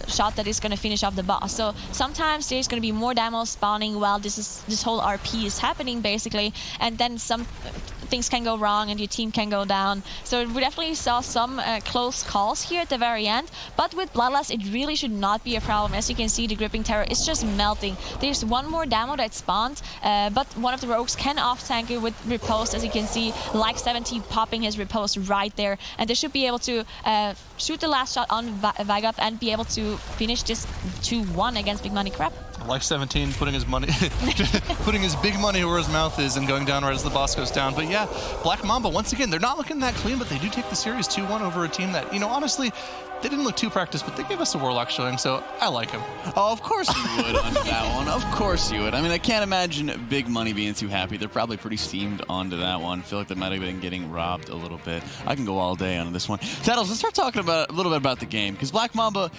shot that is going to finish off the boss. So sometimes there's going to be more demos spawning while this whole RP is happening, basically, and then things can go wrong and your team can go down. So we definitely saw some close calls here at the very end. But with Bloodlust, it really should not be a problem. As you can see, the Gripping Terror is just melting. There's one more demo that spawned, but one of the rogues can off-tank it with Riposte, as you can see, like 17 popping his Riposte right there. And they should be able to shoot the last shot on Vagab and be able to finish this 2-1 against Big Money Crab. Like 17, putting his money, putting his big money where his mouth is and going down right as the boss goes down. But yeah, Black Mamba, once again, they're not looking that clean, but they do take the series 2-1 over a team that, you know, honestly, they didn't look too practiced, but they gave us a Warlock showing, so I like him. Oh, of course you would on that one. Of course you would. I mean, I can't imagine Big Money being too happy. They're probably pretty steamed onto that one. I feel like they might have been getting robbed a little bit. I can go all day on this one. Tattles, let's start talking about a little bit about the game, because Black Mamba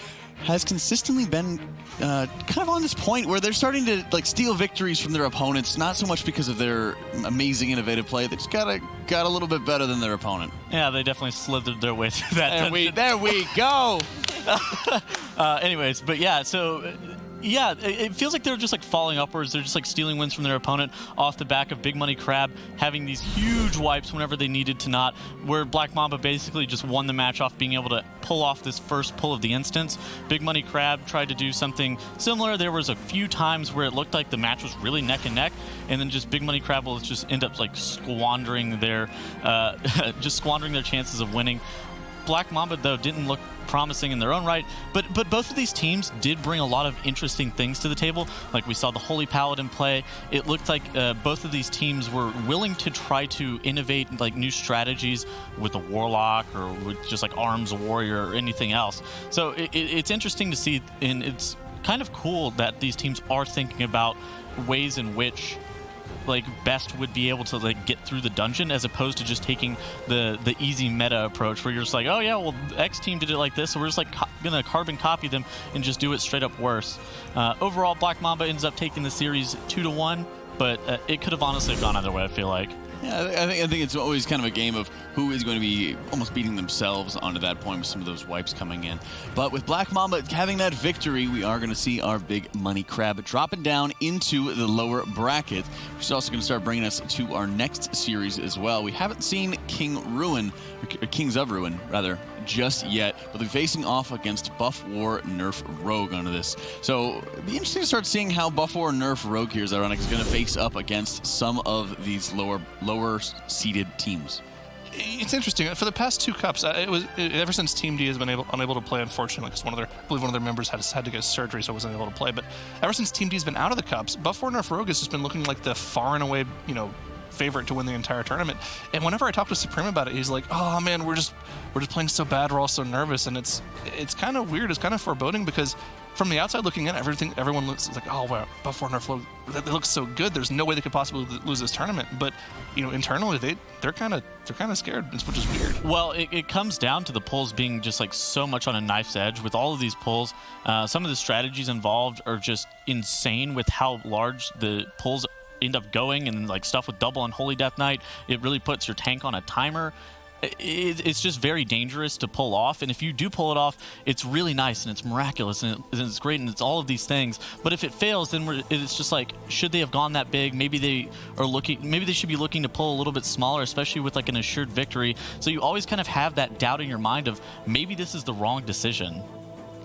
has consistently been kind of on this point where they're starting to like steal victories from their opponents, not so much because of their amazing innovative play. They just got a little bit better than their opponent. Yeah, they definitely slithered their way through that. There we go. Anyways, but yeah, so yeah, it feels like they're just like falling upwards. They're just like stealing wins from their opponent off the back of Big Money Crab having these huge wipes whenever they needed to not, where Black Mamba basically just won the match off being able to pull off this first pull of the instance. Big Money Crab tried to do something similar. There was a few times where it looked like the match was really neck and neck, and then just Big Money Crab will just end up like squandering their chances of winning. Black Mamba, though, didn't look promising in their own right, but both of these teams did bring a lot of interesting things to the table. Like we saw the Holy Paladin play. It looked like both of these teams were willing to try to innovate like new strategies with the Warlock or with just like Arms Warrior or anything else. So it's interesting to see, and it's kind of cool that these teams are thinking about ways in which like best would be able to like get through the dungeon, as opposed to just taking the easy meta approach where you're just like, oh yeah, well X team did it like this, so we're just like gonna carbon copy them and just do it straight up worse. Overall, Black Mamba ends up taking the series 2-1, but it could have honestly gone either way, I feel like. Yeah, I think it's always kind of a game of who is going to be almost beating themselves onto that point with some of those wipes coming in. But with Black Mamba having that victory, we are going to see our Big Money Crab dropping down into the lower bracket, which is also going to start bringing us to our next series as well. We haven't seen Kings of Ruin, just yet, but they're facing off against Buff War Nerf Rogue onto this. So it'd be interesting to start seeing how Buff War Nerf Rogue Heroes Ironic is going to face up against some of these lower seeded teams. It's interesting. For the past two cups, ever since Team D has been unable to play, unfortunately, because I believe one of their members had to get surgery, so wasn't able to play. But ever since Team D's been out of the cups, Buff War Nerf Rogue has just been looking like the far and away, favorite to win the entire tournament. And whenever I talk to Supreme about it, he's like, "Oh man, we're just playing so bad. We're all so nervous." And it's kind of weird. It's kind of foreboding, because from the outside looking in, everyone looks like, "Oh wow, Buff War Nerf Rogue, they look so good. There's no way they could possibly lose this tournament." But internally they're kind of scared, which is weird. Well, it comes down to the pulls being just like so much on a knife's edge with all of these pulls. Some of the strategies involved are just insane with how large the pulls end up going, and like stuff with double on Holy Death Knight, it really puts your tank on a timer. It's just very dangerous to pull off, and if you do pull it off, it's really nice and it's miraculous and it's great and it's all of these things. But if it fails, then it's just like, should they have gone that big? Maybe they should be looking to pull a little bit smaller, especially with like an assured victory. So you always kind of have that doubt in your mind of maybe this is the wrong decision.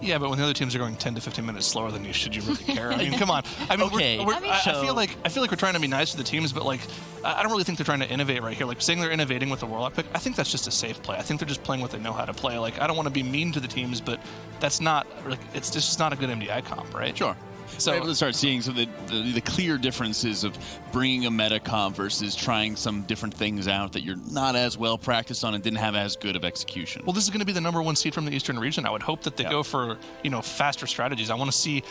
Yeah, but when the other teams are going 10 to 15 minutes slower than you, should you really care? I mean, come on. I mean, okay. I feel like we're trying to be nice to the teams, but like, I don't really think they're trying to innovate right here. Like saying they're innovating with the Warlock pick, I think that's just a safe play. I think they're just playing what they know how to play. Like, I don't want to be mean to the teams, but that's not like, it's just not a good MDI comp, right? Sure. So we're able to start seeing some of the clear differences of bringing a meta comp versus trying some different things out that you're not as well practiced on and didn't have as good of execution. Well, this is going to be the #1 seed from the Eastern region. I would hope that they go for faster strategies. I want to see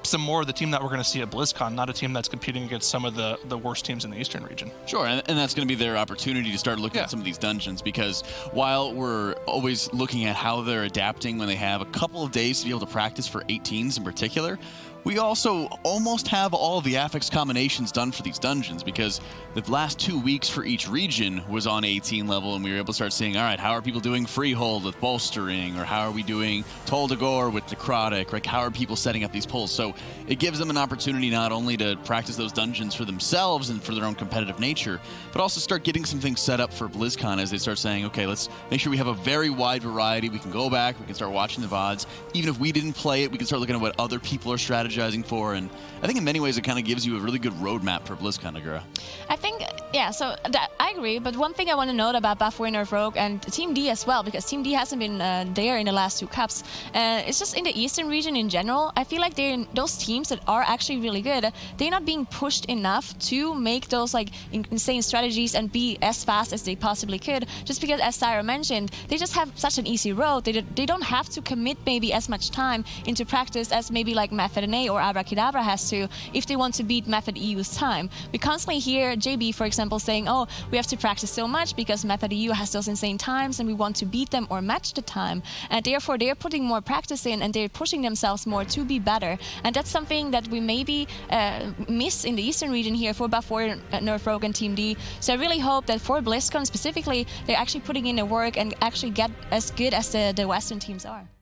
some more of the team that we're going to see at BlizzCon, not a team that's competing against some of the worst teams in the Eastern region. Sure, and that's going to be their opportunity to start looking at some of these dungeons, because while we're always looking at how they're adapting when they have a couple of days to be able to practice for 18s in particular, We also almost have all of the affix combinations done for these dungeons, because the last 2 weeks for each region was on 18 level, and we were able to start seeing, all right, how are people doing Freehold with bolstering, or how are we doing Toll de Gore with necrotic, like how are people setting up these pulls? So it gives them an opportunity not only to practice those dungeons for themselves and for their own competitive nature, but also start getting some things set up for BlizzCon as they start saying, okay, let's make sure we have a very wide variety. We can go back, we can start watching the VODs. Even if we didn't play it, we can start looking at what other people are strategizing for, and I think in many ways it kind of gives you a really good roadmap for BlizzCon, Agura. I think, yeah, so I agree, but one thing I want to note about Buff Winner Rogue and Team D as well, because Team D hasn't been there in the last 2 cups, it's just in the Eastern region in general, I feel like they're in those teams that are actually really good, they're not being pushed enough to make those like insane strategies and be as fast as they possibly could, just because, as Syra mentioned, they just have such an easy road. They don't have to commit maybe as much time into practice as maybe like Method NA or Abracadabra has to if they want to beat Method EU's time. We constantly hear JB, for example, saying, oh, we have to practice so much because Method EU has those insane times and we want to beat them or match the time. And therefore, they're putting more practice in and they're pushing themselves more to be better. And that's something that we maybe miss in the Eastern region here for Buff Warrior, Nerf Rogue, and Team D. So I really hope that for BlizzCon specifically, they're actually putting in the work and actually get as good as the Western teams are.